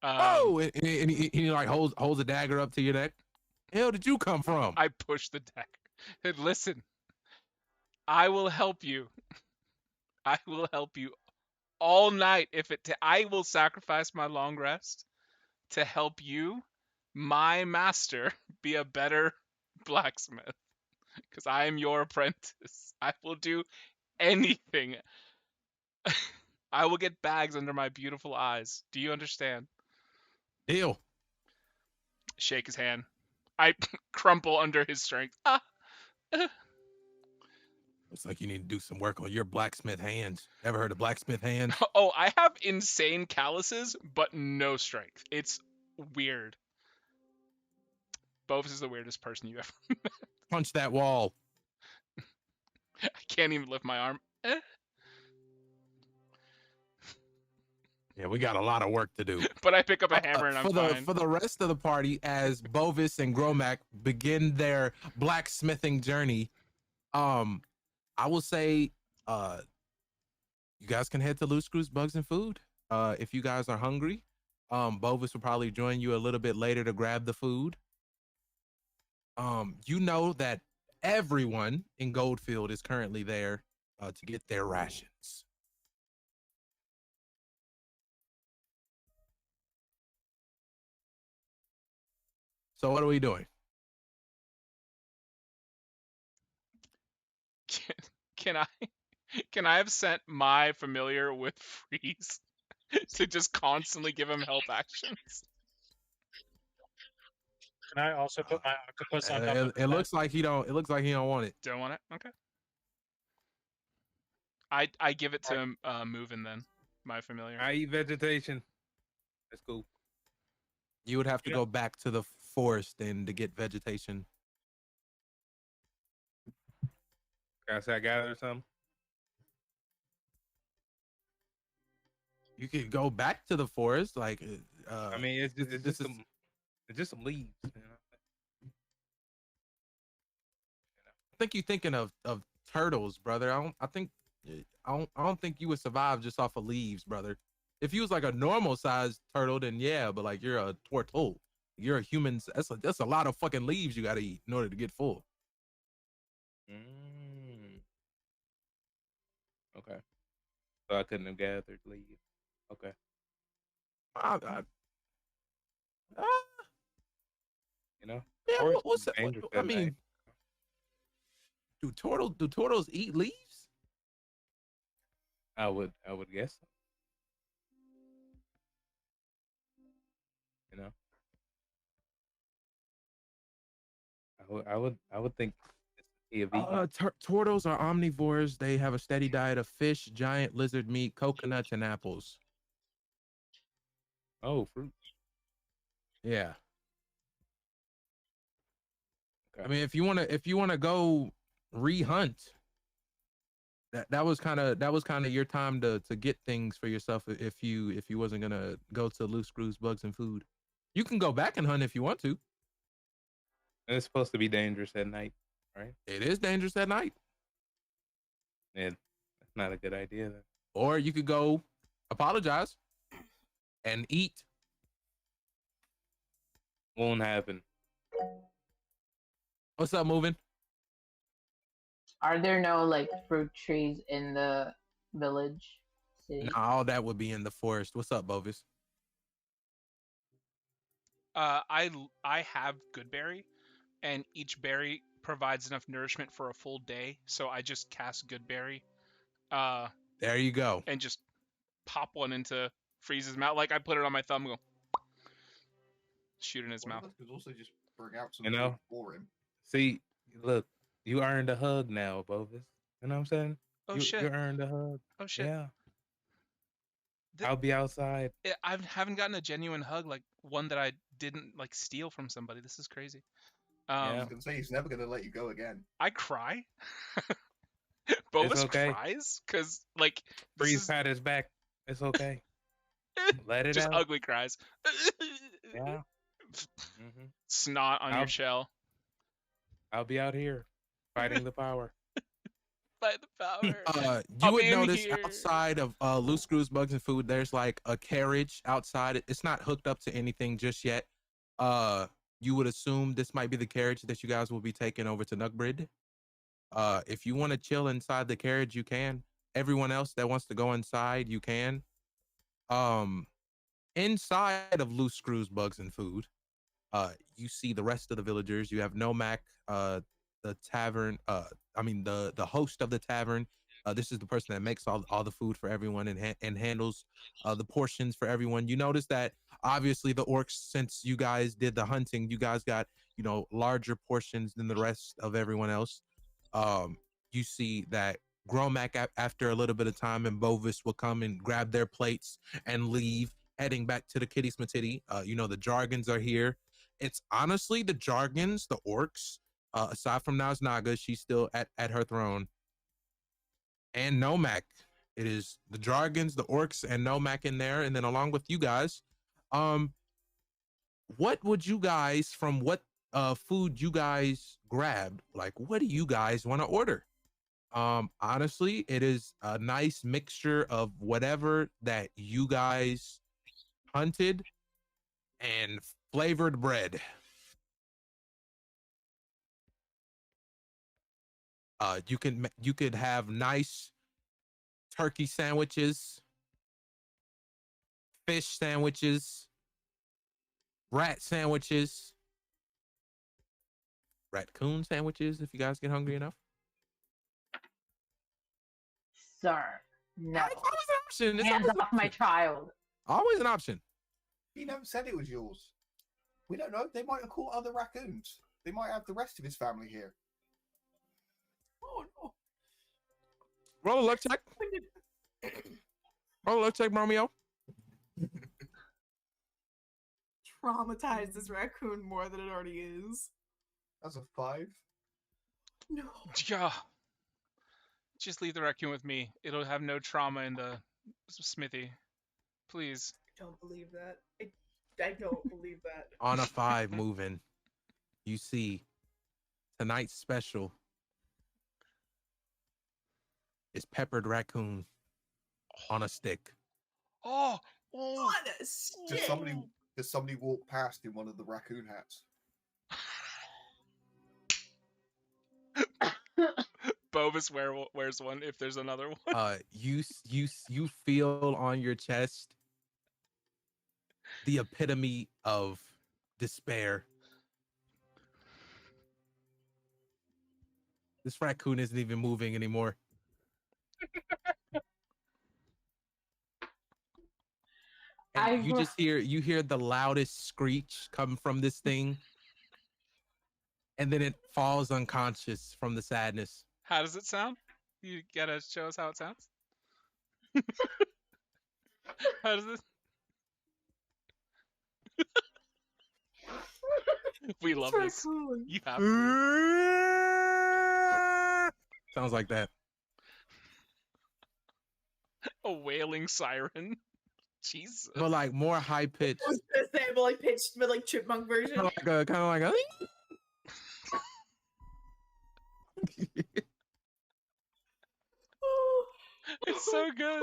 Oh, and he like holds a dagger up to your neck. Hell, did you come from? I push the dagger. And listen, I will help you. I will help you all night if I will sacrifice my long rest to help you, my master, be a better blacksmith. Because I am your apprentice. I will do anything. I will get bags under my beautiful eyes. Do you understand? Deal. Shake his hand. I crumple under his strength. Ah. Looks like you need to do some work on your blacksmith hands. Ever heard of blacksmith hands? Oh, I have insane calluses, but no strength. It's weird. Bovis is the weirdest person you ever met. Punch that wall. I can't even lift my arm. Yeah, we got a lot of work to do. But I pick up a hammer and I'm fine. For the rest of the party, as Bovis and Gromack begin their blacksmithing journey, I will say, you guys can head to Loose Screws, Bugs and Food. If you guys are hungry, Bovis will probably join you a little bit later to grab the food. You know that everyone in Goldfield is currently there to get their rations. So what are we doing? Can I can I have sent my familiar with Freeze to just constantly give him help actions? Can I also put my octopus on top of It looks like he don't. It looks like he don't want it. Don't want it? Okay. I give it to him moving then, my familiar. I eat vegetation. That's cool. You would have to Yeah. go back to the forest and to get vegetation. Can I say I gather some? You could go back to the forest, like. I mean, it's this just is- some leaves. You know? I think you're thinking of turtles, brother. I don't think you would survive just off of leaves, brother. If you was like a normal sized turtle, then yeah, but like you're a turtle. You're a human. That's a lot of fucking leaves you gotta eat in order to get full. Okay. So I couldn't have gathered leaves. Okay. You know? Yeah, Forest what's is that? dangerous I at night. mean, do turtles eat leaves? I would guess so. You know? I would think he have eaten. Turtles are omnivores. They have a steady diet of fish, giant lizard meat, coconuts, and apples. Oh, fruit. Yeah. Okay. I mean, if you wanna go re-hunt, that was kind of your time to get things for yourself. If you wasn't gonna go to Loose Screws, Bugs, and Food, you can go back and hunt if you want to. And it's supposed to be dangerous at night, right? It is dangerous at night. Yeah, that's not a good idea then. Or you could go apologize and eat. Won't happen. What's up, moving? Are there no like fruit trees in the village? City? Nah, all that would be in the forest. What's up, Bovis? I have good berry, and each berry provides enough nourishment for a full day, so I just cast good berry. There you go. And just pop one into Freeze's mouth. Like I put it on my thumb and go shoot in his mouth. Could also just bring out some You know? food for him. See, look, you earned a hug now, Bovis. You know what I'm saying? Oh you, shit. You earned a hug. Oh shit. Yeah. Th- I'll be outside. I haven't gotten a genuine hug, like one that I didn't like steal from somebody. This is crazy. I was gonna say he's never gonna let you go again. I cry. Bovis okay. cries because like Freeze pat his back. It's okay. Let it just out. ugly cries. Yeah. Snot on your shell. I'll be out here fighting the power. Fight the power. You I'm would in notice here. outside of Loose Screws, Bugs, and Food, there's like a carriage outside. It's not hooked up to anything just yet. You would assume this might be the carriage that you guys will be taking over to Nugbrid. If you want to chill inside the carriage, you can. Everyone else that wants to go inside, you can. Inside of Loose Screws, Bugs, and Food, you see the rest of the villagers. You have Nomak, the tavern. The host of the tavern. This is the person that makes all the food for everyone and handles the portions for everyone. You notice that obviously the orcs, since you guys did the hunting, you guys got larger portions than the rest of everyone else. You see that Gromac, after a little bit of time, and Bovis will come and grab their plates and leave, heading back to the Kitty Smatitty. The Jargons are here. It's honestly the Jargons, the orcs, aside from Naznaga, she's still at her throne. And Nomak. It is the Jargons, the orcs, and Nomak in there. And then along with you guys, what would you guys, from what food you guys grabbed, like what do you guys want to order? Honestly, it is a nice mixture of whatever that you guys hunted and flavored bread. You could have nice turkey sandwiches, fish sandwiches, rat sandwiches, raccoon sandwiches if you guys get hungry enough. Sir, no. It's always an option. It's Hands always an off my option. child. Always an option. He never said it was yours. We don't know. They might have caught other raccoons. They might have the rest of his family here. Oh no. Roll a luck check. Roll a luck check, Romeo. Traumatize this raccoon more than it already is. That's a 5. No. Yeah. Just leave the raccoon with me. It'll have no trauma in the smithy. Please. I don't believe that. I don't believe that. On a 5 moving, you see tonight's special is peppered raccoon on a stick. Oh, On a Does stick. somebody walk past in one of the raccoon hats? Bovis wears one if there's another one. You feel on your chest the epitome of despair. This raccoon isn't even moving anymore. And you hear the loudest screech come from this thing, and then it falls unconscious from the sadness. How does it sound? You gotta show us how it sounds. How does it? We love this. Raccoon. You have to. Sounds like that. A wailing siren. Jesus. But like more high pitched. I was gonna say, but like pitched, but like chipmunk version. Kind of like a. It's so good.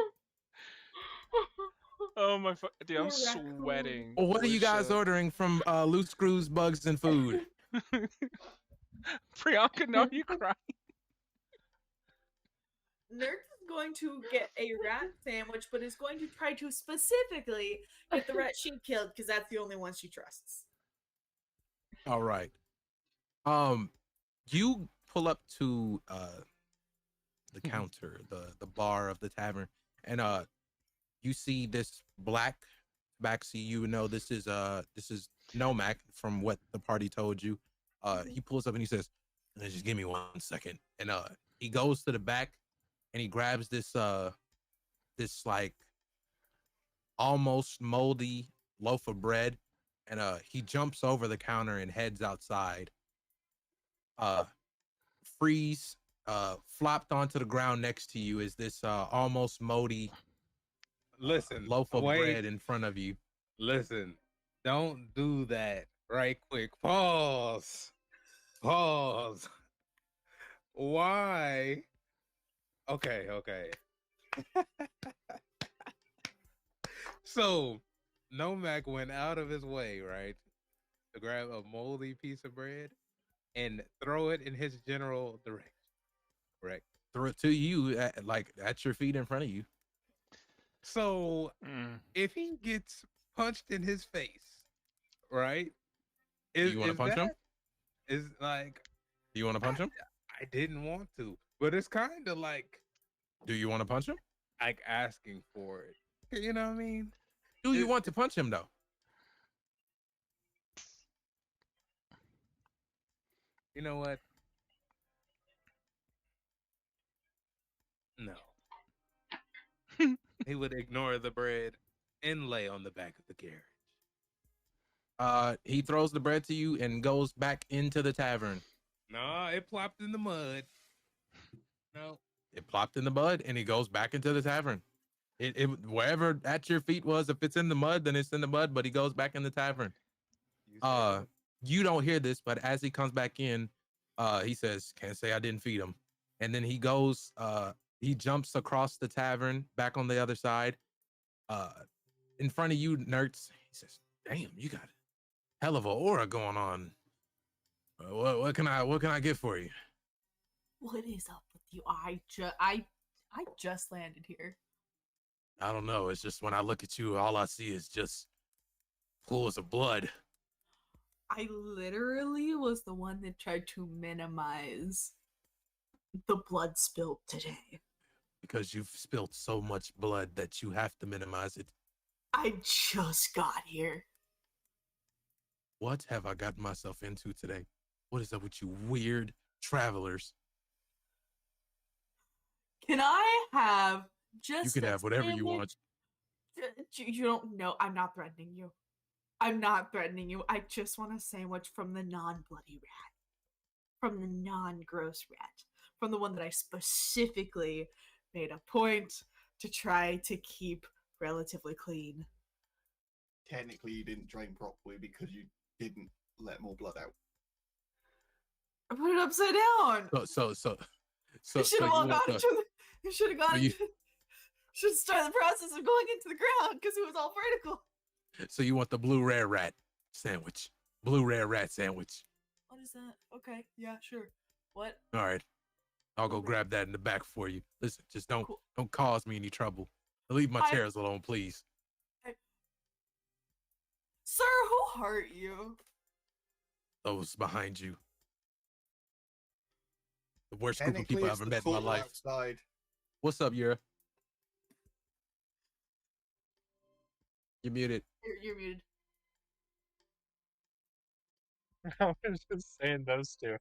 Oh my dude, I'm Poor raccoon. sweating. Well, what are Holy you guys shit. ordering from Loose Screws, Bugs, and Food? Priyanka, no, you cry. Nerd is going to get a rat sandwich, but is going to try to specifically get the rat she killed because that's the only one she trusts. All right. You pull up to the counter, the bar of the tavern, and you see this black backseat. You know this is Nomak from what the party told you. He pulls up and he says, "Just give me 1 second." And he goes to the back and he grabs this like almost moldy loaf of bread, and he jumps over the counter and heads outside. Freeze, flopped onto the ground next to you is this almost moldy loaf of bread in front of you. Listen, don't do that right quick. Pause. Why? Okay. So, Nomak went out of his way, right, to grab a moldy piece of bread and throw it in his general direction. Correct. Throw it to you at your feet in front of you. So, if he gets punched in his face, right? Do you want to punch him? Is like. Do you want to punch him? I didn't want to, but it's kind of like. Do you want to punch him? Like asking for it. You know what I mean? Do you want to punch him though? You know what? No. He would ignore the bread and lay on the back of the carriage. He throws the bread to you and goes back into the tavern. No, it plopped in the mud. No. It plopped in the mud and he goes back into the tavern. It wherever at your feet was, if it's in the mud, then it's in the mud, but he goes back in the tavern. You don't hear this, but as he comes back in, he says, "Can't say I didn't feed him." And then he goes, he jumps across the tavern back on the other side. In front of you, Nerds. He says, "Damn, you got a hell of an aura going on. What can I get for you?" What is up with you? I just landed here. I don't know. It's just when I look at you, all I see is just pools of blood. I literally was the one that tried to minimize the blood spilled today. Because you've spilled so much blood that you have to minimize it. I just got here. What have I gotten myself into today? What is up with you weird travelers? Can I have just You can a have whatever you sandwich? want. You don't know. I'm not threatening you. I'm not threatening you. I just want a sandwich from the non-bloody rat. From the non-gross rat. From the one that I specifically made a point to try to keep relatively clean. Technically, you didn't drain properly because you didn't let more blood out. I put it upside down. You should have all gone into the. You should have gone. Should start the process of going into the ground because it was all vertical. So you want the blue rare rat sandwich? Blue rare rat sandwich. What is that? Okay, yeah, sure. What? All right, I'll go grab that in the back for you. Listen, just don't cause me any trouble. Leave my chairs alone, please. Sir, who hurt you? Those behind you. The worst group of people I've ever met in my life. Outside. What's up, Yura? You're muted. You're muted. I was just saying those two.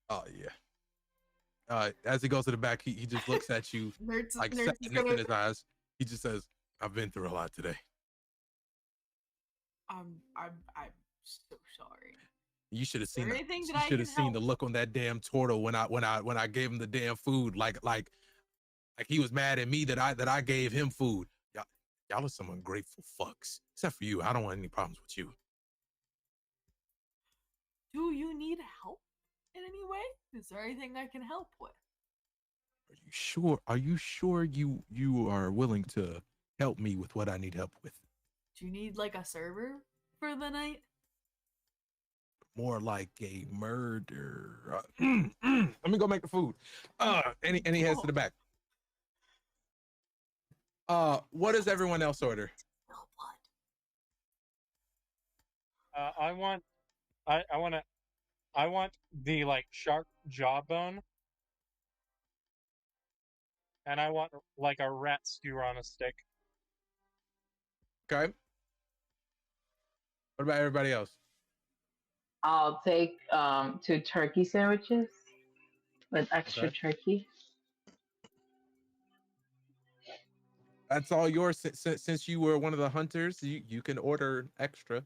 Oh yeah. As he goes to the back, he just looks at you Nerds, like Nerds is sadness in his eyes. He just says, "I've been through a lot today." I'm so sorry. You should have seen. there The, anything you that I should have can seen help? the look on that damn turtle when I gave him the damn food. Like he was mad at me that I gave him food. Y'all are some ungrateful fucks. Except for you, I don't want any problems with you. Do you need help in any way? Is there anything I can help with? Are you sure you are willing to help me with what I need help with? Do you need like a server for the night? More like a murder. Let me go make the food. And he heads to the back. What does everyone else order? I want the like shark jawbone, and I want like a rat skewer on a stick. Okay. What about everybody else? I'll take 2 turkey sandwiches with extra turkey. That's all yours since you were one of the hunters. You can order extra.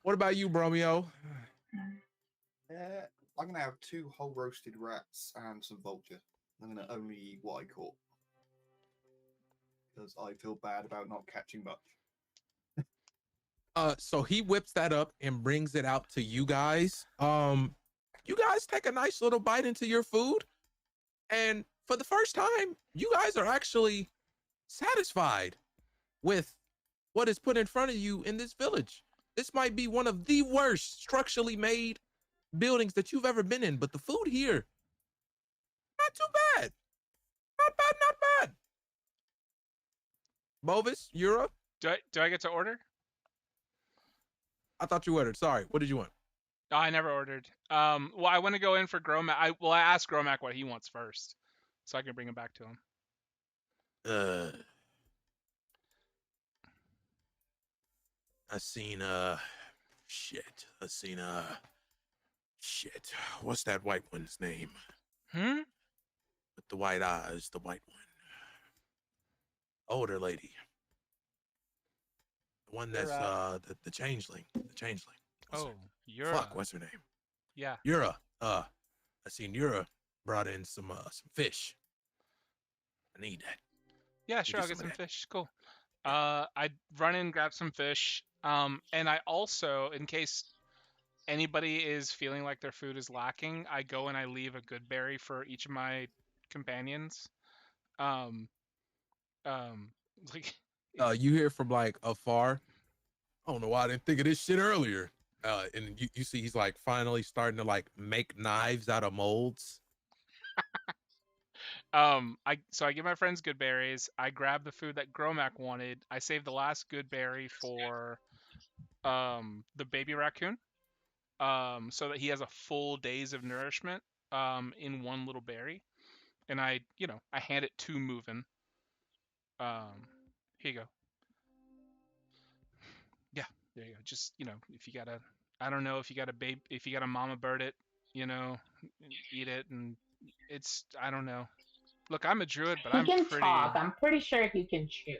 What about you, Bromeo? I'm gonna have 2 whole roasted rats and some vulture. I'm gonna only eat what I caught because I feel bad about not catching much. So he whips that up and brings it out to you guys. You guys take a nice little bite into your food, and for the first time, you guys are actually satisfied with what is put in front of you in this village. This might be one of the worst structurally made buildings that you've ever been in, but the food here, not too bad. Not bad, not bad. Bovis, Yura? Do I get to order? I thought you ordered. Sorry. What did you want? No, I never ordered. Well, I want to go in for Gromac. I asked Gromac what he wants first, so I can bring it back to him. I seen shit. Shit. What's that white one's name? With the white eyes, the white one. Older lady. The one that's the changeling. The changeling. Yura. Fuck, what's her name? Yeah. Yura. I seen Yura brought in some fish. I need that. Yeah, sure, I'll get some fish. Cool. I'd run in, grab some fish. And I also, in case anybody is feeling like their food is lacking, I go and I leave a good berry for each of my companions. You hear from like afar. I don't know why I didn't think of this shit earlier. And you see he's like finally starting to like make knives out of molds. I give my friends good berries. I grab the food that Gromac wanted. I save the last good berry for the baby raccoon. So that he has a full days of nourishment in one little berry. And I hand it to Movin. Here you go. Yeah, there you go. Just, if you got a, I don't know if you got a babe, if you got a mama bird it, eat it, and I don't know. Look, I'm a druid, but He I'm can pretty. talk. I'm pretty sure he can chew.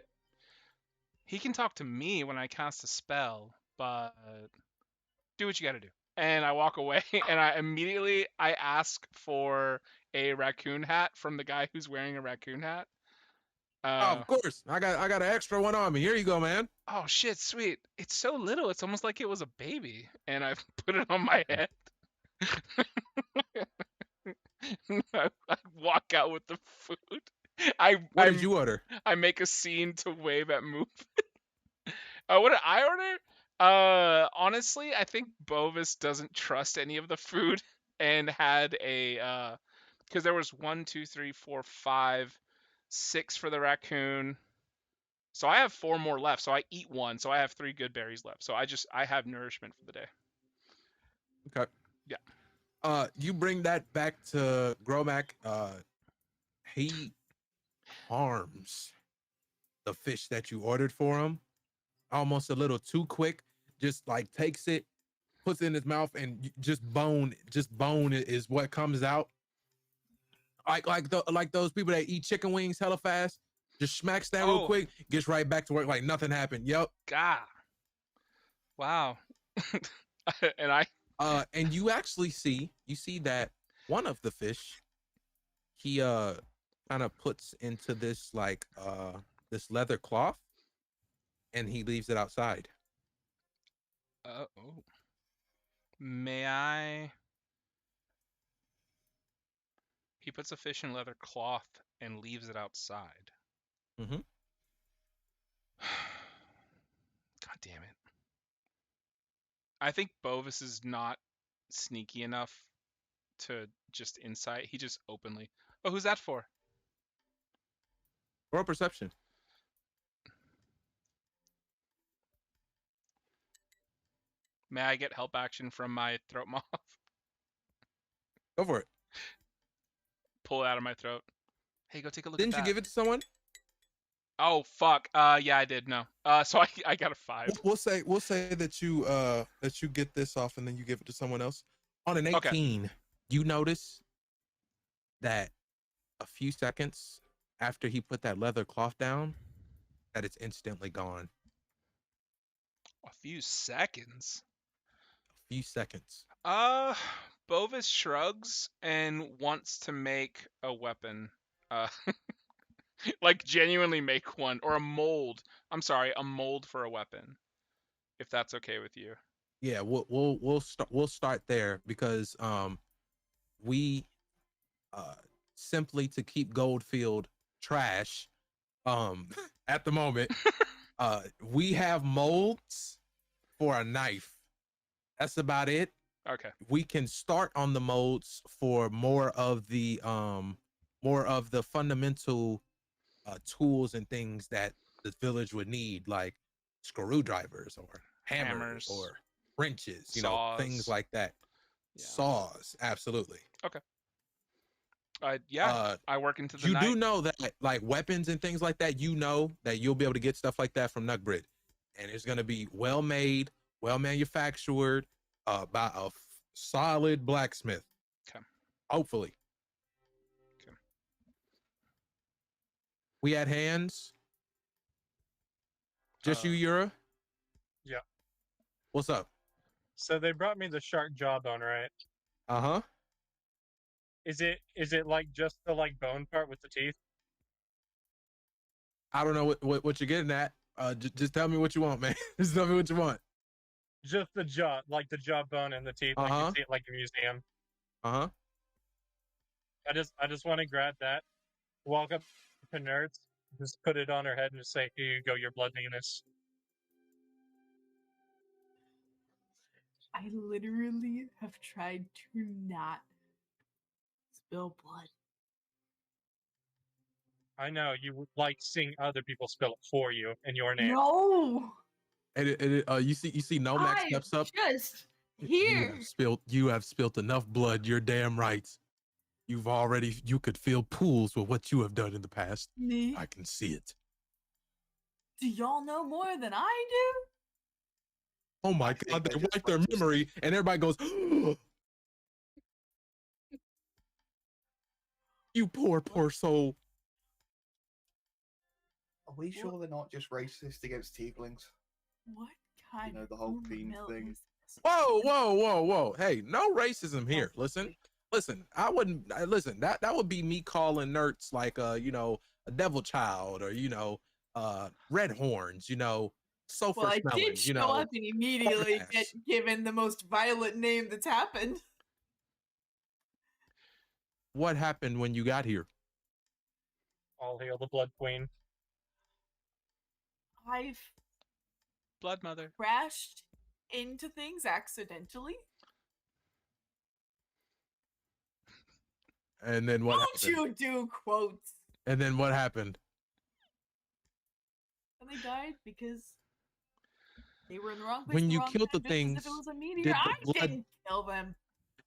He can talk to me when I cast a spell, but do what you got to do. And I walk away, and I ask for a raccoon hat from the guy who's wearing a raccoon hat. Oh, of course. I got an extra one on me. Here you go, man. Oh shit, sweet. It's so little. It's almost like it was a baby, and I put it on my head. I walk out with the food. What did you order? I make a scene to wave at Move. What did I order? Honestly, I think Bovis doesn't trust any of the food and had a because there was 1, 2, 3, 4, 5, 6 for the raccoon. So I have 4 more left. So I eat 1. So I have 3 good berries left. So I have nourishment for the day. Okay. Yeah. You bring that back to Gromac. He harms the fish that you ordered for him almost a little too quick. Just like takes it, puts it in his mouth, and just bone is what comes out. Like those people that eat chicken wings hella fast. Just smacks that real quick, gets right back to work like nothing happened. Yep. God. Wow. And you actually see that one of the fish, he kind of puts into this like this leather cloth, and he leaves it outside. Oh. May I? He puts a fish in leather cloth and leaves it outside. Mm-hmm. God damn it. I think Bovis is not sneaky enough to just insight. He just openly. Oh, who's that for? Roll perception. May I get help action from my throat moth? Go for it. Pull it out of my throat. Hey, go take a look Didn't at that. you give it to someone? Oh fuck. Yeah, I did. No. So I got a 5. We'll say that you get this off and then you give it to someone else. On an 18, you notice that a few seconds after he put that leather cloth down, that it's instantly gone. A few seconds. A few seconds. Bovis shrugs and wants to make a weapon. Like genuinely make one or a mold. I'm sorry, a mold for a weapon. If that's okay with you. Yeah, we'll start there because we simply to keep Goldfield trash at the moment we have molds for a knife. That's about it. Okay. We can start on the molds for more of the fundamental tools and things that the village would need, like screwdrivers or hammers or wrenches, saws. Things like that. Yeah. Saws, absolutely. Okay. I work into the night. You do know that like weapons and things like that, that you'll be able to get stuff like that from Nuggbrid. And it's going to be well made, well manufactured by a solid blacksmith. Okay. Hopefully. Okay. We had hands. Just you, Yura? Yeah. What's up? So they brought me the shark jawbone, right? Uh-huh. Is it like just the like bone part with the teeth? I don't know what you're getting at. Just tell me what you want, man. Just tell me what you want. Just the jaw, like the jawbone and the teeth, like you see it like a museum. Uh-huh. I just want to grab that, walk up to Nerds, just put it on her head and just say, "Here you go, your blood Venus." I I literally have tried to not spill blood. I know you would like seeing other people spill it for you in your name. No, And you see Nomax I'm steps up. just You here. have spilt enough blood. You're damn right. You could fill pools with what you have done in the past. Me? I can see it. Do y'all know more than I do? Oh my think God, they're they just wipe their racist. memory and everybody goes, you poor soul. Are we sure they're not just racist against tieflings? What kind know, the whole of theme milk thing. is this? Whoa. Hey, no racism here. Listen, I wouldn't listen. That would be me calling nerds like a devil child or red horns, sulfur Well, I smelling, did show up and immediately hard get ass. given the most violent name that's happened. What happened when you got here? All hail the Blood Queen. I've Blood Mother. crashed into things accidentally. And then what Don't happened? you do quotes? And then what happened? And they died because they were in the wrong place. When at the you wrong killed the time, just as things, if it was a meteor. did the I blood- didn't kill them.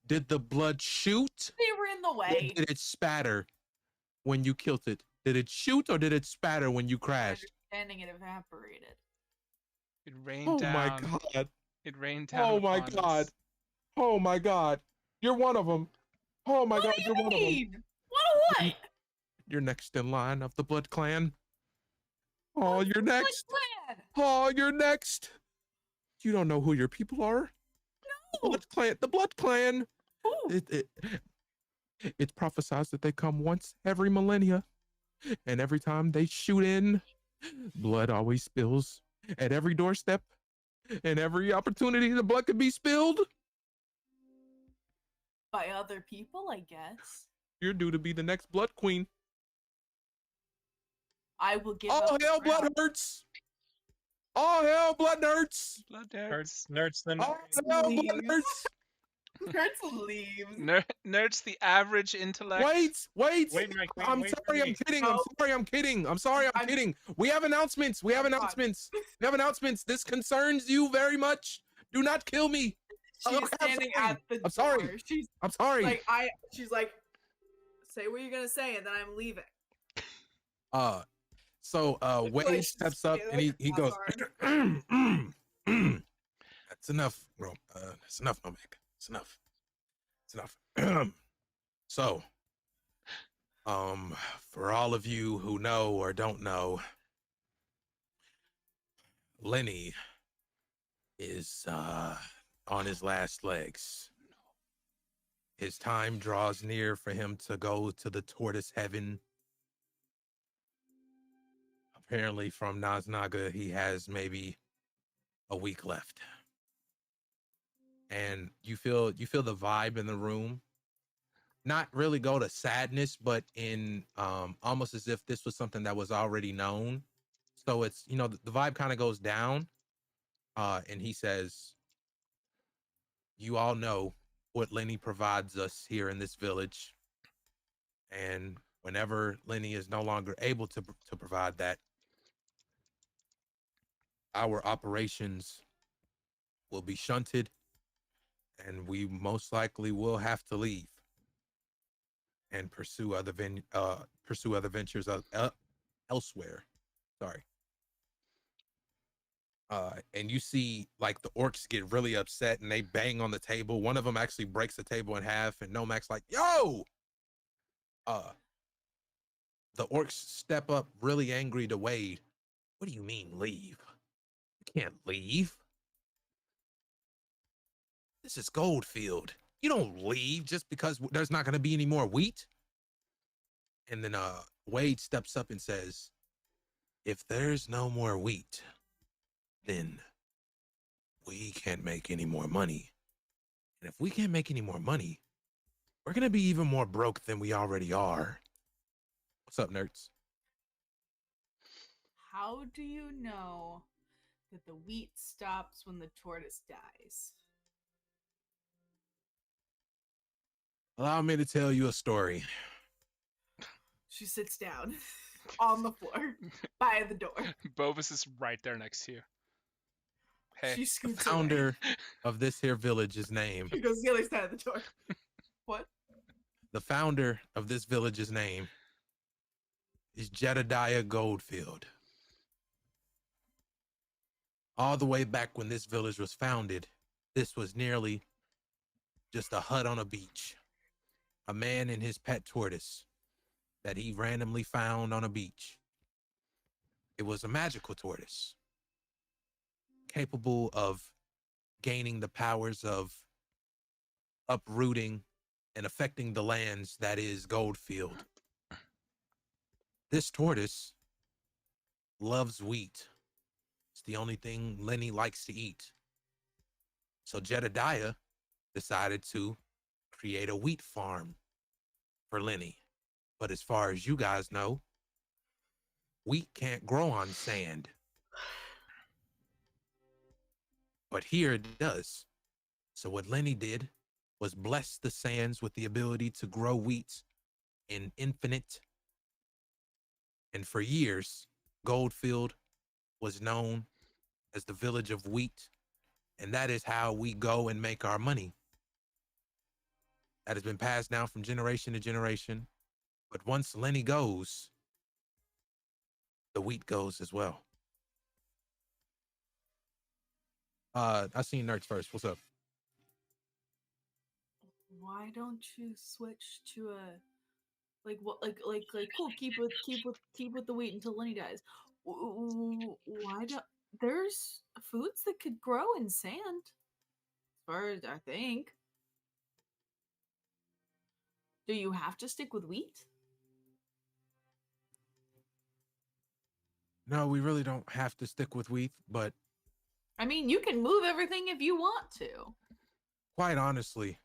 Did the blood shoot? They were in the Or way. did it spatter when you killed it? Did it shoot or did it spatter when you crashed? Understanding it evaporated. It rained Oh down. my God. It rained down. Oh my upon God. us. Oh my God. You're one of them. Oh my What God, do you're you one of them. mean? What? What? You're next in line of the Blood Clan. Oh, you're next. Plan? Oh, you're next. You don't know who your people are? No. Blood Clan. The Blood Clan. Who? It's prophesied that they come once every millennia. And every time they shoot in, blood always spills at every doorstep. And every opportunity the blood could be spilled, By other people, I guess. you're due to be the next Blood Queen. I will give All up. hell, the blood crown. hurts. All hell, blood nerds. Blood Nerds, then. All hell, blood Please. nerds. Kurtz leaves. Nerds the average intellect. Wait. Wait, my queen, I'm wait for sorry, I'm me. kidding. No. I'm kidding. We have announcements. We have announcements. This concerns you very much. Do not kill me. She's I'm standing sorry. at the I'm sorry. door. She's I'm sorry. like, she's like, say what you're gonna say, and then I'm leaving. So Wade Like, steps up yeah, and he I'm goes, sorry. That's enough, bro. That's enough, Nomac. It's enough. It's enough. So, for all of you who know or don't know, Lenny is on his last legs. His time draws near for him to go to the tortoise heaven. Apparently from Naznaga, he has maybe a week left. And you feel the vibe in the room. Not really go to sadness, but in almost as if this was something that was already known. So it's, the vibe kind of goes down. And he says, you all know what Lenny provides us here in this village. And whenever Lenny is no longer able to provide that, our operations will be shunted and we most likely will have to leave and pursue other ventures elsewhere. Sorry. And you see like the orcs get really upset and they bang on the table. One of them actually breaks the table in half and Nomac's like, yo! The orcs step up really angry to Wade. What do you mean leave? You can't leave. This is Goldfield. You don't leave just because there's not going to be any more wheat. And then Wade steps up and says, if there's no more wheat, then we can't make any more money. And if we can't make any more money, we're going to be even more broke than we already are. What's up, nerds? How do you know that the wheat stops when the tortoise dies? Allow me to tell you a story. She sits down on the floor by the door. Bovis is right there next to you. Hey, She The scoots away. founder of this here village's name. She goes to the other side of the door. What? The founder of this village's name is Jedediah Goldfield. All the way back when this village was founded, this was nearly just a hut on a beach. A man and his pet tortoise that he randomly found on a beach. It was a magical tortoise, capable of gaining the powers of uprooting and affecting the lands that is Goldfield. This tortoise loves wheat. It's the only thing Lenny likes to eat. So Jedediah decided to create a wheat farm for Lenny. But as far as you guys know, wheat can't grow on sand. But here it does. So what Lenny did was bless the sands with the ability to grow wheat in infinite. And for years, Goldfield was known as the village of wheat. And that is how we go and make our money. That has been passed down from generation to generation. But once Lenny goes, the wheat goes as well. I seen Nerds first. What's up? Why don't you switch to a like what like cool, keep with the wheat until Lenny dies. Why do there's foods that could grow in sand? As far as I think. Do you have to stick with wheat? No, we really don't have to stick with wheat, but I mean, you can move everything if you want to. quite honestly,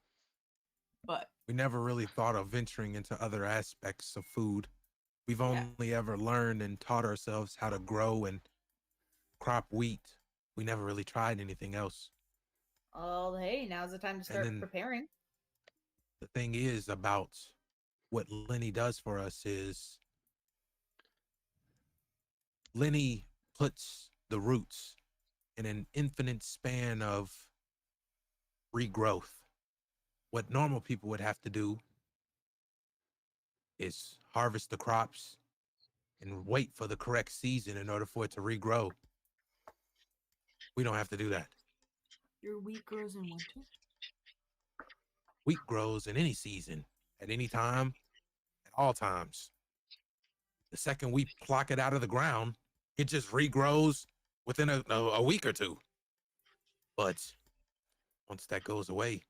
But we never really thought of venturing into other aspects of food. We've Yeah. only ever learned and taught ourselves how to grow and crop wheat. We never really tried anything else. oh hey, now's the time to start then- preparing. The thing is about what Lenny does for us is Lenny puts the roots in an infinite span of regrowth. What normal people would have to do is harvest the crops and wait for the correct season in order for it to regrow. We don't have to do that. Your wheat grows in winter. Wheat grows in any season, at any time, at all times. The second we pluck it out of the ground, it just regrows within a week or two. But once that goes away,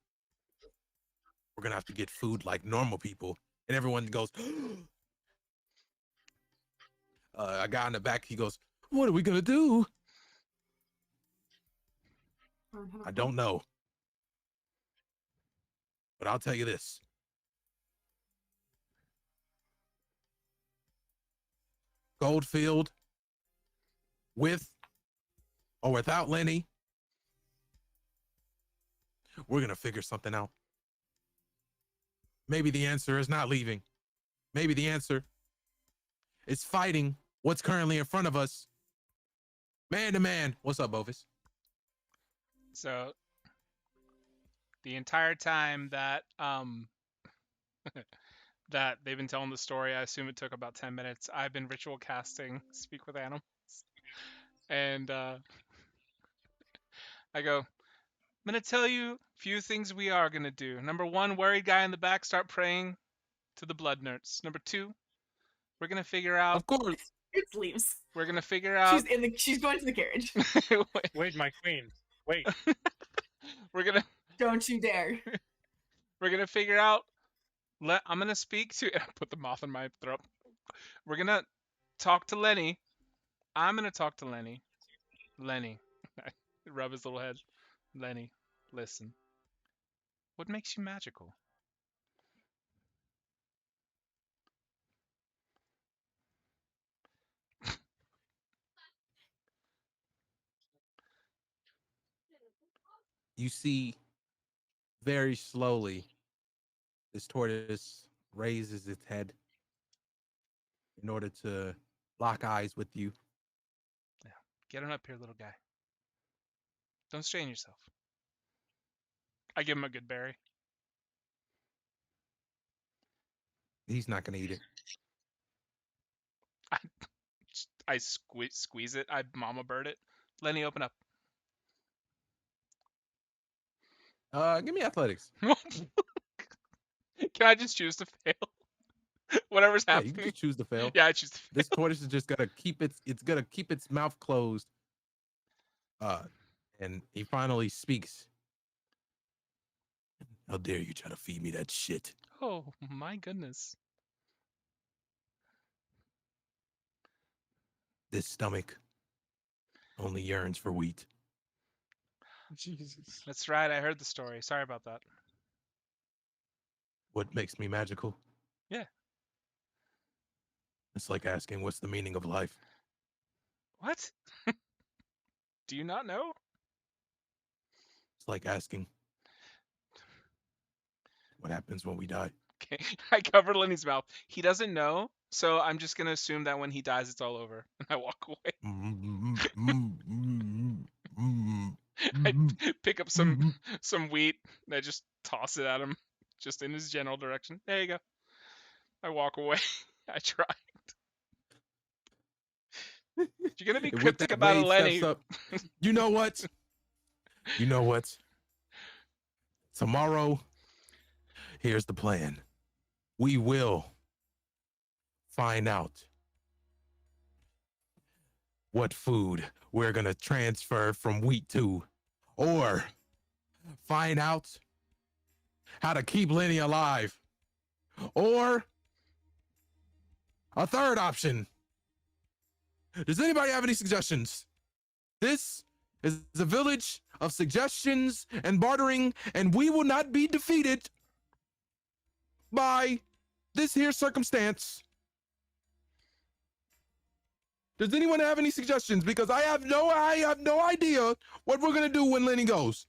we're going to have to get food like normal people. And everyone goes, a guy in the back, he goes, what are we going to do? I don't know. But I'll tell you this. Goldfield, with or without Lenny, we're going to figure something out. Maybe the answer is not leaving. Maybe the answer is fighting what's currently in front of us. Man to man. What's up, Bovis? So the entire time that that they've been telling the story, I assume it took about 10 minutes. I've been ritual casting Speak with Animals. And I go, I'm gonna tell you a few things we are gonna do. Number one, worried guy in the back, start praying to the blood nurse. Number two, we're gonna figure out Of course. It leaves. we're gonna figure out She's going to the carriage. Wait, my queen. Wait. we're gonna Don't you dare. We're gonna figure out. I'm gonna speak to. I put the moth in my throat. We're gonna talk to Lenny. I'm gonna talk to Lenny. Lenny, rub his little head. Lenny, listen. What makes you magical? You see very slowly This tortoise raises its head in order to lock eyes with you. Get on up here, little guy. Don't strain yourself. I give him a good berry. He's not gonna eat it. I squeeze it. I mama bird it. Lenny, open up. Give me athletics. Can I just choose to fail? Whatever's Yeah, you happening. can just choose to fail. Yeah, I choose to fail. This tortoise is just gonna keep its mouth closed. And he finally speaks. How dare you try to feed me that shit? Oh my goodness. This stomach only yearns for wheat. Jesus. That's right. I heard the story. Sorry about that. What makes me magical? Yeah. It's like asking what's the meaning of life. What? Do you not know? It's like asking what happens when we die. Okay. I covered Lenny's mouth. He doesn't know, so I'm just gonna assume that when he dies, it's all over, and I walk away. I pick up some wheat, and I just toss it at him, just in his general direction. There you go. I walk away. I tried. You're gonna be With cryptic that, about Wade Lenny. steps up. You know what? You know what? Tomorrow, here's the plan. We will find out what food we're going to transfer from wheat to, or find out how to keep Lenny alive, or a third option. Does anybody have any suggestions? This is a village of suggestions and bartering, and we will not be defeated by this here circumstance. Does anyone have any suggestions? Because I have no idea what we're gonna do when Lenny goes.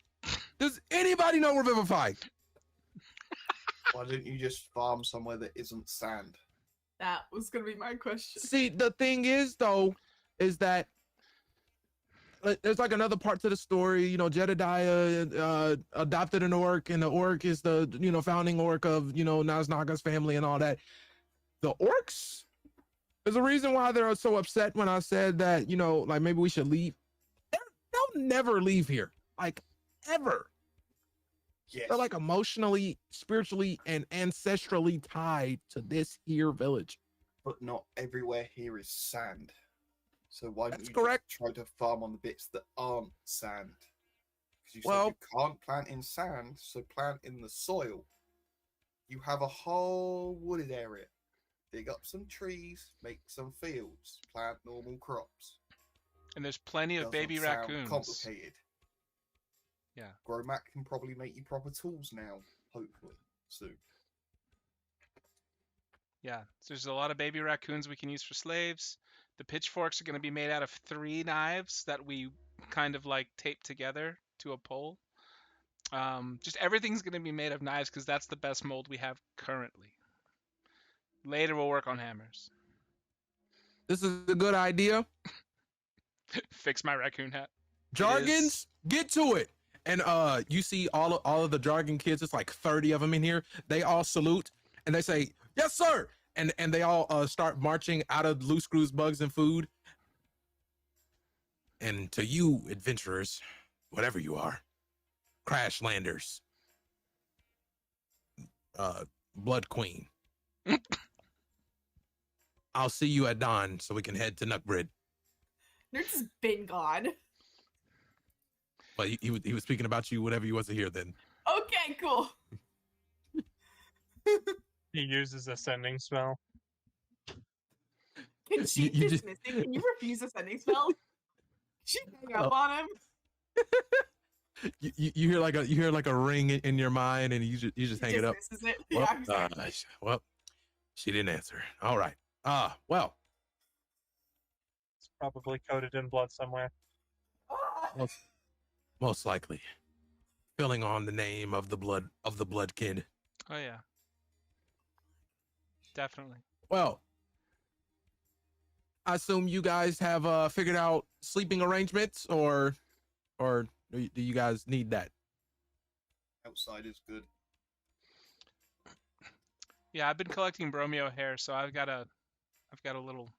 Does anybody know Revivify? Why don't you just farm somewhere that isn't sand? That was gonna be my question. See, the thing is, though, is that there's like another part to the story. You know, Jedediah adopted an orc, and the orc is the founding orc of Naznaga's family and all that. The orcs, there's a reason why they're so upset when I said that like maybe we should leave. They'll never leave here, like ever. Yes. They're like emotionally, spiritually, and ancestrally tied to this here village. But not everywhere here is sand. So why don't That's you correct. just try to farm on the bits that aren't sand? Because you Well- said you can't plant in sand, so plant in the soil. You have a whole wooded area. Dig up some trees, make some fields, plant normal crops. And there's plenty of Doesn't baby sound raccoons. complicated. Yeah. Gromac can probably make you proper tools now, hopefully, soon. Yeah, so there's a lot of baby raccoons we can use for slaves. The pitchforks are going to be made out of 3 knives that we kind of like tape together to a pole. Just everything's going to be made of knives because that's the best mold we have currently. Later we'll work on hammers. This is a good idea. Fix my raccoon hat. Jargons, get to it. And you see all of the jargon kids. It's like 30 of them in here. They all salute and they say, "Yes, sir." And they all start marching out of Loose Screws, Bugs, and Food. And to you, adventurers, whatever you are, Crash Landers, Blood Queen, I'll see you at dawn so we can head to Nuckbrid. Nerd's has been gone. But he was speaking about you whenever you wasn't here then. Okay, cool. He uses ascending spell. Can she You just- dismiss it? Can you refuse a sending spell? She hang up on him. You hear like a ring in your mind, and you just hang it up. Dismisses it. Well, Yeah, exactly. well, she didn't answer. All right. Well, It's probably coated in blood somewhere. most likely, filling on the name of the blood kid. Oh yeah. Definitely. Well, I assume you guys have figured out sleeping arrangements, or do you guys need that? Outside is good. Yeah, I've been collecting bromeo hair, so I've got a little.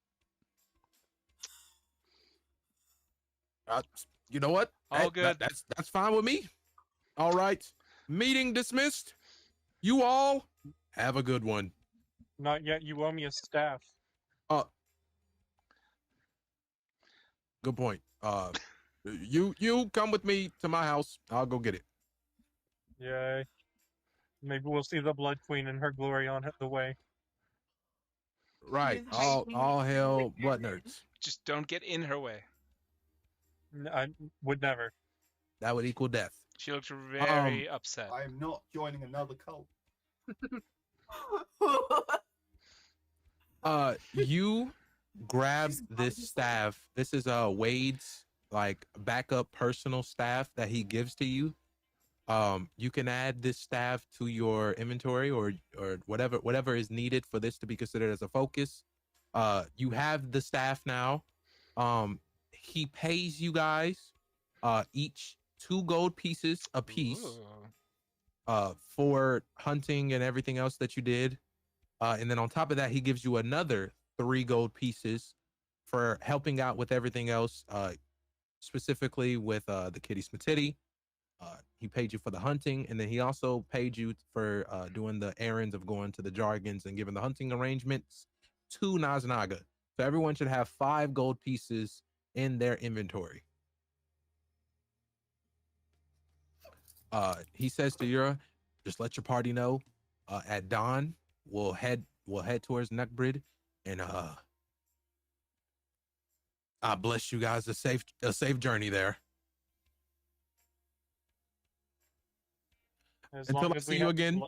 You know what? All good. That's fine with me. All right. Meeting dismissed. You all have a good one. Not yet. You owe me a staff. Good point. You come with me to my house. I'll go get it. Yay. Maybe we'll see the Blood Queen in her glory on the way. Right. is hiding All in hail the blood garden. nerds. Just don't get in her way. I would never. That would equal death. She looks very upset. I am not joining another cult. You grab She's this obviously- staff. This is Wade's like backup personal staff that he gives to you. You can add this staff to your inventory or whatever is needed for this to be considered as a focus. You have the staff now. He pays you guys each 2 gold pieces a piece Ooh. for hunting and everything else that you did. And then on top of that, he gives you another 3 gold pieces for helping out with everything else, specifically with the Kitty Smatitty. He paid you for the hunting, and then he also paid you for doing the errands of going to the Jargons and giving the hunting arrangements to Naznaga. So everyone should have 5 gold pieces in their inventory. He says to Yura, just let your party know at dawn we'll head towards Neckbrid, and I bless you guys a safe journey there. Until I see you again.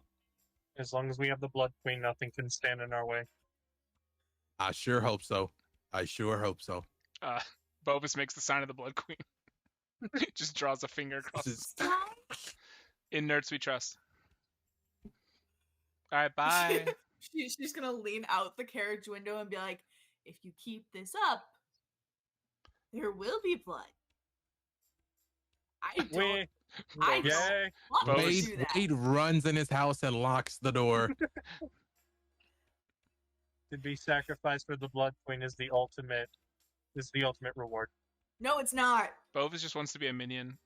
As long as we have the Blood Queen, nothing can stand in our way. I sure hope so. Bobus makes the sign of the Blood Queen. Just draws a finger across. This is- In Nerds We Trust. All right, bye. She's gonna lean out the carriage window and be like, "If you keep this up, there will be blood." I don't. I don't Yay! want to Bobus- do that. Wade runs in his house and locks the door. To be sacrificed for the Blood Queen is the ultimate reward. No, it's not. Bobus just wants to be a minion.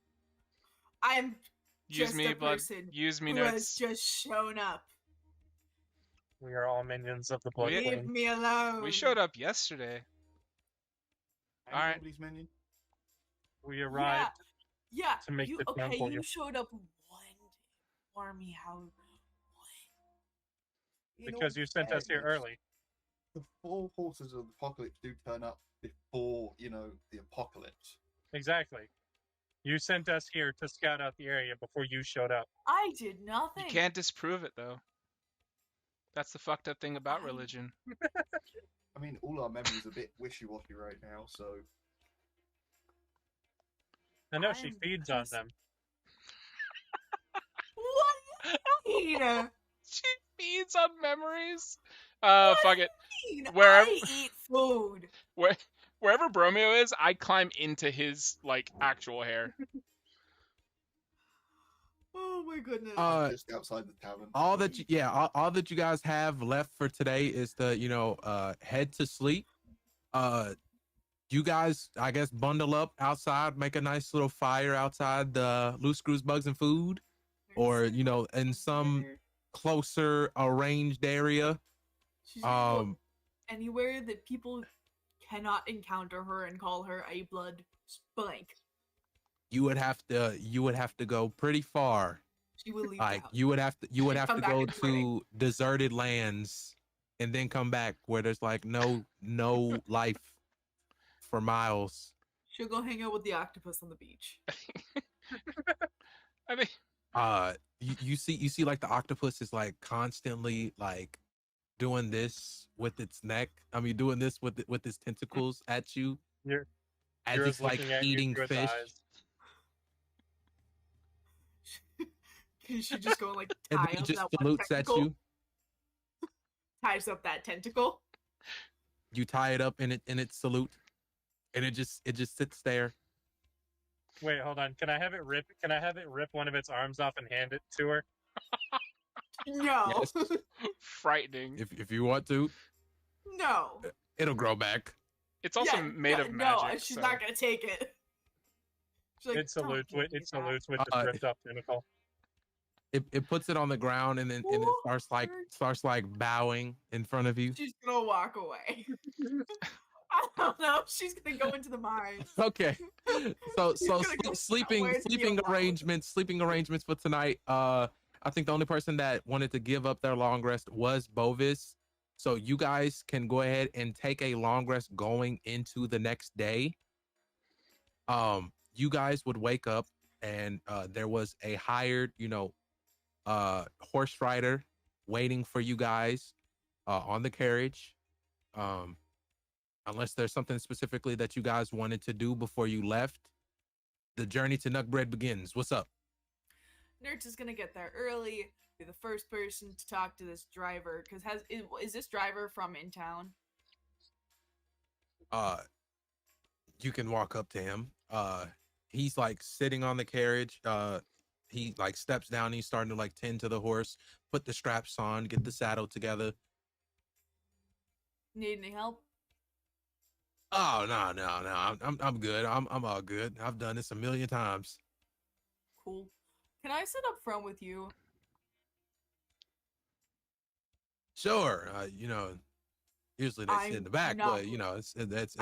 I'm Use just me, a blood. person Use me, who has nerds. just shown up. We are all minions of the Blood We- Leave Queen. me alone. We showed up yesterday. I'm Alright. nobody's minion. We arrived. Yeah. to make you, the plan okay, for you you. showed up one day. For me, how? What? In Because all you sent us here fairness, early. The 4 horses of the apocalypse do turn up before, the apocalypse. Exactly. You sent us here to scout out the area before you showed up. I did nothing. You can't disprove it, though. That's the fucked up thing about religion. I mean, all our memories are a bit wishy-washy right now, so I know she I'm feeds on pissed. them. What? Peter. She feeds on memories. Fuck it. Wherever I eat food. Wherever Bromeo is, I climb into his actual hair. Oh my goodness. just outside the tavern. all that you guys have left for today is to head to sleep. You guys, I guess, bundle up outside, make a nice little fire outside the Loose Screws, Bugs, and Food, or in some closer arranged area. She's gonna look anywhere that people cannot encounter her and call her a blood blank. You would have to go pretty far. She will leave. Like the house. you would have Come to back go in the morning. to deserted lands and then come back where there's no life for miles. She'll go hang out with the octopus on the beach. I mean, You see like the octopus is constantly doing this with its neck. I mean, doing this with its tentacles at you. You're as just it's looking at you eating through its fish. eyes. Can she just go And tie then it up just that one salutes at tentacle? you. ties up that tentacle. You tie it up in its salute, and it just sits there. Wait, hold on. Can I have it rip? Can I have it rip one of its arms off and hand it to her? No. Yes. Frightening. If you want to, No. it'll grow back. It's also Yeah, made of no, magic. she's so- not gonna take it. She's like, It salutes with "Don't it take back." salutes with the ripped up tentacle. It puts it on the ground and then it Ooh, starts like bowing in front of you. She's gonna walk away. I don't know. She's gonna go into the mine. Okay. So She's gonna go sleeping somewhere to be alone. sleeping arrangements for tonight. I think the only person that wanted to give up their long rest was Bovis. So you guys can go ahead and take a long rest going into the next day. You guys would wake up and there was a hired, horse rider waiting for you guys on the carriage. Unless there's something specifically that you guys wanted to do before you left, the journey to Nutbread begins. What's up? Nerds is gonna get there early. Be the first person to talk to this driver. Cause is this driver from in town? You can walk up to him. He's like sitting on the carriage. He like steps down. He's starting to like tend to the horse, put the straps on, get the saddle together. Need any help? Oh no. I'm good. I'm all good. I've done this a million times. Cool. Can I sit up front with you? Sure. Usually they sit in the back, not- but it's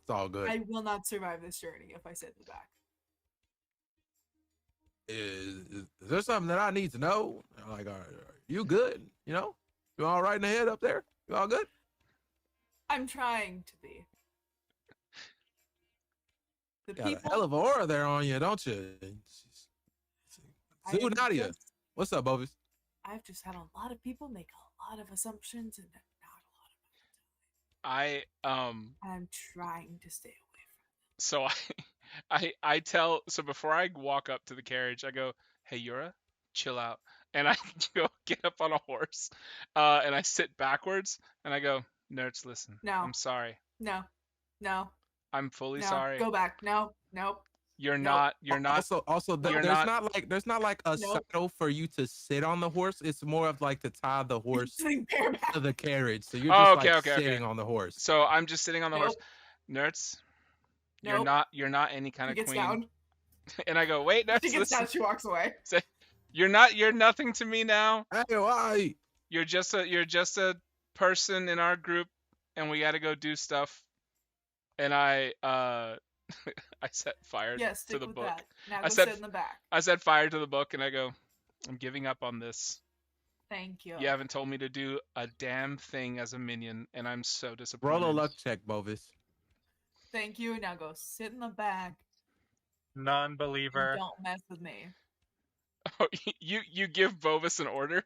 all good. I will not survive this journey if I sit in the back. Is there something that I need to know? Like, are you good? You all right in the head up there? You all good? I'm trying to be. The Got a people. hell of an aura there on you, don't you? I Zoo am Nadia, just- what's up, Bovis? I've just had a lot of people make a lot of assumptions and not I a lot. I'm trying to stay away from. so I tell, so before I walk up to the carriage, I go, "Hey Yura, chill out," and I go get up on a horse, and I sit backwards, and I go, "Nerds, listen. No. I'm sorry. No. I'm fully No. sorry. Go back. No. Nope. You're Nope. not. Also, You're there's not- there's not like a Nope. saddle for you to sit on the horse. It's more of like to tie the horse Sitting bareback. to the carriage. So you're Oh, just okay, like okay. sitting on the horse. So I'm just sitting on the horse. Nope. Nerds, you're Nope. not any kind She of gets queen. down. And I go, wait, nerds, She gets listen. down. She walks away. You're nothing to me now. Hey, why? You're just a person in our group, and we got to go do stuff. And I I set fire Yeah, to stick the with book. that. Now I go said- sit in the back. I set fire to the book, and I go, I'm giving up on this. Thank you. You haven't told me to do a damn thing as a minion, and I'm so disappointed. Roll a luck check, Bovis. Thank you. Now go sit in the back. and Non-believer. Don't mess with me. Oh, you give Bovis an order?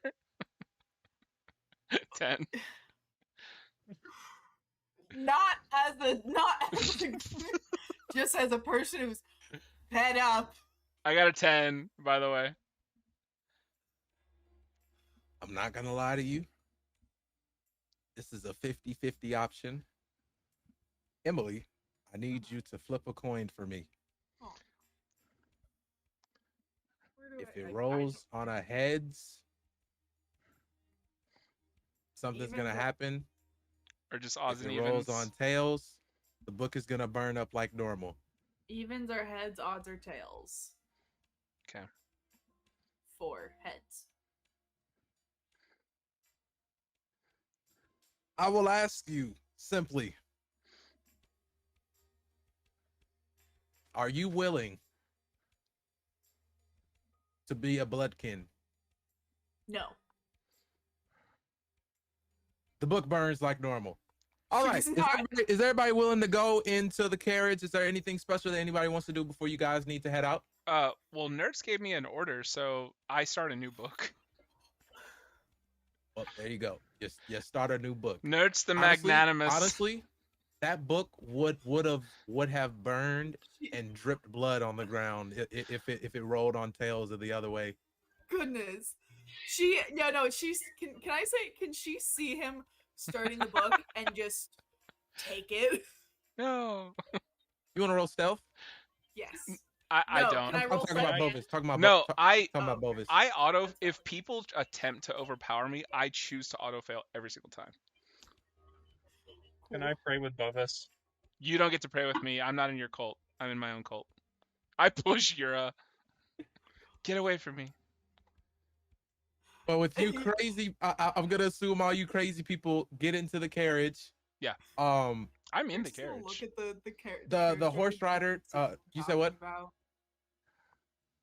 10. Not as a just as a person who's fed up. I got a 10, by the way. I'm not gonna lie to you. This is a 50-50 option. Emily, I need you to flip a coin for me. If it rolls on a heads, something's Even gonna if- happen. Or just odds If and it rolls evens. on tails, the book is gonna burn up like normal. Evens are heads, odds are tails. Okay. 4 heads. I will ask you simply, are you willing to be a bloodkin? No. The book burns like normal. All right. She's Is not- everybody willing to go into the carriage? Is there anything special that anybody wants to do before you guys need to head out? Well, Nerds gave me an order, so I start a new book. Well, there you go. Just start a new book. Nerds the Honestly- Magnanimous. Honestly, that book would have burned and dripped blood on the ground if it rolled on tails or the other way. Goodness. she's can I say, can she see him starting the book and just take it? No. You want to roll stealth? Yes. I No, don't. can I I'm roll talking about second? Bovis. Talking about No, talking about Oh, Bovis. I auto. That's If fine. people attempt to overpower me, I choose to auto fail every single time. Can I pray with Bovis? You don't get to pray with me. I'm not in your cult. I'm in my own cult. I push Yura. Get away from me. But with you crazy, I'm gonna assume all you crazy people get into the carriage. Yeah. Um, I'm in the Just gonna carriage. Look at the the horse rider. You said what?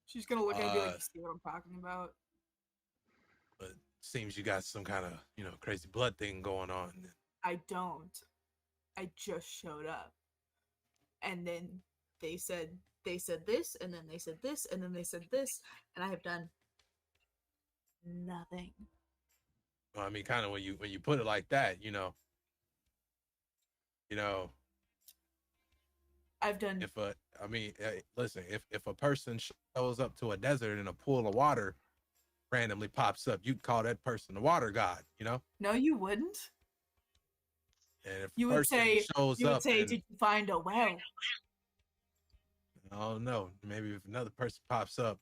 She's gonna look at it and be like, Uh, "You see what I'm talking about?" But seems you got some kind of crazy blood thing going on. I don't. I just showed up, and then they said this, and then they said this, and then they said this, and I have done nothing. Well, I mean, kind of when you put it like that, I've done. listen, if a person shows up to a desert and a pool of water randomly pops up, you'd call that person the water god, No, you wouldn't. And if You a would person say. shows You would up, say, and, "Did you find a well?" I don't know, maybe if another person pops up,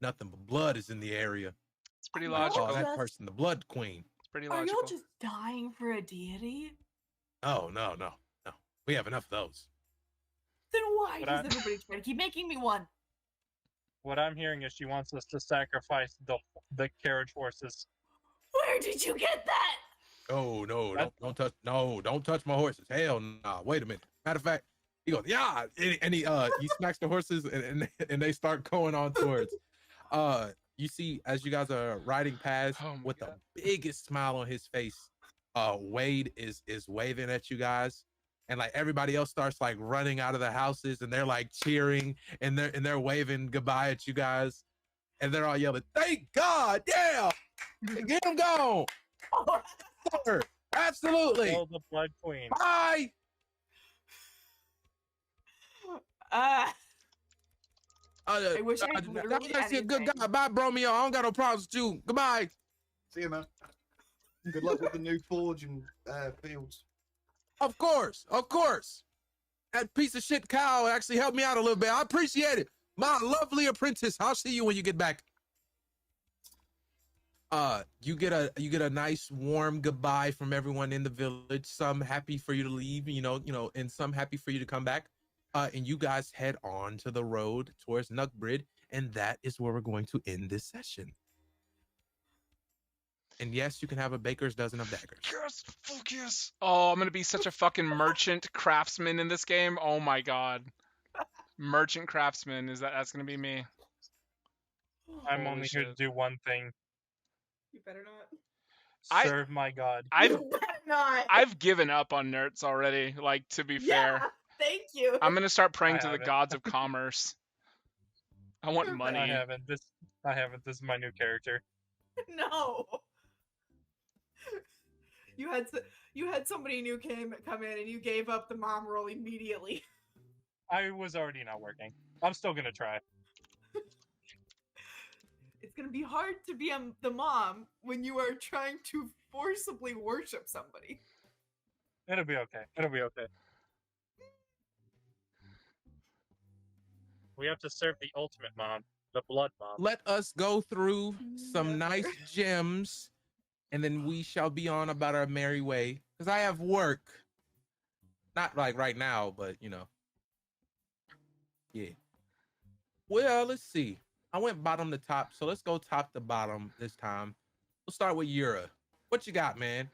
nothing but blood is in the area. It's pretty Are I'd logical. call that just- person the blood queen. It's pretty Are logical. y'all just dying for a deity? Oh no. We have enough of those. Then why But does everybody try to keep making me one? What I'm hearing is she wants us to sacrifice the carriage horses. Where did you get that? Oh no, That's- don't touch my horses. Hell no. Wait a minute. Matter of fact, he goes, yeah, and he smacks the horses and they start going on towards. You see, as you guys are riding past Oh my with God. the biggest smile on his face, Wade is waving at you guys. And like everybody else starts like running out of the houses and they're like cheering and they're waving goodbye at you guys. And they're all yelling, thank God, yeah! Get him gone! Sir, absolutely! Kill the blood queen. Bye! I wish I I'm literally actually a good anything. guy. Bye, Bromeo. I don't got no problems with you. Goodbye. See you, man. Good luck with the new forge and fields. Of course. That piece of shit cow actually helped me out a little bit. I appreciate it. My lovely apprentice. I'll see you when you get back. You get a nice warm goodbye from everyone in the village. Some happy for you to leave, and some happy for you to come back. And you guys head on to the road towards Nugbrid, and that is where we're going to end this session. And yes, you can have a baker's dozen of daggers. Yes, fuck yes. Oh, I'm gonna be such a fucking merchant craftsman in this game. Oh my god. Merchant craftsman, that's gonna be me. I'm Holy only here to shit. do one thing. You better not. Serve my god. You better not. I've given up on nerds already, like to be fair. Thank you. I'm gonna start praying I to the haven't. gods of commerce. I want Perfect. money. I haven't. This is my new character. No. You had somebody new come in and you gave up the mom role immediately. I was already not working. I'm still gonna try. It's gonna be hard to be the mom when you are trying to forcibly worship somebody. It'll be okay. We have to serve the ultimate mom, the blood mom. Let us go through some Never. nice gems, and then we shall be on about our merry way. Because I have work. Not like right now, but yeah. Well, let's see. I went bottom to top, so let's go top to bottom this time. We'll start with Yura. What you got, man?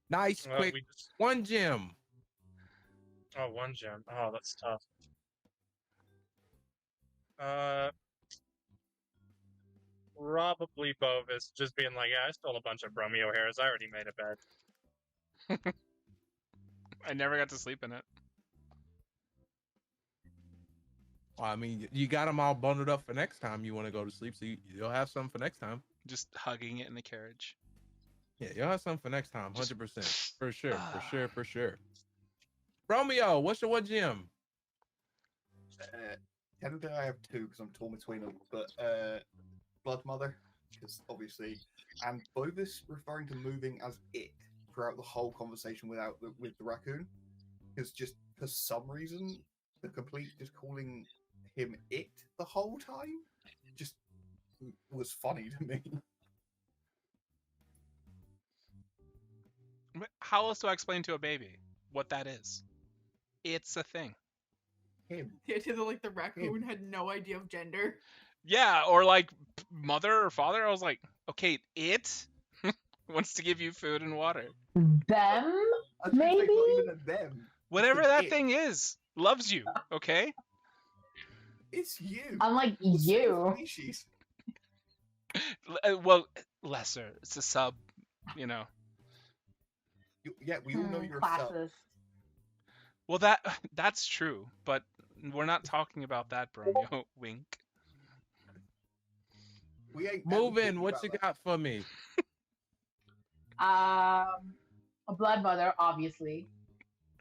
Nice, Well, quick, we just- one gem. Oh, one gem. Oh, that's tough. Probably Bovis, just being like, yeah, I stole a bunch of Bromeo hairs. I already made a bed. I never got to sleep in it. Well, I mean, you got them all bundled up for next time you want to go to sleep, so you'll have some for next time. Just hugging it in the carriage. Yeah, you'll have some for next time, Just- 100%. For sure. Romeo, what's your one gem? Technically, I have two because I'm torn between them. But Blood Mother, because obviously, and Bovis referring to moving as it throughout the whole conversation with the raccoon, because just for some reason, the complete just calling him it the whole time just was funny to me. How else do I explain to a baby what that is? It's a thing. Him. The idea that like the raccoon had no idea of gender. Yeah, or like mother or father. I was like, okay, it wants to give you food and water. Them? I was gonna say, Maybe? not even a them. Whatever It's that it. thing is, loves you. Okay. It's you. Unlike The same you. species. Well, lesser. It's a sub. You know. Yeah, we all know you're a sub. Classist. Well, that's true, but we're not talking about that, Bromeo. Wink. We ain't Move ever in. talking What about you that. got for me? A blood mother, obviously.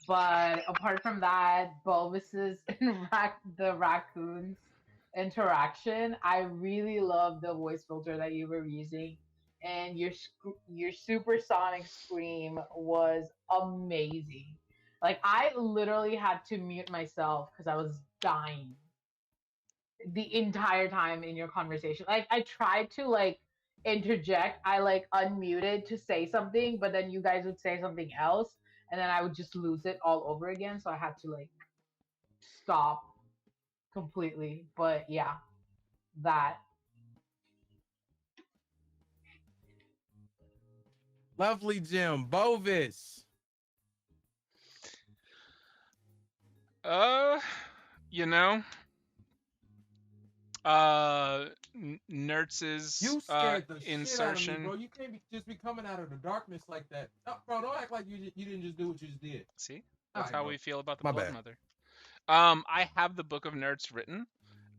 But apart from that, Bulbus's and the raccoons interaction, I really love the voice filter that you were using, and your supersonic scream was amazing. Like I literally had to mute myself because I was dying the entire time in your conversation. Like I tried to like interject, I like unmuted to say something, but then you guys would say something else, and then I would just lose it all over again. So I had to like stop completely. But yeah, that. Lovely Jim. Bovis. You know, Nertz's You scared the shit out of me, insertion. bro. You can't just be coming out of the darkness like that. No, bro, don't act like you didn't just do what you just did. See, that's Alright, how bro. we feel about the My Blood bad. Mother. I have the Book of Nerds written.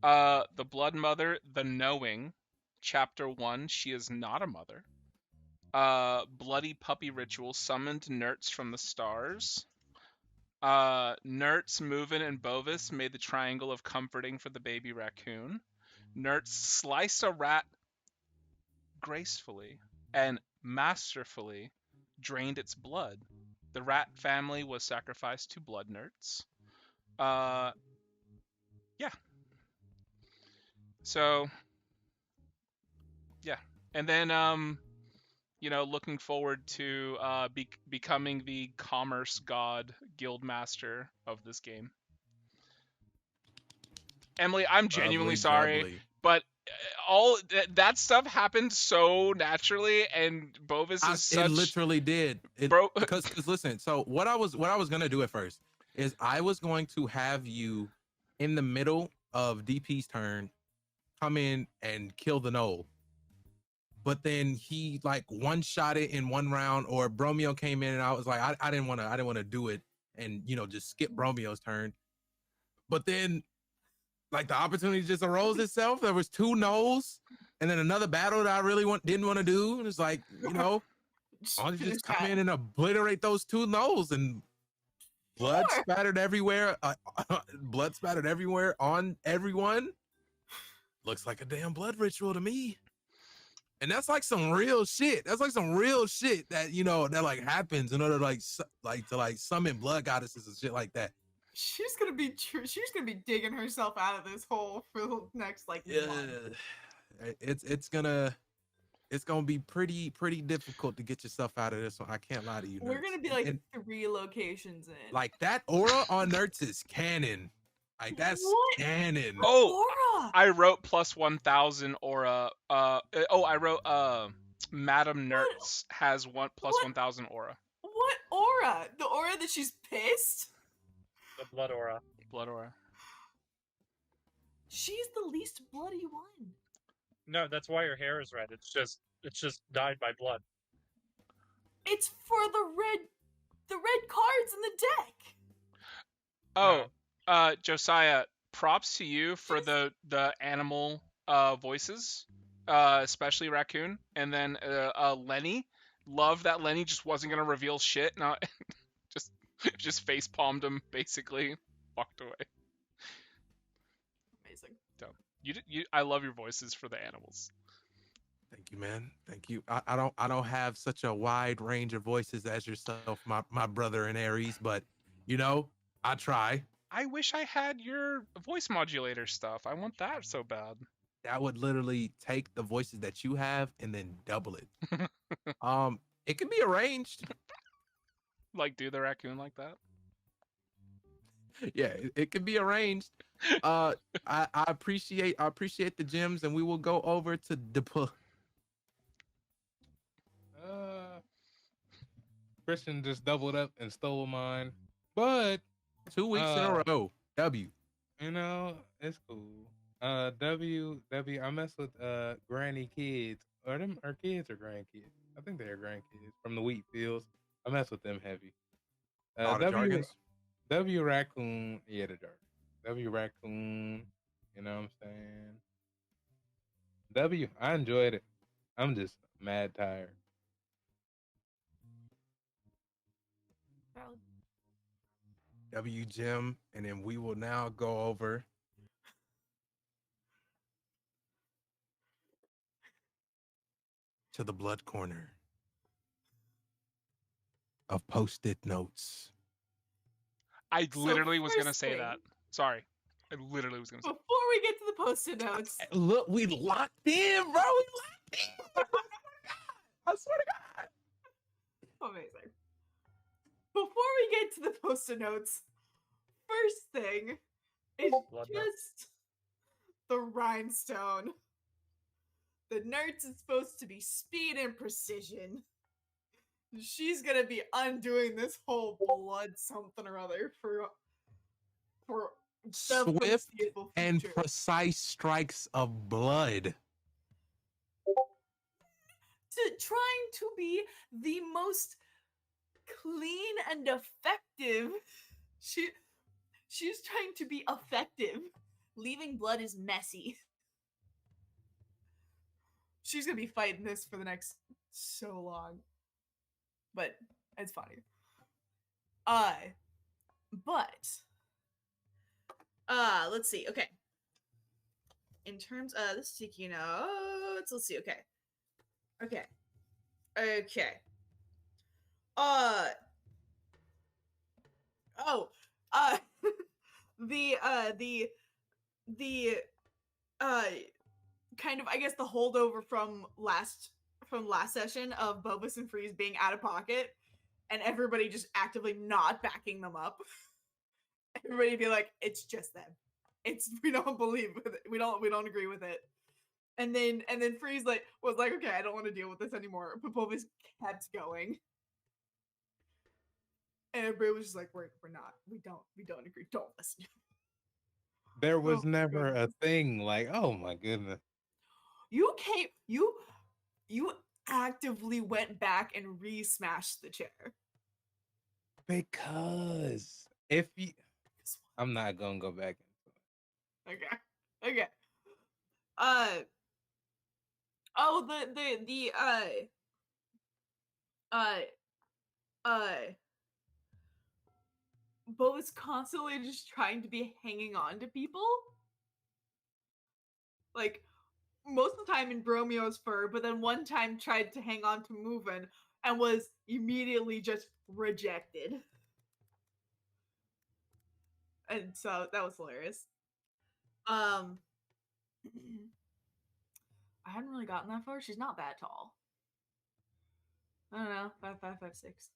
The Blood Mother, the Knowing, Chapter 1. She is not a mother. Bloody Puppy Ritual summoned Nertz from the stars. Nertz, Movin, and Bovis made the triangle of comforting for the baby raccoon. Nertz sliced a rat gracefully and masterfully drained its blood. The rat family was sacrificed to Blood Nertz. Yeah. So, yeah. And then, you know, looking forward to becoming the commerce god guild master of this game. Emily, I'm genuinely Lovely sorry, jubbly. but all that stuff happened so naturally, and Bovis is It such. literally did. Bro- Because listen, so what I was gonna do at first is I was going to have you in the middle of DP's turn come in and kill the Knoll. But then he like one shot it in one round, or Bromeo came in and I was like, I didn't want to do it and just skip Bromeo's turn. But then like the opportunity just arose itself. There was two Knolls and then another battle that I really didn't want to do. And it's like, I'll just come in and obliterate those two Knolls, and blood spattered everywhere. Blood spattered everywhere on everyone. Looks like a damn blood ritual to me. And that's like some real shit. That's like some real shit that that like happens in order to summon blood goddesses and shit like that. She's gonna be digging herself out of this hole for the next month. It's gonna be pretty difficult to get yourself out of this one. I can't lie to you. We're Nerds. gonna be like And 3 locations in. like that aura on Nerds is canon. Like that's What? canon. Oh, Aura! I wrote plus 1,000 aura. I wrote Madam Nertz has plus 1,000 aura. What aura? The aura that she's pissed? The blood aura. Blood aura. She's the least bloody one. No, that's why her hair is red. It's just dyed by blood. It's for the red cards in the deck. Oh, Josiah, props to you for the animal voices, especially Raccoon, and then Lenny. Love that Lenny just wasn't gonna reveal shit. Now, just face palmed him, basically walked away. Amazing. Dumb. I love your voices for the animals. Thank you, man. Thank you. I don't have such a wide range of voices as yourself, my brother in Aries, but you know, I try. I wish I had your voice modulator stuff. I want that so bad. That would literally take the voices that you have and then double it. It can be arranged. Like, do the raccoon like that? Yeah, it can be arranged. I appreciate the gems, and we will go over to Depa. Christian just doubled up and stole mine, but 2 weeks in a row. W. you know it's cool. I mess with granny kids. Are them are kids or grandkids? I think they're grandkids from the wheat fields. I mess with them heavy. All the jargons. W raccoon, yeah, the jargon. W raccoon, you know what I'm saying? W, I enjoyed it. I'm just mad tired. Valid. W Gem, and then we will now go over to the blood corner of post-it notes. I So literally was gonna first say thing- that. Sorry. I literally was gonna say Before we get to the post-it notes, Look, we locked in, bro. We locked in. I swear to God. amazing. Before we get to the post-it notes, first thing is Blood notes. just the rhinestone. The nerds is supposed to be speed and precision. She's gonna be undoing this whole blood something or other for the Swift foreseeable and future. precise strikes of blood. Trying to be the most clean and effective. She's trying to be effective. Leaving blood is messy. She's gonna be fighting this for the next so long. But it's funny. Let's see. Okay. In terms of the sticky notes, let's see. Okay. Okay. Oh, the kind of, I guess, the holdover from last session of Bobus and Freeze being out of pocket and everybody just actively not backing them up. Everybody be like, it's just them. We don't believe with it. We don't agree with it. And then Freeze was like, okay, I don't want to deal with this anymore. But Bobus kept going. And everybody was just like, we don't agree. Don't listen. There was Oh, never a goodness. thing like, oh my goodness. You actively went back and re-smashed the chair. Because if you, I'm not gonna go back into it. Okay. Bo is constantly just trying to be hanging on to people. Like, most of the time in Bromio's fur, but then one time tried to hang on to Movin and was immediately just rejected. And so that was hilarious. I hadn't really gotten that far. She's not that tall. I don't know, 5'5", 5'6".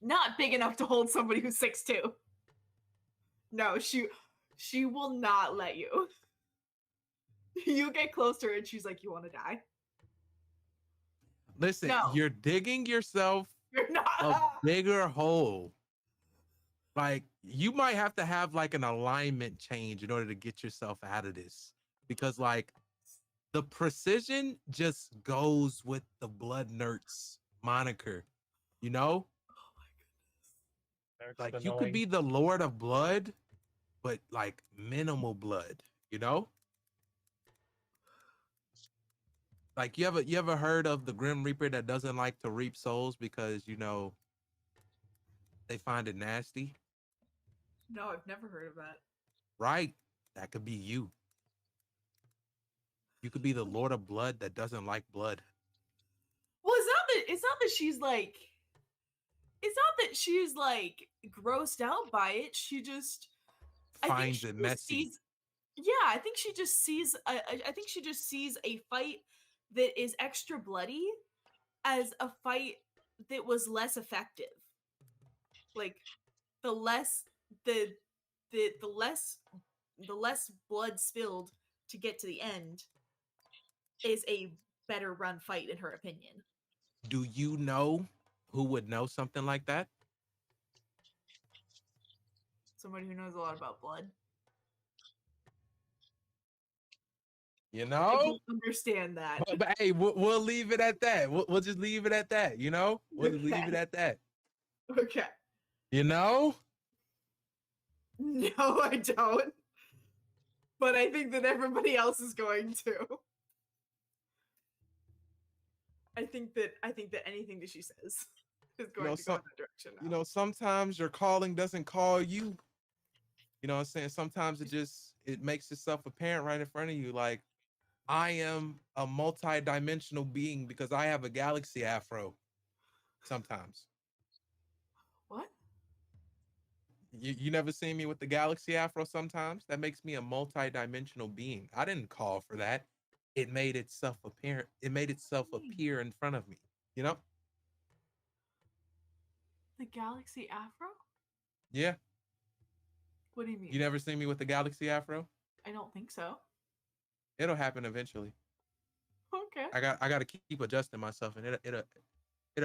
Not big enough to hold somebody who's 6'2". No, she will not let you. You get close to her and she's like, you want to die? Listen, No. you're digging yourself You're not. a bigger hole. Like, you might have to have like an alignment change in order to get yourself out of this. Because like the precision just goes with the blood nerds moniker, you know? That's Like you annoying. could be the Lord of Blood, but like minimal blood, you know? Like you ever heard of the Grim Reaper that doesn't like to reap souls because you know they find it nasty? No, I've never heard of that. Right? That could be you. You could be the Lord of Blood that doesn't like blood. Well, it's not that she's like grossed out by it. She just Finds it messy. I think she just sees a fight that is extra bloody as a fight that was less effective. Like the less blood spilled to get to the end is a better run fight in her opinion. Do you know who would know something like that? Somebody who knows a lot about blood. You I know? don't understand that. But hey, we'll leave it at that. We'll just leave it at that, you know? We'll just leave it Okay. at that. Okay. You know? No, I don't. But I think that everybody else is going to. I think that anything that she says is going to go in that direction now. You know, sometimes your calling doesn't call you. You know what I'm saying? Sometimes it makes itself apparent right in front of you. Like, I am a multi-dimensional being because I have a galaxy afro. Sometimes. What? You never seen me with the galaxy afro sometimes? That makes me a multi-dimensional being. I didn't call for that. It made itself apparent. It made itself appear in front of me. You know? The galaxy afro? Yeah. What do you mean? You never seen me with the galaxy afro? I don't think so. It'll happen eventually. Okay. I got to keep adjusting myself, and it'll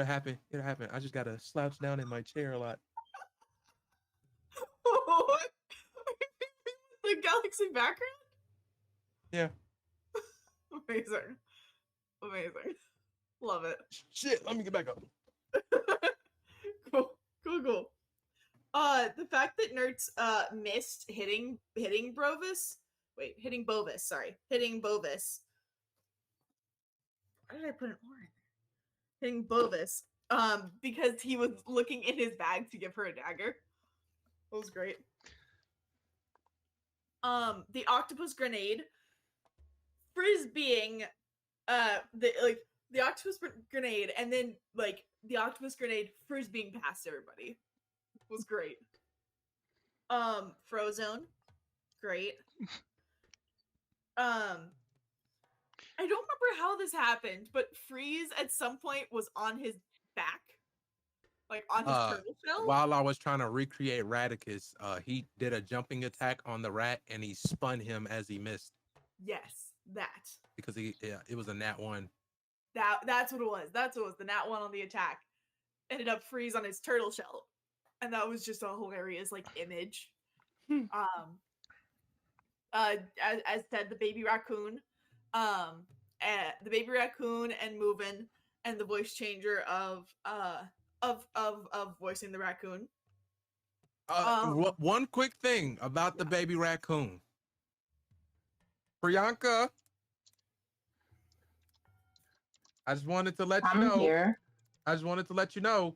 happen. It'll happen. I just gotta slouch down in my chair a lot. What? The galaxy background? Yeah. Amazing. Love it. Shit, let me get back up. Cool. The fact that Nerds missed hitting Bovis. Hitting Bovis. Why did I put an R in there? Hitting Bovis. Because he was looking in his bag to give her a dagger. That was great. The octopus grenade. Frisbeeing the octopus grenade and then like the octopus grenade frisbeeing past everybody was great. Frozone, great. I don't remember how this happened, but Freeze at some point was on his back, like on his turtle shell. While I was trying to recreate Radicus, he did a jumping attack on the rat and he spun him as he missed. Yes, that. Because it was a nat 1. That's what it was. The nat 1 on the attack ended up Freeze on his turtle shell, and that was just a hilarious like image. As said, the baby raccoon, and Movin, and the voice changer of voicing the raccoon. One quick thing about the baby raccoon. Priyanka, I just wanted to let you know. Here. I just wanted to let you know.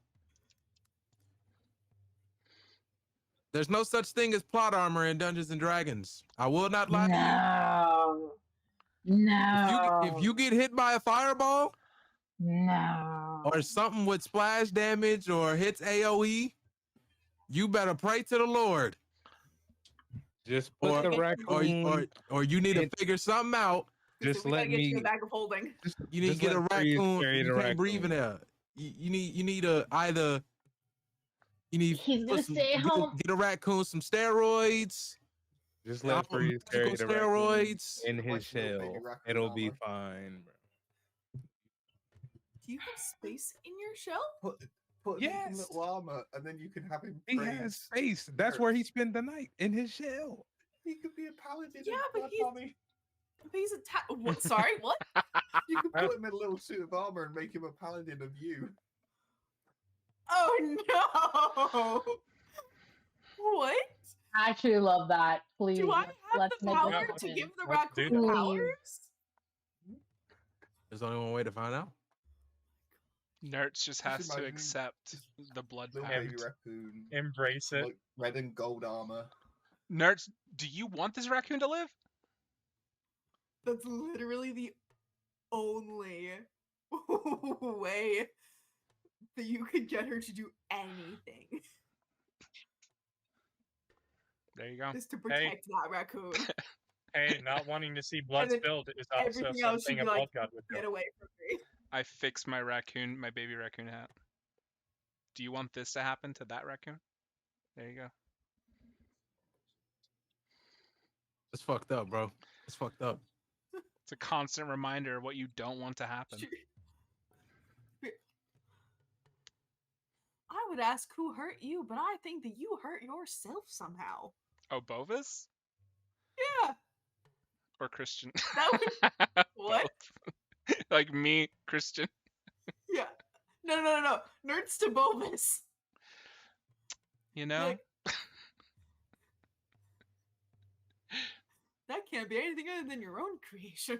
There's no such thing as plot armor in Dungeons and Dragons. I will not lie to you. No. If you get hit by a fireball, no, or something with splash damage or hits AoE, you better pray to the Lord. Just put the raccoon. Or you need to figure something out. Just let me. Get a bag of holding. You need to get a raccoon. You can't breathe in there. You need to either. You need. He's gonna stay home. Get a raccoon some steroids. Just let Freeze carry the raccoon steroids in his shell. It'll be fine, bro. Do you have space in your shell? Put him in little armor, and then you can have him. He has space. That's where he spent the night, in his shell. He could be a paladin. Yeah, but he's what? Sorry, what? You can put him in a little suit of armor and make him a paladin of you. Oh no! What? I actually love that. Please. Do I have let's the make power it to happen. give the Let's do raccoon that. powers? There's only one way to find out. Nerds just has to imagine accept the blood Little pact. baby raccoon, Embrace it. like red and gold armor. Nerds, do you want this raccoon to live? That's literally the only way that you could get her to do anything There you go. is to protect that raccoon. Hey, not wanting to see blood then spilled is also Everything else she'd something be a like, blood god would do. get away from me. I fixed my raccoon, my baby raccoon hat. Do you want this to happen to that raccoon? There you go. It's fucked up, bro. It's fucked up. It's a constant reminder of what you don't want to happen. I would ask who hurt you, but I think that you hurt yourself somehow. Oh, Bovis? Yeah. Or Christian? That would... What? Like me, Christian? Yeah. No. Nerds to Bovis. You know? Like, that can't be anything other than your own creation.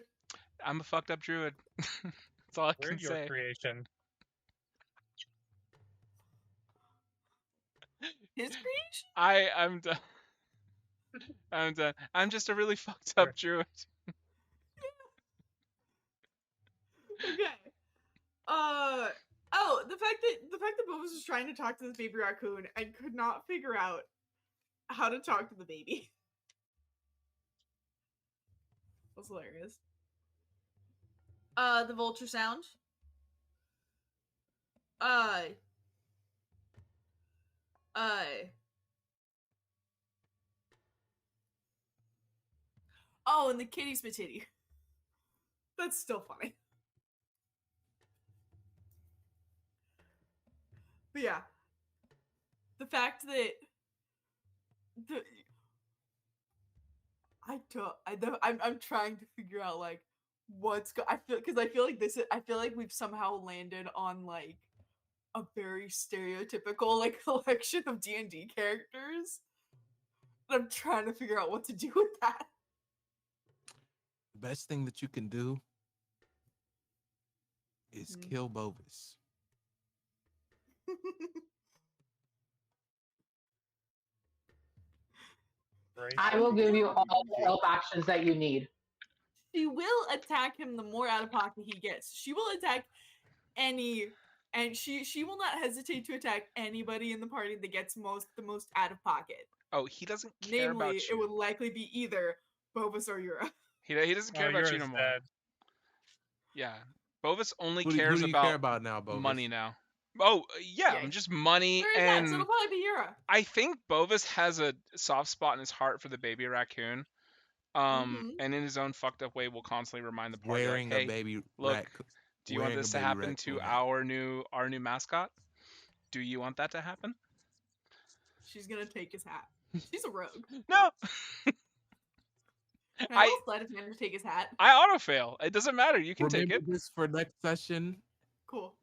I'm a fucked up druid. That's all I We're can your say. creation. His creation? I'm done. I'm done. I'm just a really fucked up druid. Okay. Oh, the fact that Bovis was trying to talk to this baby raccoon and could not figure out how to talk to the baby. That's hilarious. The vulture sound. Oh, and the kitty spititty. That's still funny. But yeah, the fact that I'm trying to figure out like I feel like we've somehow landed on like a very stereotypical like collection of D&D characters. And I'm trying to figure out what to do with that. The best thing that you can do is kill Bovis. I will give you all the help actions that you need. She will attack him the more out of pocket he gets. She will attack and she will not hesitate to attack anybody in the party that gets the most out of pocket. Oh, he doesn't care Namely, about it you. would likely be either Bovis or Yura. He doesn't care about you no more. Dead. Yeah. Bovis only Who do cares you care about now, Bovis? money now. Oh, yeah, Yeah. just money There is that, and so it'll probably be Yura. I think Bovis has a soft spot in his heart for the baby raccoon. And in his own fucked up way will constantly remind the party Wearing like, hey, a baby look, raccoon. do you want this to happen to our new mascot? Do you want that to happen? She's gonna take his hat. She's a rogue. No. Can I almost let him take his hat? I auto fail. It doesn't matter. You can Remember take it. this for next session. Cool.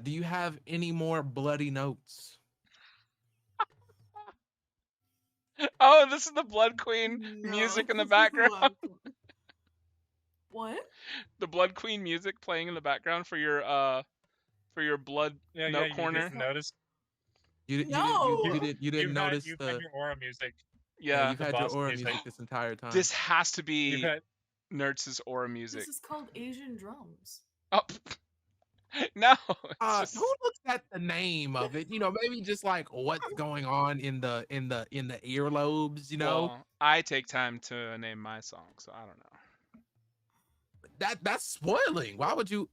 Do you have any more bloody notes? Oh, this is the Blood Queen No, music in the this is background. What? The Blood Queen music playing in the background for your blood note corner. You didn't notice. You didn't notice you've had your aura music. Yeah, you've the had your boss aura music. music this entire time. This has to be You've had- Nerds' aura music. This is called Asian drums. Oh, no. Who looks at the name of it? You know, maybe just like what's going on in the earlobes. You know, Well, I take time to name my song, so I don't know. that's spoiling. Why would you?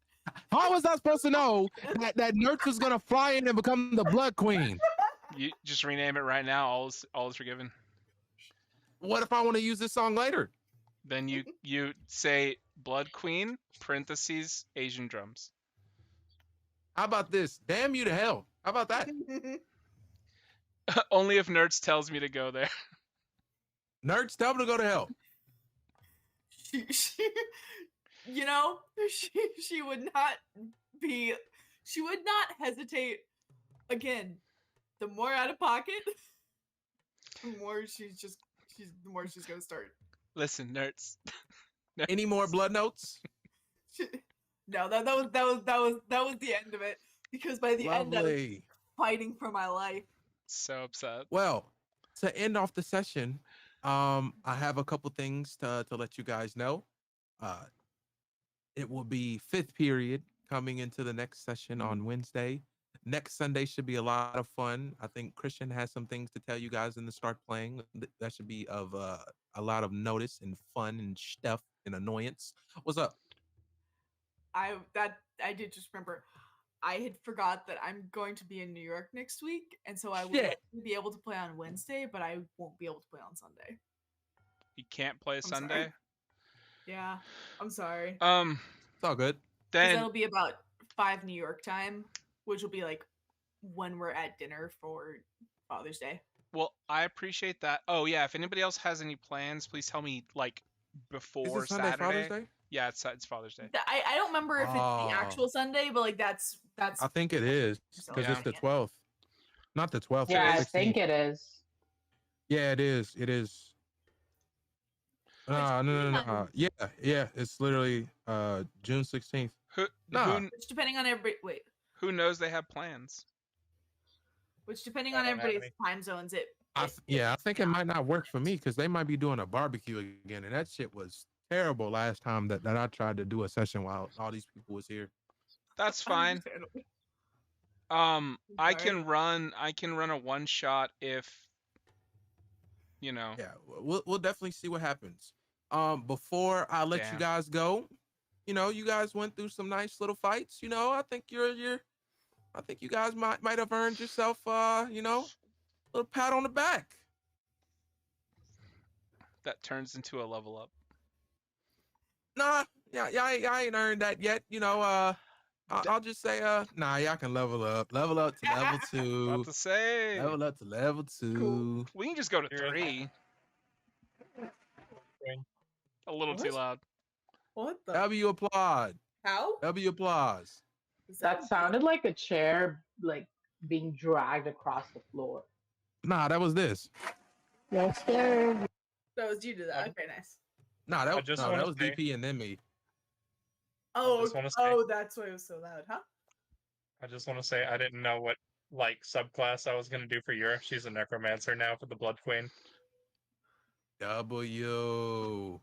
How was I supposed to know that Nerds was gonna fly in and become the Blood Queen? You just rename it right now. All is forgiven. What if I want to use this song later? Then you say Blood Queen parentheses Asian drums. How about this? Damn you to hell. How about that? Only if Nerds tells me to go there. Nerds, tell me to go to hell. You know, she would not hesitate. Again, the more out of pocket, the more she's gonna start. Listen, Nerds. Any more blood notes? No, that was the end of it. Because by the end I was fighting for my life. So upset. Well, to end off the session, I have a couple things to let you guys know. Uh, it will be fifth period coming into the next session on Wednesday. Next Sunday should be a lot of fun. I think Christian has some things to tell you guys in the start playing. That should be of a lot of notice and fun and stuff and annoyance. What's up? I did just remember. I had forgot that I'm going to be in New York next week, and so I will Shit. be able to play on Wednesday, but I won't be able to play on Sunday. You can't play sorry. Sunday. Yeah, I'm sorry. It's all good. 'Cause Then that'll be about 5 New York time, which will be like when we're at dinner for Father's Day. well, I appreciate that. Oh yeah, if anybody else has any plans, please tell me like Is before this Sunday Saturday. Father's Day? Yeah, it's Father's Day. I don't remember if it's the Oh. actual Sunday, but like that's I think it is because Yeah. it's the 12th. Not the 12th. Yeah, I it's the think 16th. it is. Yeah, it is. It is. No. Yeah. It's literally June 16th. Who Nah. which depending on who knows they have plans? which depending I on don't have everybody's time zones, I think it might not work for me because they might be doing a barbecue again, and that shit was terrible last time that I tried to do a session while all these people was here. That's fine. Understandable. I Sorry. can run a one shot if you know. Yeah, we'll definitely see what happens. Before I let you Damn. guys go, you guys went through some nice little fights. I think I think you guys might have earned yourself a little pat on the back. That turns into a level up. Nah, yeah, I ain't earned that yet. I'll just say, nah, y'all can level up to level About 2, to say. level up to level 2. We can just go to You're- 3. A little too What? loud. What the? W applaud. How? W applause. Is That sounded like a chair like being dragged across the floor. Nah, that was this. Yes, sir. That was you to that. Okay, nice. Nah, that just that wanna was say- DP and then me. Oh, just wanna say- oh, that's why it was so loud, huh? I just want to say I didn't know what like subclass I was gonna do for Europe. She's a necromancer now for the Blood Queen. W.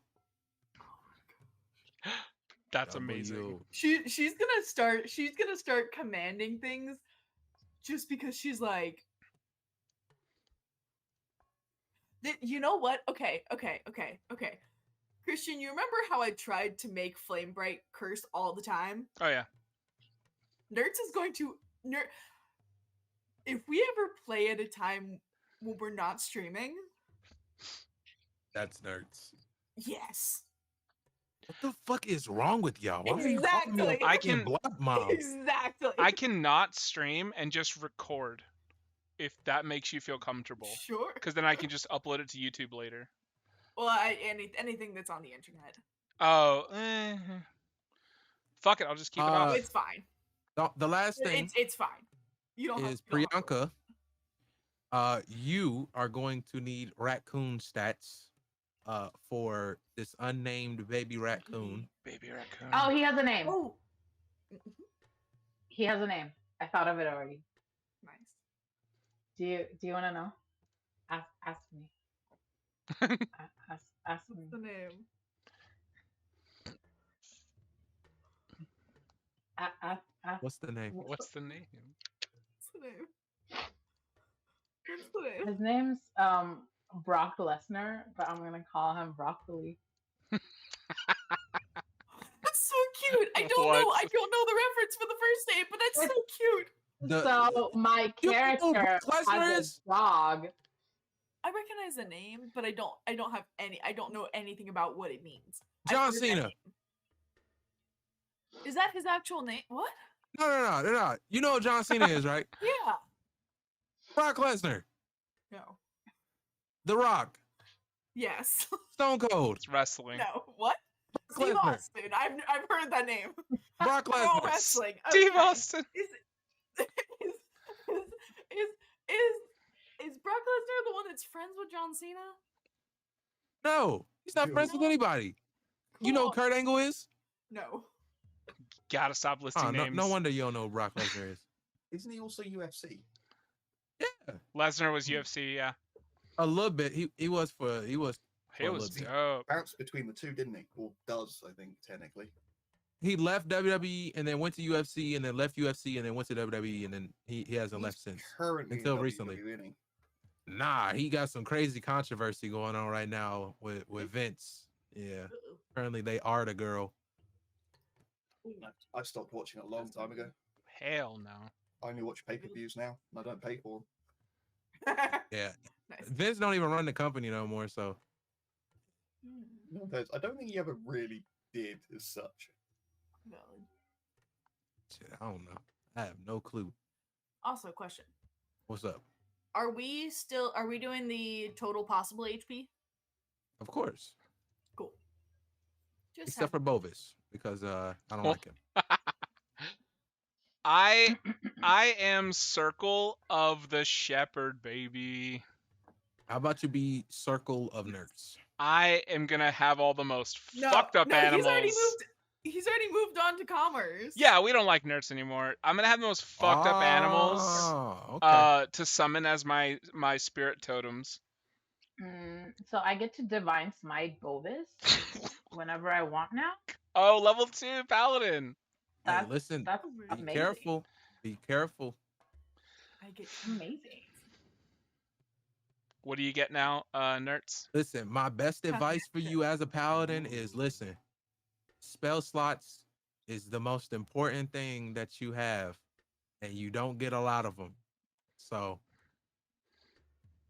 That's amazing. She's gonna start commanding things just because she's like you know what? Okay. Christian, you remember how I tried to make Flame Bright curse all the time? Oh yeah. Nerds is going to if we ever play at a time when we're not streaming, That's nerds. yes. What the fuck is wrong with y'all? Why are you calling me a Exactly. I fucking can- blood mob? Exactly. I cannot stream and just record if that makes you feel comfortable. Sure. Because then I can just upload it to YouTube later. Well, anything that's on the internet. Oh, fuck it. I'll just keep it Oh, off. it's fine. The last thing It's fine. You don't is have, you don't have to Priyanka. You are going to need raccoon stats for this unnamed baby raccoon. Baby raccoon. Oh, he has a name. Oh, He has a name. I thought of it already. nice. Do you want to know? Ask me. Ask me. What's the name? Ask. What's the name? What's the name? What's the name? What's the name? His name's Brock Lesnar, but I'm gonna call him Broccoli. That's so cute. I don't know. What? I don't know the reference for the first name, but that's so cute. So my You don't know who character Brock Lesnar has is? a dog. I recognize the name, but I don't have any. I don't know anything about what it means. I've John heard that Cena. name. Is that his actual name? What? No. You know who John Cena is, right? Yeah. Brock Lesnar, No. The Rock, Yes. Stone Cold, It's wrestling. No. What? Brock Steve Lesnar. Austin. I've heard that name. Brock Pro Lesnar. wrestling. Steve Okay. Austin. Is Brock Lesnar the one that's friends with John Cena? No, he's not friends with anybody. You know who Cool. Kurt Angle is? No. Gotta stop listing Oh, names. no wonder you don't know who Brock Lesnar is. Isn't he also UFC? Yeah. Lesnar was UFC, yeah. A little bit. He was for He a was little bit. dope. Bounced between the two, didn't he? Or does, I think, technically. He left WWE and then went to UFC and then left UFC and then went to WWE and then he hasn't left since Currently until in recently. WWE, isn't he? Nah, he got some crazy controversy going on right now with Vince. Yeah, Uh-oh. apparently they are the girl. I stopped watching it a long time ago. Hell no. I only watch pay-per-views now, and I don't pay for them. Yeah, Nice. Vince don't even run the company no more. So I don't think he ever really did as such. Valid. shit, I don't know. I have no clue. Also, question: What's up? Are we doing the total possible HP? Of course, Cool. Just except for Bovis because I don't Oh. like him. I am Circle of the Shepherd, baby. How about you be Circle of Nerds? I am gonna have all the most fucked up animals. He's already moved on to commerce. Yeah, we don't like nerds anymore. I'm gonna have the most fucked up animals Okay. to summon as my spirit totems. So I get to Divine Smite Bovis whenever I want now. Oh, level 2 paladin. Hey, That's listen, that's be amazing. careful. Be careful. I get Amazing. What do you get now, nerds? Listen, my best advice for you as a paladin is listen. Spell slots is the most important thing that you have, and you don't get a lot of them. So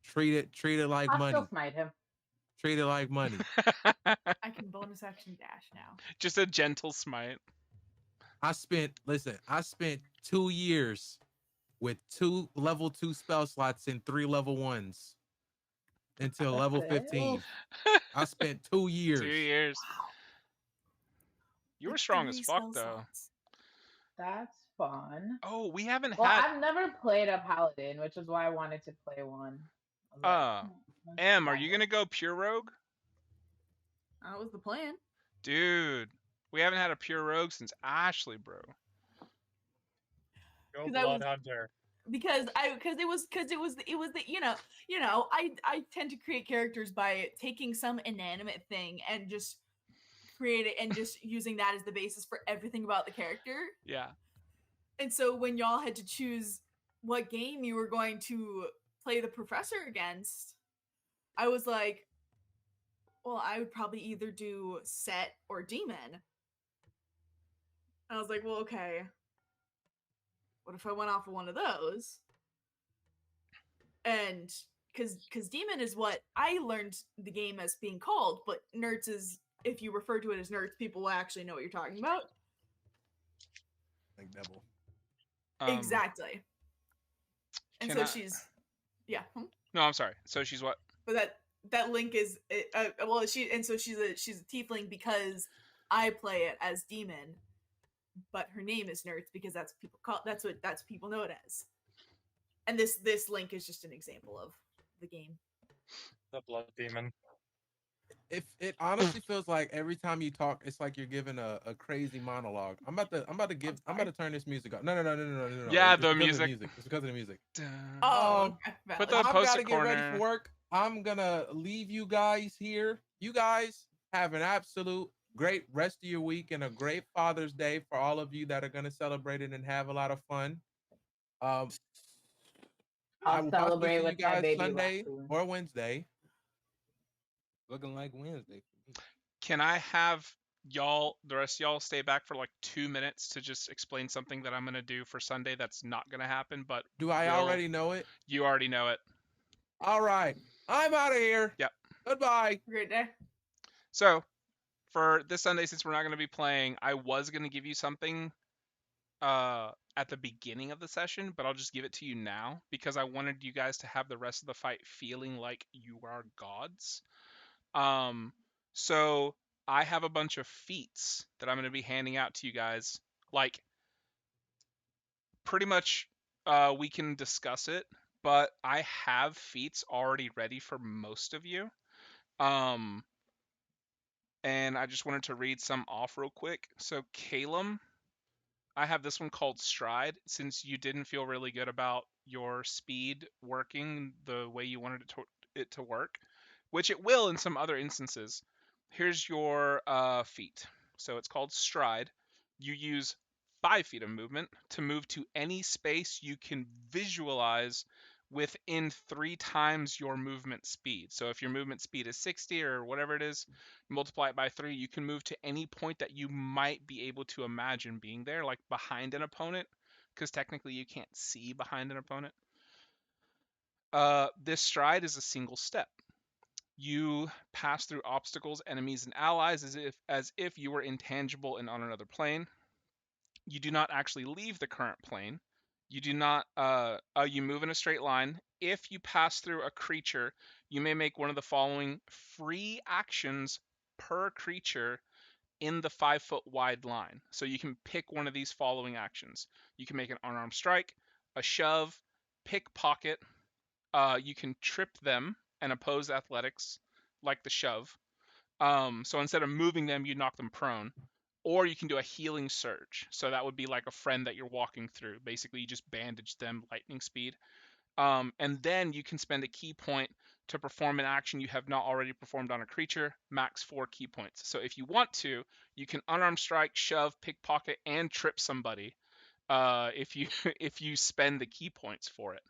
treat it like I'll money. still smite him. Treat it like money. I can bonus action dash now. Just a gentle smite. I spent 2 years with 2 level 2 spell slots and 3 level 1s until level That's it? 15. I spent 2 years. 2 years. You were strong as 3 fuck spell though. slots. That's fun. Oh, we haven't Well, had. I've never played a paladin, which is why I wanted to play one. I was like, let's Em, are try you it. gonna go pure rogue? That was the plan. Dude, we haven't had a pure rogue since Ashley, bro. Go 'Cause I was- Blood Hunter. Because it was the I tend to create characters by taking some inanimate thing and just create it and just using that as the basis for everything about the character. Yeah. And so when y'all had to choose what game you were going to play the professor against, I was like, well, I would probably either do Set or Demon. I was like, well, okay. What if I went off of one of those? And because Demon is what I learned the game as being called, but Nerds is, if you refer to it as Nerds, people will actually know what you're talking about. Like devil. Exactly. And can so I- she's, yeah. No, I'm sorry. So she's what? But that link is well, she's a tiefling because I play it as Demon, but her name is Nerds because that's what people know it as. And this link is just an example of the game. The Blood Demon. It honestly feels like every time you talk, it's like you're giving a crazy monologue. I'm about to turn this music up. No. Yeah, It's the because of music. It's because of the music. Oh, okay, Put valid. the I've post got it to get ready corner. for work. I'm gonna leave you guys here. You guys have an absolute great rest of your week and a great Father's Day for all of you that are gonna celebrate it and have a lot of fun. I I'll will possibly celebrate see you with my guys baby Sunday raccoon. or Wednesday. Looking like Wednesday. Can I have the rest of y'all stay back for like 2 minutes to just explain something that I'm gonna do for Sunday that's not gonna happen, but Do I will- already know it? you already know it. All right. I'm out of here. Yep. Goodbye. Great day. So, for this Sunday, since we're not going to be playing, I was going to give you something at the beginning of the session, but I'll just give it to you now because I wanted you guys to have the rest of the fight feeling like you are gods. So I have a bunch of feats that I'm going to be handing out to you guys. Like, pretty much, we can discuss it, but I have feats already ready for most of you. And I just wanted to read some off real quick. So Calum, I have this one called Stride. Since you didn't feel really good about your speed working the way you wanted it it to work, which it will in some other instances. Here's your feet. So it's called stride. You use 5 feet of movement to move to any space you can visualize within 3 times your movement speed. So if your movement speed is 60 or whatever it is, multiply it by 3, you can move to any point that you might be able to imagine being there, like behind an opponent, because technically you can't see behind an opponent. This stride is a single step. You pass through obstacles, enemies, and allies as if you were intangible and on another plane. You do not actually leave the current plane. You do not. You move in a straight line. If you pass through a creature, you may make one of the following free actions per creature in the 5-foot wide line. So you can pick one of these following actions. You can make an unarmed strike, a shove, pickpocket. You can trip them and oppose athletics, like the shove. So instead of moving them, you knock them prone. Or you can do a healing surge. So that would be like a friend that you're walking through. Basically, you just bandage them lightning speed. And then you can spend a key point to perform an action you have not already performed on a creature, max 4 key points. So if you want to, you can unarmed strike, shove, pickpocket, and trip somebody if you if you spend the key points for it.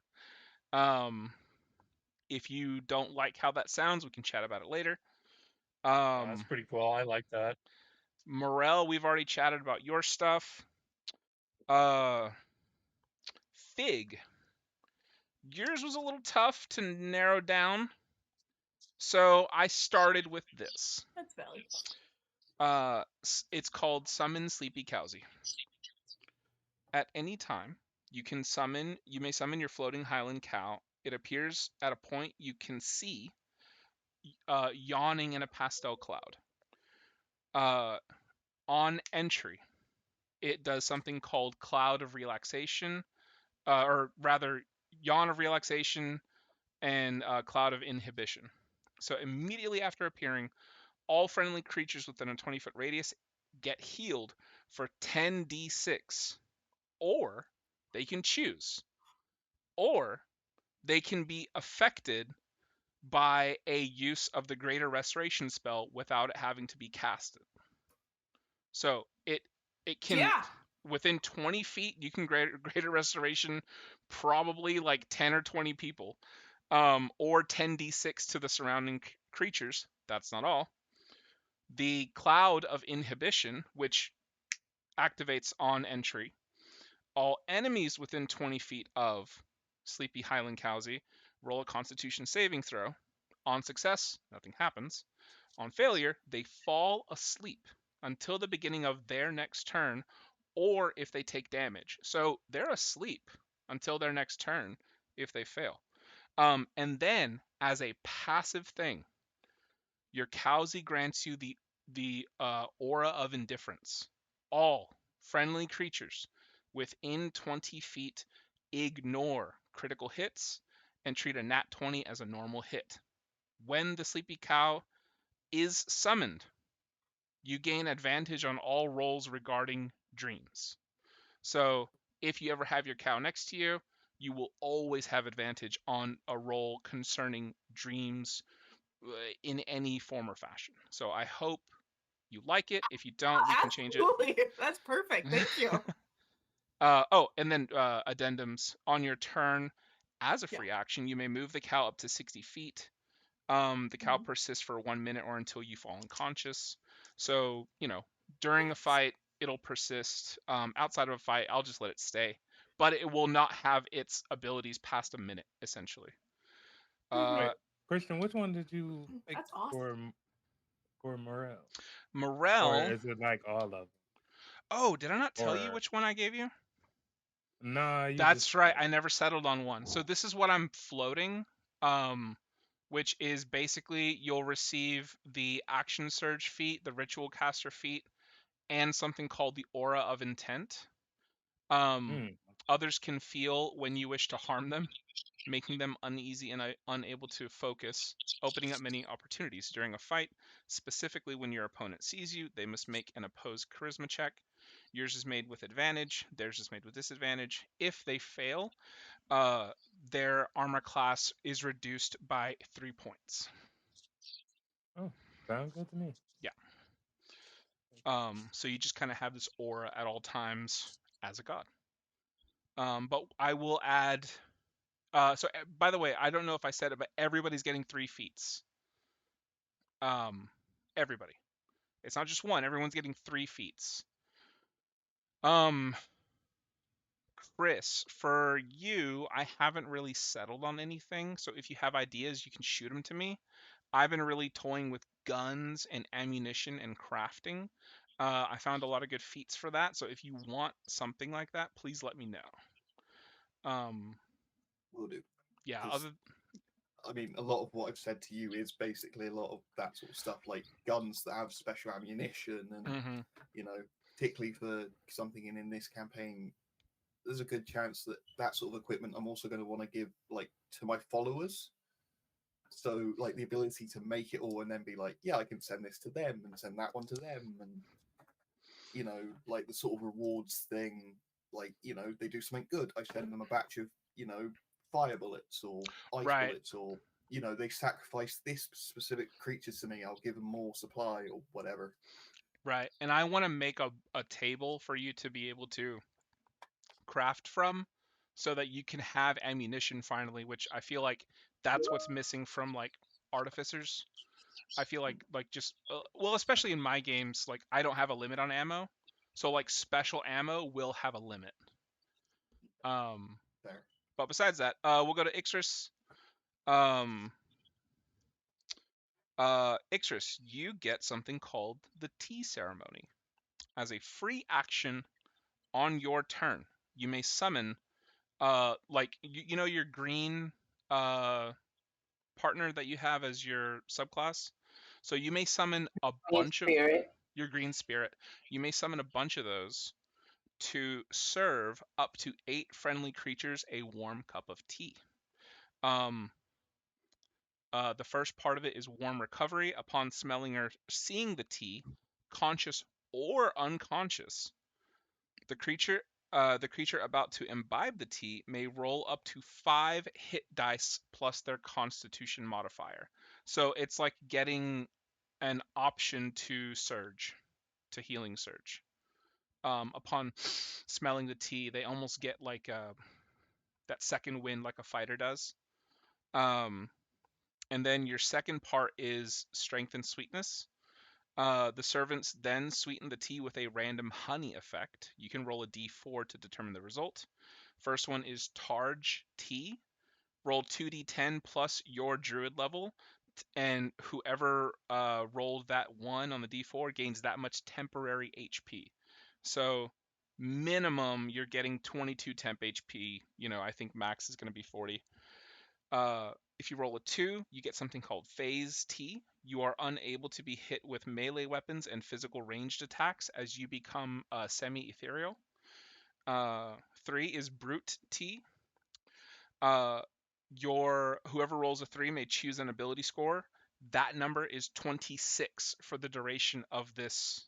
If you don't like how that sounds, we can chat about it later. That's pretty cool. I like that. Morel, we've already chatted about your stuff. Fig. Yours was a little tough to narrow down. So I started with this. That's valid. It's called Summon Sleepy Cowsy. At any time, you may summon your floating Highland cow. It appears at a point you can see, yawning in a pastel cloud. On entry, it does something called Cloud of Relaxation, or rather, Yawn of Relaxation and Cloud of Inhibition. So immediately after appearing, all friendly creatures within a 20-foot radius get healed for 10d6, or they can choose, or they can be affected by a use of the Greater Restoration spell without it having to be casted. So it can, Yeah. within 20 feet, you can Greater Restoration probably like 10 or 20 people, or 10d6 to the surrounding creatures. That's not all. The Cloud of Inhibition, which activates on entry. All enemies within 20 feet of Sleepy Highland Cowsy roll a Constitution saving throw. On success, nothing happens. On failure, they fall asleep until the beginning of their next turn, or if they take damage. So they're asleep until their next turn if they fail. And then, as a passive thing, your Cowsy grants you the Aura of Indifference. All friendly creatures within 20 feet ignore critical hits and treat a nat 20 as a normal hit. When the Sleepy Cow is summoned, you gain advantage on all rolls regarding dreams. So if you ever have your cow next to you, you will always have advantage on a roll concerning dreams in any form or fashion. So I hope you like it. If you don't, we can change it. Absolutely. That's perfect. Thank you. And then addendums. On your turn, as a free action, you may move the cow up to 60 feet. The cow persists for 1 minute or until you fall unconscious. So, during a fight, it'll persist. Outside of a fight, I'll just let it stay. But it will not have its abilities past a minute, essentially. Wait, Christian, which one did you pick That's awesome. for Morel? Morel. Or is it like all of them? Oh, did I not tell you Or- which one I gave you? Nah, you That's just- right. I never settled on one. So this is what I'm floating, which is basically you'll receive the Action Surge feat, the Ritual Caster feat, and something called the Aura of Intent. Others can feel when you wish to harm them, making them uneasy and unable to focus, opening up many opportunities during a fight. Specifically, when your opponent sees you, they must make an opposed charisma check. Yours is made with advantage. Theirs is made with disadvantage. If they fail, their armor class is reduced by 3 points. Oh, sounds good to me. Yeah. So you just kind of have this aura at all times as a god. But I will add. By the way, I don't know if I said it, but everybody's getting 3 feats. Everybody. It's not just one. Everyone's getting 3 feats. Chris, for you, I haven't really settled on anything. So if you have ideas, you can shoot them to me. I've been really toying with guns and ammunition and crafting. I found a lot of good feats for that. So if you want something like that, please let me know. Will do. Yeah. 'Cause, I mean, a lot of what I've said to you is basically a lot of that sort of stuff, like guns that have special ammunition, and Mhm. you know, particularly for something in this campaign, there's a good chance that that sort of equipment I'm also going to want to give like to my followers. So like the ability to make it all and then be like, yeah, I can send this to them and send that one to them, and you know, like the sort of rewards thing, like, you know, they do something good, I send them a batch of, you know, fire bullets or ice Right. bullets, or you know, they sacrifice this specific creature to me, I'll give them more supply or whatever. Right. And I want to make a table for you to be able to craft from so that you can have ammunition finally, which I feel like that's what's missing from like artificers. I feel like just well, especially in my games, like I don't have a limit on ammo. So like special ammo will have a limit. There. But besides that, we'll go to Ixris. Ixris, you get something called the tea ceremony. As a free action on your turn, you may summon like you know your green partner that you have as your subclass. So you may summon a bunch of your green spirit. You may summon a bunch of those to serve up to 8 friendly creatures a warm cup of tea. The first part of it is warm recovery. Upon smelling or seeing the tea, conscious or unconscious, the creature about to imbibe the tea may roll up to 5 hit dice plus their Constitution modifier. So it's like getting an option to surge, to healing surge. Upon smelling the tea, they almost get like that second wind, like a fighter does. And then your second part is strength and sweetness. The servants then sweeten the tea with a random honey effect. You can roll a d4 to determine the result. First one is Targe Tea. Roll 2d10 plus your druid level, and whoever rolled that 1 on the d4 gains that much temporary HP. So minimum, you're getting 22 temp HP. You know, I think max is going to be 40. If you roll a 2, you get something called Phase Tea. You are unable to be hit with melee weapons and physical ranged attacks as you become semi-ethereal. 3 is Brute Tea. Whoever rolls a 3 may choose an ability score. That number is 26 for the duration of this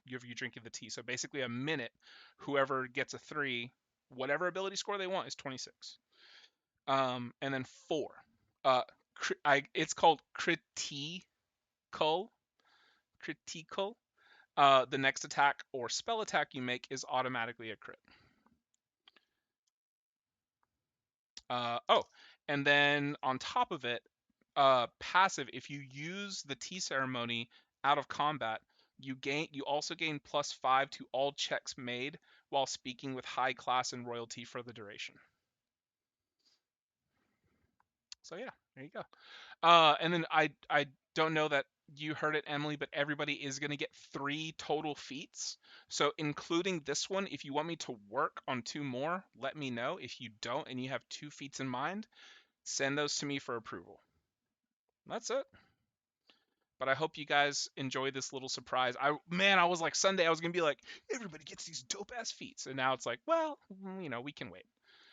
you drinking the tea. So basically a minute, whoever gets a 3, whatever ability score they want is 26. And then 4. It's called critical. Critical. The next attack or spell attack you make is automatically a crit. And then on top of it, passive. If you use the tea ceremony out of combat, you also gain +5 to all checks made while speaking with high class and royalty for the duration. So yeah, there you go. And then I don't know that you heard it, Emily, but everybody is going to get 3 total feats. So including this one, if you want me to work on 2 more, let me know. If you don't and you have 2 feats in mind, send those to me for approval. That's it. But I hope you guys enjoy this little surprise. I was like Sunday, I was going to be like, everybody gets these dope ass feats. And now it's like, well, you know, we can wait.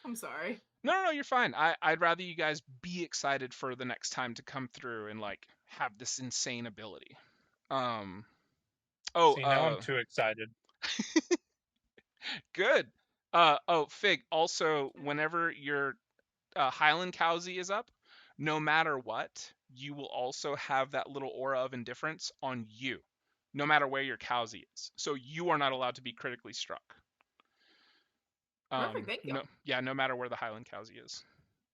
I'm sorry. No, you're fine. I'd rather you guys be excited for the next time to come through and like have this insane ability. See, now I'm too excited. Good. Oh, Fig. Also, whenever your Highland Cowsy is up, no matter what, you will also have that little aura of indifference on you, no matter where your Cowsy is. So you are not allowed to be critically struck. Perfect, thank you. No, yeah, no matter where the Highland Cowsy is.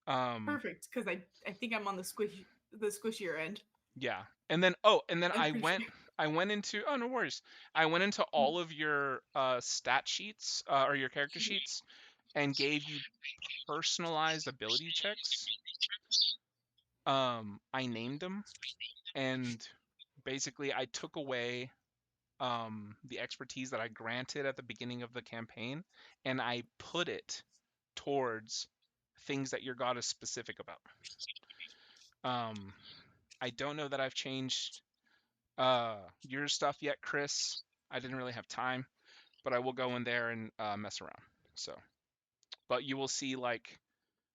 Perfect, because I think I'm on the squishier end. Yeah, and then I appreciate- went into no worries. I went into all of your stat sheets or your character sheets and gave you personalized ability checks. I named them, and basically I took away the expertise that I granted at the beginning of the campaign, and I put it towards things that your god is specific about. I don't know that I've changed your stuff yet, Chris. I didn't really have time, but I will go in there and mess around. So, but you will see like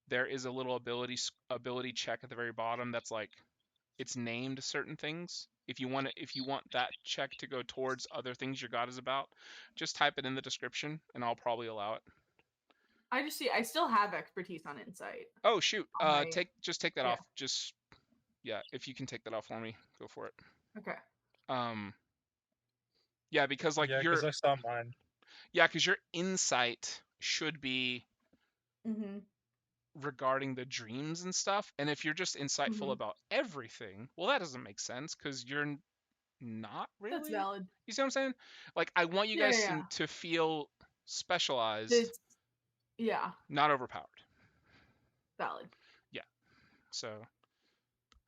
there is a little ability check at the very bottom that's like it's named certain things. If you want that check to go towards other things your god is about, just type it in the description and I'll probably allow it. I still have expertise on insight. Oh shoot. on my- Take that yeah. off. Just if you can take that off for me, go for it. Okay. Yeah, because like Yeah, because I saw mine. Yeah, because your insight should be Mm-hmm. regarding the dreams and stuff. And if you're just insightful Mhm. about everything, well, that doesn't make sense because you're not really. That's valid. You see what I'm saying? Like, I want you Yeah, guys yeah. to feel specialized, Yeah, not overpowered. valid. Yeah. So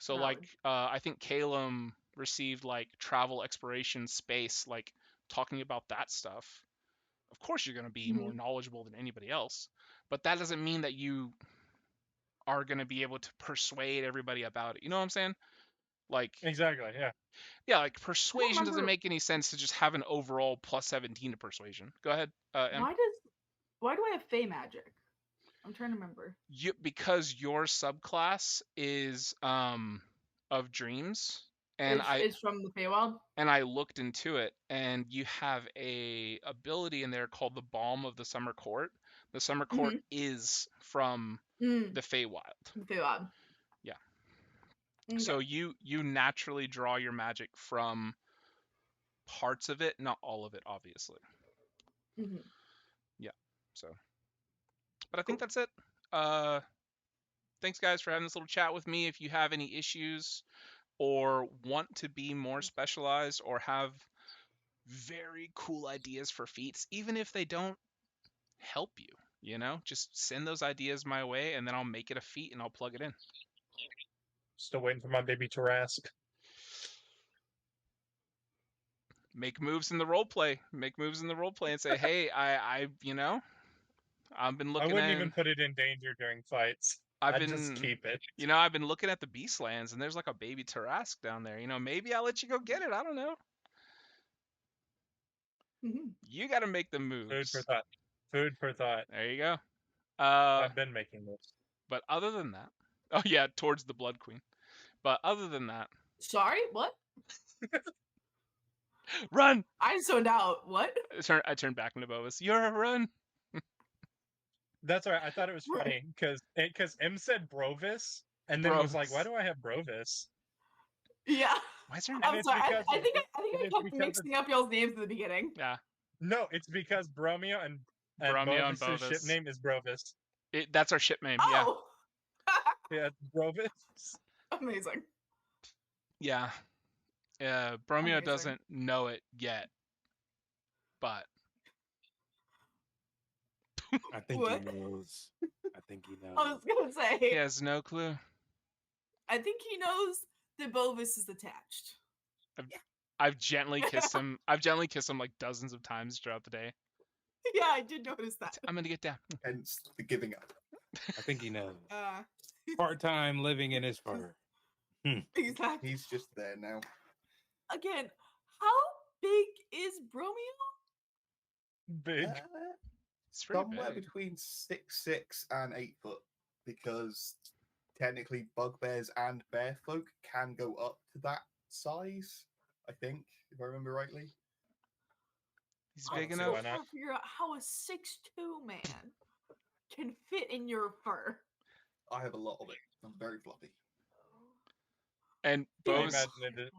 Valid. like, I think Calum received like travel, exploration, space, like talking about that stuff. Of course, you're going to be more knowledgeable than anybody else, but that doesn't mean that you are going to be able to persuade everybody about it. You know what I'm saying? Like, Exactly, yeah. yeah, like persuasion doesn't remember- make any sense to just have an overall plus 17 to persuasion. Go ahead. Em. Why do I have Fey magic? I'm trying to remember. Because your subclass is of dreams, and It's from the Feywild. and I looked into it, and you have a ability in there called the Balm of the Summer Court. The Summer Court is from the Feywild. The Feywild. Yeah. Okay. So you naturally draw your magic from parts of it, not all of it, obviously. Mm-hmm. Yeah. So, but I think that's it. Thanks guys for having this little chat with me. If you have any issues or want to be more specialized or have very cool ideas for feats, even if they don't help you, you know, just send those ideas my way and then I'll make it a feat and I'll plug it in. Still waiting for my baby Tarask. Make moves in the role play. Make moves in the role play and say, hey, I've been looking I wouldn't at even put it in danger during fights. I'd just keep it. You know, I've been looking at the Beastlands and there's like a baby Tarask down there. You know, maybe I'll let you go get it. I don't know. You got to make the moves. Food for thought. Food for thought. There you go. I've been making this. But other than that, oh yeah, towards the Blood Queen. But other than that, Sorry, what? run! I zoned out. What? I turned back into Bovis. You're a run. That's all right. I thought it was funny because M said Brovis and then was like, "Why do I have Brovis?" Yeah. Why is there? I'm sorry. I think I kept because mixing up y'all's names in the beginning. Yeah. No, it's because Bromeo and Bromeo and Bovis's ship Bovis. name is Brovis. That's our ship name. Oh. Yeah, Brovis. Amazing. Yeah. Yeah. Bromeo Amazing. doesn't know it yet, but I think What? he knows. I think he knows. I was gonna say. he has no clue. I think he knows that Bovis is attached. I've gently kissed him. I've gently kissed him like dozens of times throughout the day. Yeah, I did notice that. I'm gonna get down. Hence the giving up. I think he knows. Uh, Part-time living in his fur. exactly. He's just there now. Again, how big is Bromeo? Big. It's pretty Somewhere big. between 6'6" and 8 foot, because technically bugbears and bear folk can go up to that size. I think, if I remember rightly. He's I'm big see still enough. why trying not. to figure out how a 6'2" man can fit in your fur. I have a lot of it. I'm very fluffy. And I Yeah, Bovis, imagine it.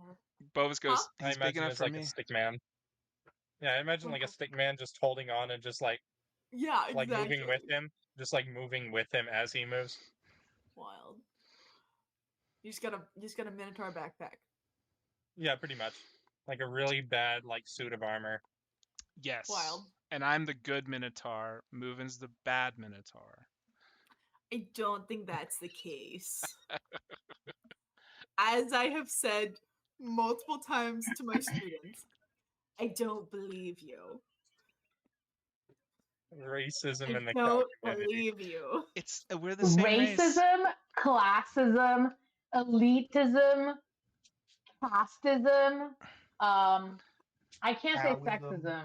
Bovis goes, I he's big imagine enough it's for like a me. stick man. Yeah, I imagine like a stick man just holding on and just like Yeah, like exactly. moving with him, just like moving with him as he moves. Wild. You just got a Minotaur backpack. Yeah, pretty much. Like a really bad like suit of armor. Yes. Wild. And I'm the good Minotaur. Movin's the bad Minotaur. I don't think that's the case. As I have said multiple times to my students, I don't believe you. Racism I in the cow don't community. believe you. It's we're the same race. Racism, classism, elitism, casteism. I can't say Taoism. sexism.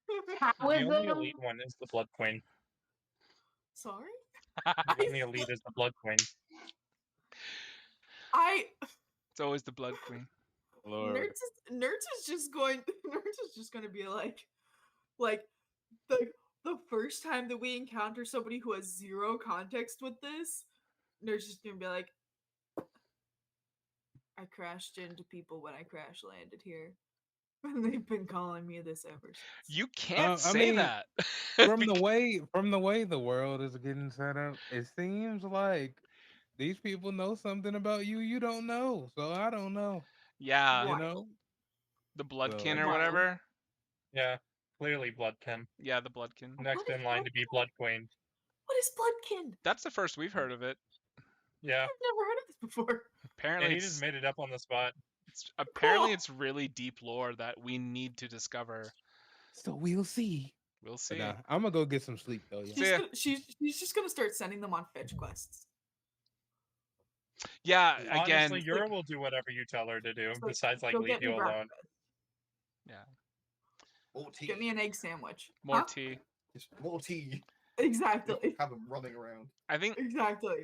The only Taoism. elite one is the Blood Queen. Sorry? The only elite is the Blood Queen. It's always the Blood Queen. Lord. Nerds is just going to be like the first time that we encounter somebody who has zero context with this, Nerds is gonna be like, I crashed into people when I crash landed here. And they've been calling me this ever since. You can't I say mean, that. from the way the world is getting set up, it seems like these people know something about you you don't know. So I don't know. Yeah, You Wild. know? the Bloodkin So- or Wild. whatever. Yeah, clearly Bloodkin. Yeah, the Bloodkin. Next What in is line to be Blood Queen. What is Bloodkin? That's the first we've heard of it. Yeah, I've never heard of this before. yeah, Apparently, he it's, just made it up on the spot. apparently Cool. it's really deep lore that we need to discover. So we'll see. We'll see. But I'm gonna go get some sleep though. Yeah. See ya. She's just gonna start sending them on fetch quests. Yeah, again, Honestly, Yura will do whatever you tell her to do, It's like, besides like go leave get me you alone. breakfast. yeah, More tea. Get me an egg sandwich. more Huh? tea. Just more tea. Exactly. Have them running around. I think Exactly.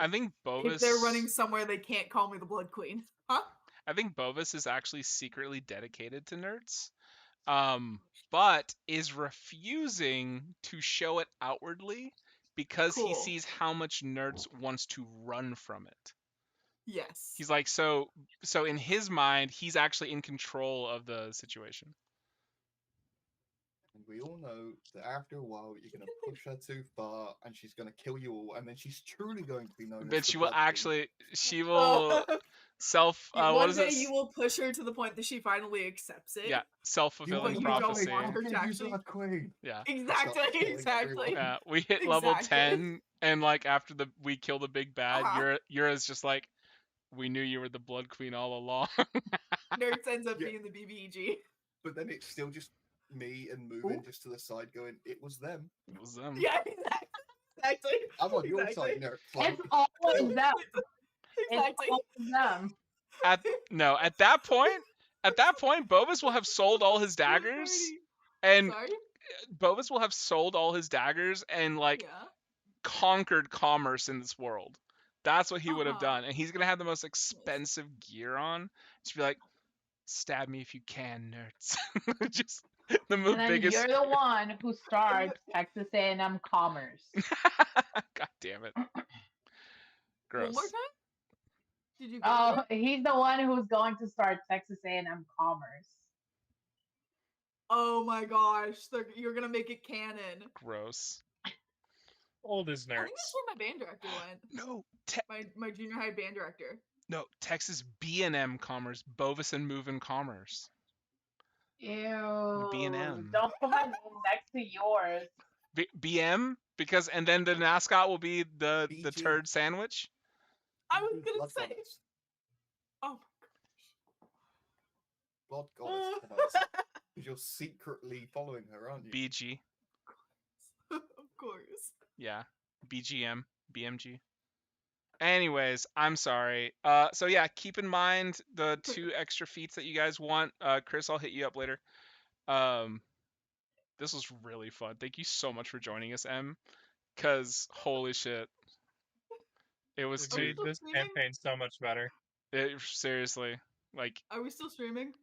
Bovis. If they're running somewhere, they can't call me the Blood Queen. Huh? I think Bovis is actually secretly dedicated to nerds, but is refusing to show it outwardly because he Cool. sees how much nerds wants to run from it. Yes. He's like, so in his mind, he's actually in control of the situation. And we all know that after a while, you're going to push her too far, and she's going to kill you all, and then she's truly going to be known as But the she will Blood Queen. actually, she will self. What One is day it? you will push her to the point that she finally accepts it. Yeah, self-fulfilling you prophecy. don't want her to You're actually- Blood Queen. Yeah. Exactly. Stop killing Exactly. everyone. Yeah, we hit level Exactly. 10, and like after we kill the big bad, Uh-huh. Yura's just like, we knew you were the Blood Queen all along. Nerds ends up Yeah. being the BBEG. But then it's still just me and moving just to the side going, it was them. It was them. Yeah, exactly. I'm on your Exactly. side, nerd. Like, It's always them. Exactly. It's always them. At that point, Bovis will have sold all his daggers, and Sorry? Bovis will have sold all his daggers and like Yeah. conquered commerce in this world. That's what he would have Uh-huh. done, and he's gonna have the most expensive gear on. Just be like, stab me if you can, nerds. Just the And then biggest. you're the one who starts Texas A&M Commerce. God damn it. One Gross. more time? Did you? Get Oh, it? he's the one who's going to start Texas A&M Commerce. Oh my gosh! You're gonna make it canon. Gross. Old as I nerds. think that's where my band director went. No, My junior high band director. no, Texas B&M Commerce, Bovis and Movin Commerce. Ew. B&M. Don't put my name next to yours. BM because and then the mascot will be the BG. turd sandwich. I was Blood gonna say. goddess. Oh Blood my goddess. gosh. Because you're secretly following her, aren't you? BG. Of course. Yeah. BGM. BMG. Anyways, I'm sorry. So yeah, keep in mind the 2 extra feats that you guys want. Chris, I'll hit you up later. This was really fun. Thank you so much for joining us, M. Cause holy shit. It was It made still this streaming? campaign so much better. seriously. Like Are we still streaming?